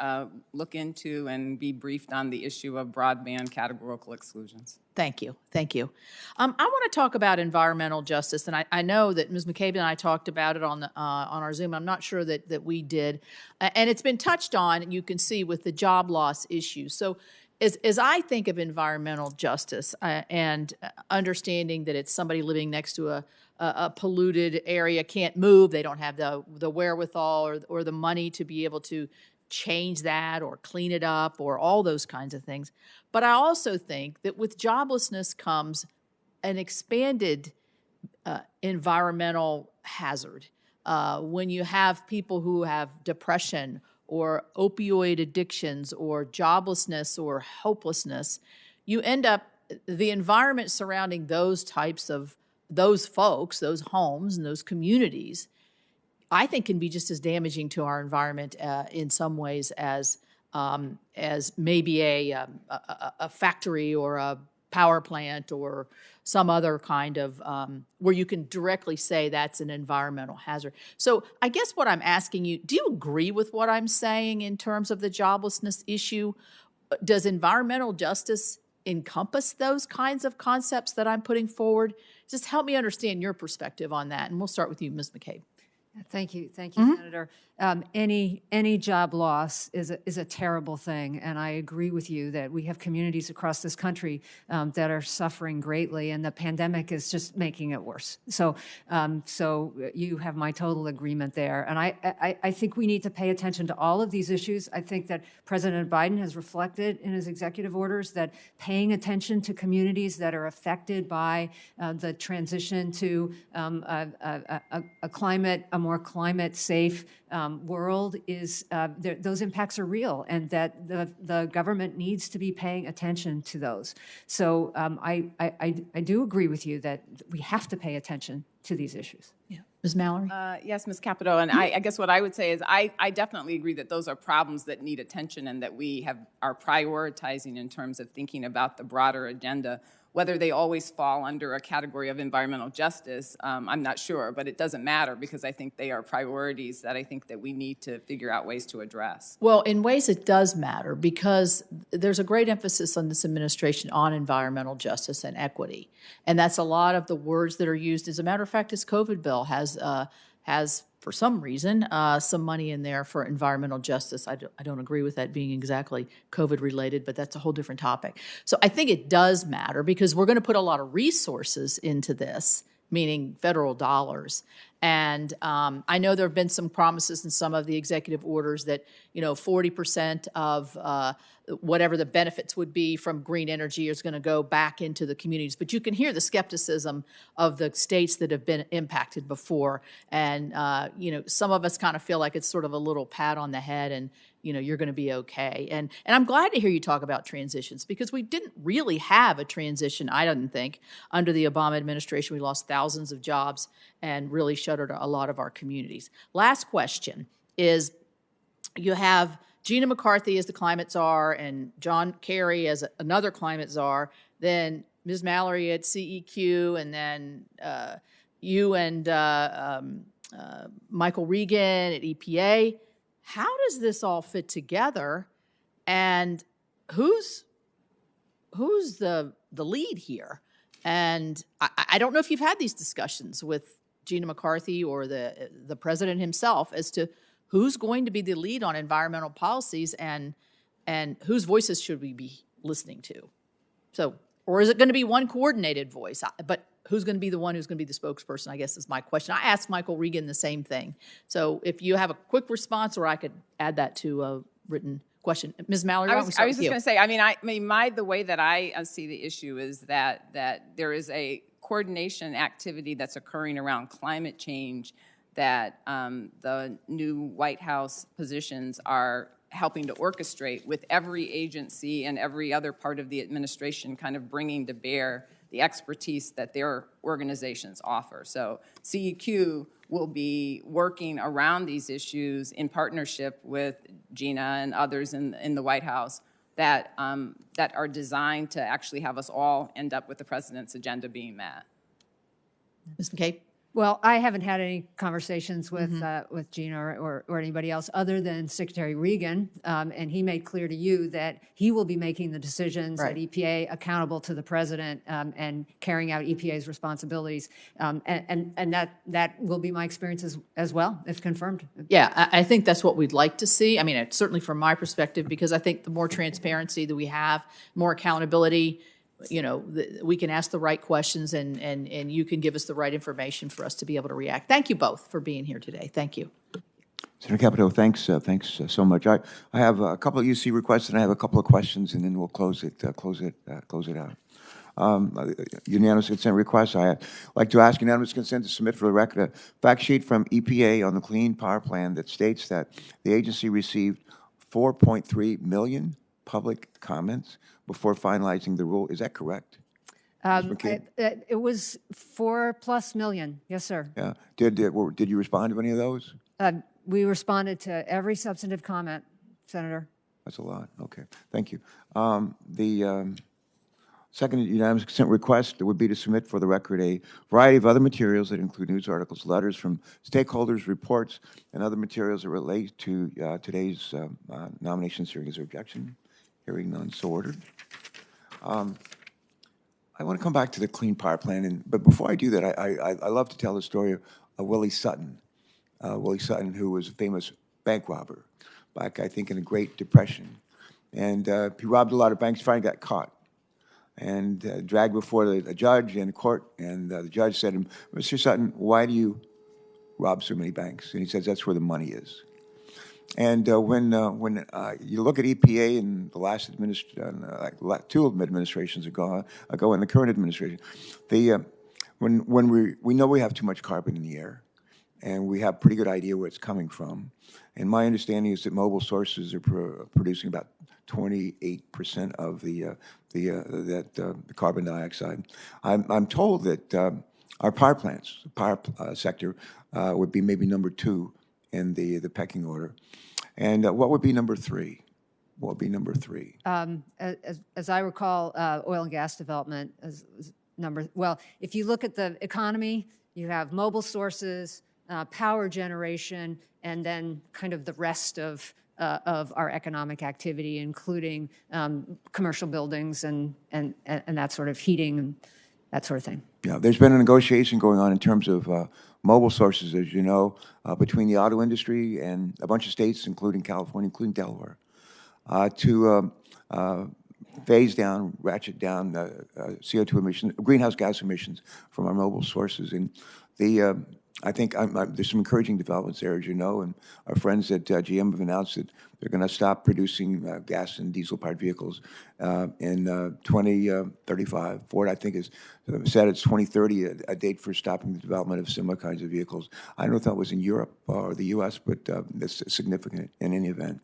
look into and be briefed on the issue of broadband categorical exclusions. Thank you. Thank you. I want to talk about environmental justice, and I know that Ms. McCabe and I talked about it on our Zoom. I'm not sure that we did. And it's been touched on, and you can see, with the job loss issue. So as I think of environmental justice and understanding that it's somebody living next to a polluted area, can't move, they don't have the wherewithal or the money to be able to change that or clean it up or all those kinds of things. But I also think that with joblessness comes an expanded environmental hazard. When you have people who have depression or opioid addictions or joblessness or hopelessness, you end up, the environment surrounding those types of, those folks, those homes and those communities, I think can be just as damaging to our environment in some ways as maybe a factory or a power plant or some other kind of, where you can directly say that's an environmental hazard. So I guess what I'm asking you, do you agree with what I'm saying in terms of the joblessness issue? Does environmental justice encompass those kinds of concepts that I'm putting forward? Just help me understand your perspective on that. And we'll start with you, Ms. McCabe. Thank you, Senator. Any job loss is a terrible thing, and I agree with you that we have communities across this country that are suffering greatly, and the pandemic is just making it worse. So you have my total agreement there, and I think we need to pay attention to all of these issues. I think that President Biden has reflected in his executive orders that paying attention to communities that are affected by the transition to a more climate-safe world is those impacts are real, and that the government needs to be paying attention to those. So I do agree with you that we have to pay attention to these issues. Yeah, Ms. Mallory. Yes, Ms. Capito, and I guess what I would say is I definitely agree that those are problems that need attention and that we are prioritizing in terms of thinking about the broader agenda. Whether they always fall under a category of environmental justice, I'm not sure, but it doesn't matter because I think they are priorities that I think that we need to figure out ways to address. Well, in ways it does matter because there's a great emphasis on this administration on environmental justice and equity. And that's a lot of the words that are used. As a matter of fact, this COVID bill has for some reason, some money in there for environmental justice. I don't agree with that being exactly COVID related, but that's a whole different topic. So I think it does matter because we're going to put a lot of resources into this, meaning federal dollars. And I know there have been some promises in some of the executive orders that, 40% of whatever the benefits would be from green energy is going to go back into the communities. But you can hear the skepticism of the states that have been impacted before. And, some of us kind of feel like it's sort of a little pat on the head and, you're going to be okay. And I'm glad to hear you talk about transitions because we didn't really have a transition, I didn't think, under the Obama administration. We lost thousands of jobs and really shuttered a lot of our communities. Last question is, you have Gina McCarthy as the climate czar and John Kerry as another climate czar, then Ms. Mallory at CEQ, and then you and Michael Regan at EPA. How does this all fit together, and who's the lead here? And I don't know if you've had these discussions with Gina McCarthy or the president himself as to who's going to be the lead on environmental policies and whose voices should we be listening to? So, or is it going to be one coordinated voice? But who's going to be the one who's going to be the spokesperson, I guess is my question. I asked Michael Regan the same thing. So if you have a quick response, or I could add that to a written question. Ms. Mallory, I was just going to say, the way that I see the issue is that there is a coordination activity that's occurring around climate change that the new White House positions are helping to orchestrate, with every agency and every other part of the administration kind of bringing to bear the expertise that their organizations offer. So CEQ will be working around these issues in partnership with Gina and others in the White House that are designed to actually have us all end up with the president's agenda being met. Ms. McCabe? Well, I haven't had any conversations with Gina or anybody else other than Secretary Regan, and he made clear to you that he will be making the decisions at EPA accountable to the president and carrying out EPA's responsibilities, and that will be my experience as well, if confirmed. Yeah, I think that's what we'd like to see. I mean, certainly from my perspective, because I think the more transparency that we have, more accountability, we can ask the right questions and you can give us the right information for us to be able to react. Thank you both for being here today. Thank you. Senator Capito, thanks so much. I have a couple of UC requests and I have a couple of questions, and then we'll close it out. Unanimous consent request. I'd like to ask unanimous consent to submit for the record a fact sheet from EPA on the Clean Power Plan that states that the agency received 4.3 million public comments before finalizing the rule. Is that correct? It was 4+ million. Yes, sir. Yeah. Did you respond to any of those? We responded to every substantive comment, Senator. That's a lot. Okay. Thank you. The second unanimous consent request would be to submit for the record a variety of other materials that include news articles, letters from stakeholders, reports, and other materials that relate to today's nominations hearing. Is there objection? Hearing none, so ordered. I want to come back to the Clean Power Plan, but before I do that, I love to tell the story of Willie Sutton. Willie Sutton, who was a famous bank robber back, I think, in the Great Depression. And he robbed a lot of banks, finally got caught and dragged before a judge in court. And the judge said to him, Mr. Sutton, why do you rob so many banks? And he says, that's where the money is. And when you look at EPA and the last two administrations ago, and the current administration, when we know we have too much carbon in the air, and we have a pretty good idea where it's coming from, and my understanding is that mobile sources are producing about 28% of the carbon dioxide. I'm told that our power plants, the power sector, would be maybe number 2 in the pecking order. And what would be number 3? What would be number 3? As I recall, oil and gas development is well, if you look at the economy, you have mobile sources, power generation, and then kind of the rest of our economic activity, including commercial buildings and that sort of heating and that sort of thing. Yeah, there's been a negotiation going on in terms of mobile sources, as you know, between the auto industry and a bunch of states, including California, including Delaware, to phase down, ratchet down CO2 emissions, greenhouse gas emissions from our mobile sources. And I think there's some encouraging developments there, as you know, and our friends at GM have announced that they're going to stop producing gas and diesel-powered vehicles in 2035. Ford, I think, has said it's 2030, a date for stopping the development of similar kinds of vehicles. I don't know if that was in Europe or the U.S., but it's significant in any event.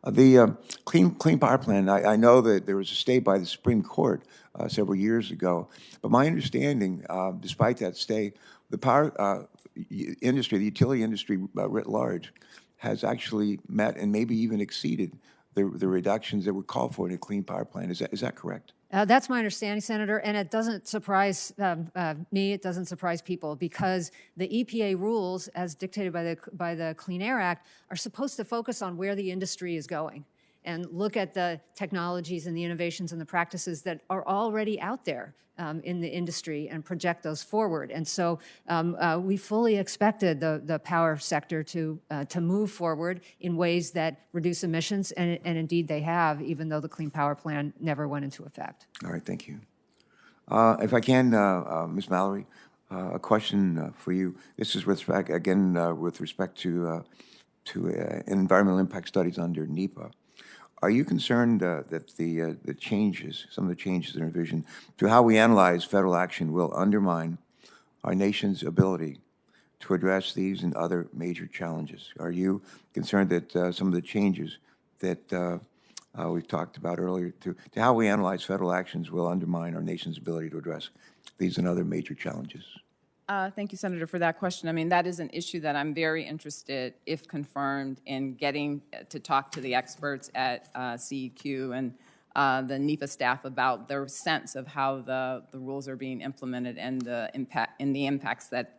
The Clean Power Plan, I know that there was a stay by the Supreme Court several years ago, but my understanding, despite that stay, the power industry, the utility industry writ large, has actually met and maybe even exceeded the reductions that were called for in a Clean Power Plan. Is that correct? That's my understanding, Senator, and it doesn't surprise me. It doesn't surprise people because the EPA rules, as dictated by the Clean Air Act, are supposed to focus on where the industry is going and look at the technologies and the innovations and the practices that are already out there in the industry and project those forward. And so we fully expected the power sector to move forward in ways that reduce emissions, and indeed they have, even though the Clean Power Plan never went into effect. All right, thank you. If I can, Ms. Mallory, a question for you. This is with respect to environmental impact studies under NEPA. Are you concerned that the changes, some of the changes that are envisioned to how we analyze federal action will undermine our nation's ability to address these and other major challenges? Are you concerned that some of the changes that we've talked about earlier to how we analyze federal actions will undermine our nation's ability to address these and other major challenges? Thank you, Senator, for that question. I mean, that is an issue that I'm very interested, if confirmed, in getting to talk to the experts at CEQ and the NEPA staff about their sense of how the rules are being implemented and the impacts that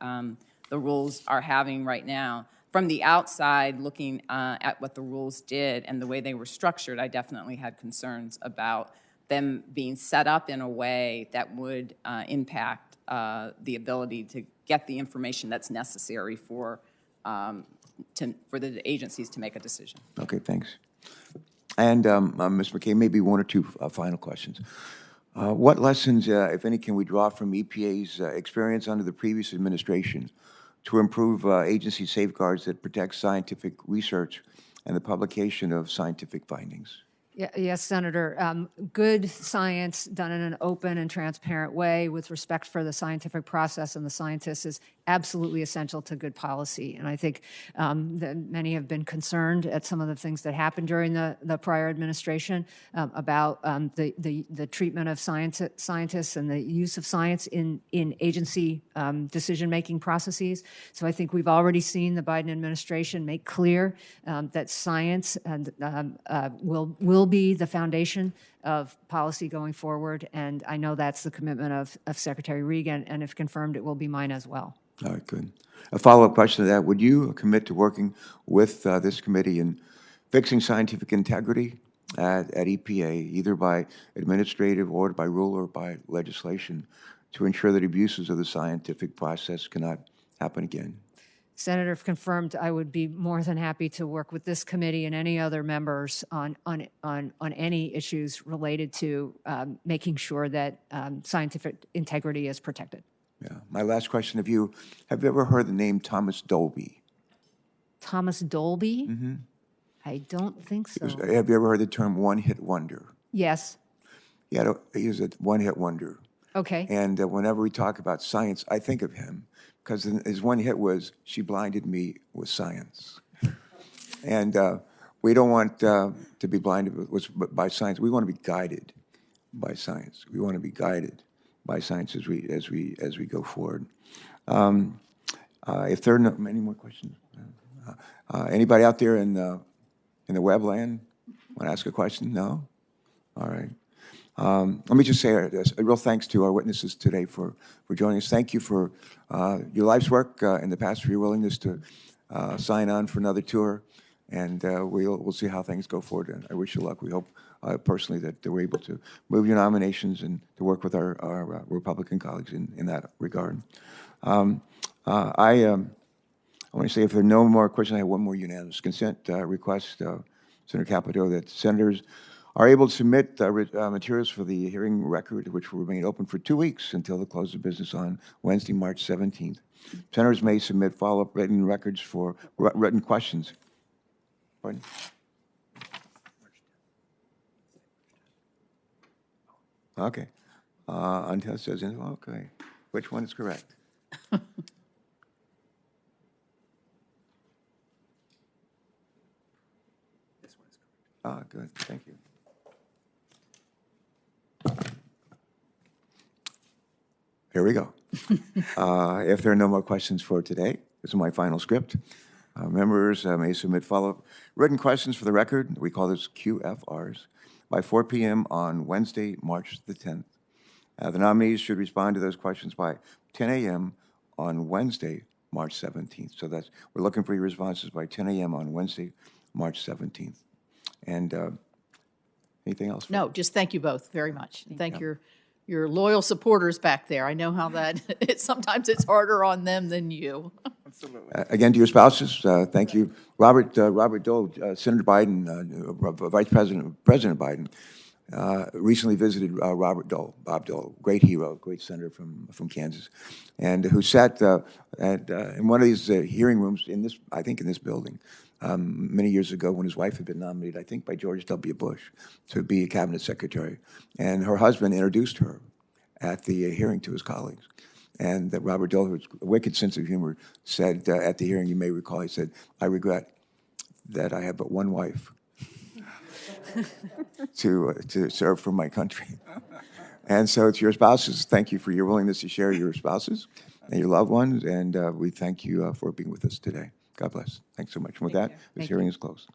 the rules are having right now. From the outside, looking at what the rules did and the way they were structured, I definitely had concerns about them being set up in a way that would impact the ability to get the information that's necessary for the agencies to make a decision. Okay, thanks. And Ms. McCabe, maybe one or two final questions. What lessons, if any, can we draw from EPA's experience under the previous administration to improve agency safeguards that protect scientific research and the publication of scientific findings? Yes, Senator. Good science done in an open and transparent way with respect for the scientific process and the scientists is absolutely essential to good policy. And I think that many have been concerned at some of the things that happened during the prior administration about the treatment of scientists and the use of science in agency decision-making processes. So I think we've already seen the Biden administration make clear that science will be the foundation of policy going forward, and I know that's the commitment of Secretary Regan, and if confirmed, it will be mine as well. All right, good. A follow-up question to that, would you commit to working with this committee in fixing scientific integrity at EPA, either by administrative or by rule or by legislation, to ensure that abuses of the scientific process cannot happen again? Senator, if confirmed, I would be more than happy to work with this committee and any other members on any issues related to making sure that scientific integrity is protected. Yeah. My last question have you ever heard the name Thomas Dolby? Thomas Dolby? Mm-hmm. I don't think so. Have you ever heard the term one-hit wonder? Yes. He was a one-hit wonder. Okay. And whenever we talk about science, I think of him because his one hit was "She Blinded Me with Science," and we don't want to be blinded by science. We want to be guided by science. We want to be guided by science as we go forward. If there are not many more questions, anybody out there in the webland want to ask a question? No? All right. Let me just say a real thanks to our witnesses today for joining us. Thank you for your life's work in the past, for your willingness to sign on for another tour, and we'll see how things go forward. And I wish you luck. We hope personally that we're able to move your nominations and to work with our Republican colleagues in that regard. I want to say if there are no more questions, I have one more unanimous consent request, Senator Capito, that senators are able to submit materials for the hearing record, which will remain open for 2 weeks until the close of business on Wednesday, March 17th. Senators may submit follow-up written records for written questions. Pardon? Okay. Until it says, okay, which one is correct? This one is correct. Good. Thank you. Here we go. If there are no more questions for today, this is my final script. Members may submit follow-up written questions for the record. We call this QFRs by 4 p.m. on Wednesday, March the 10th. The nominees should respond to those questions by 10 a.m. on Wednesday, March 17th. So we're looking for your responses by 10 a.m. on Wednesday, March 17th. And anything else? No, just thank you both very much. Thank your loyal supporters back there. I know how that sometimes it's harder on them than you. Absolutely. Again, to your spouses, thank you. Robert Dole, Senator Biden, Vice President Biden, recently visited Robert Dole, Bob Dole, great hero, great senator from Kansas, and who sat in one of these hearing rooms in this building many years ago when his wife had been nominated, I think by George W. Bush, to be a cabinet secretary. And her husband introduced her at the hearing to his colleagues. And that Robert Dole, who has a wicked sense of humor, said at the hearing, you may recall, he said, "I regret that I have but one wife to serve for my country." And so to your spouses, thank you for your willingness to share your spouses and your loved ones. And we thank you for being with us today. God bless. Thanks so much. And with that, this hearing is closed.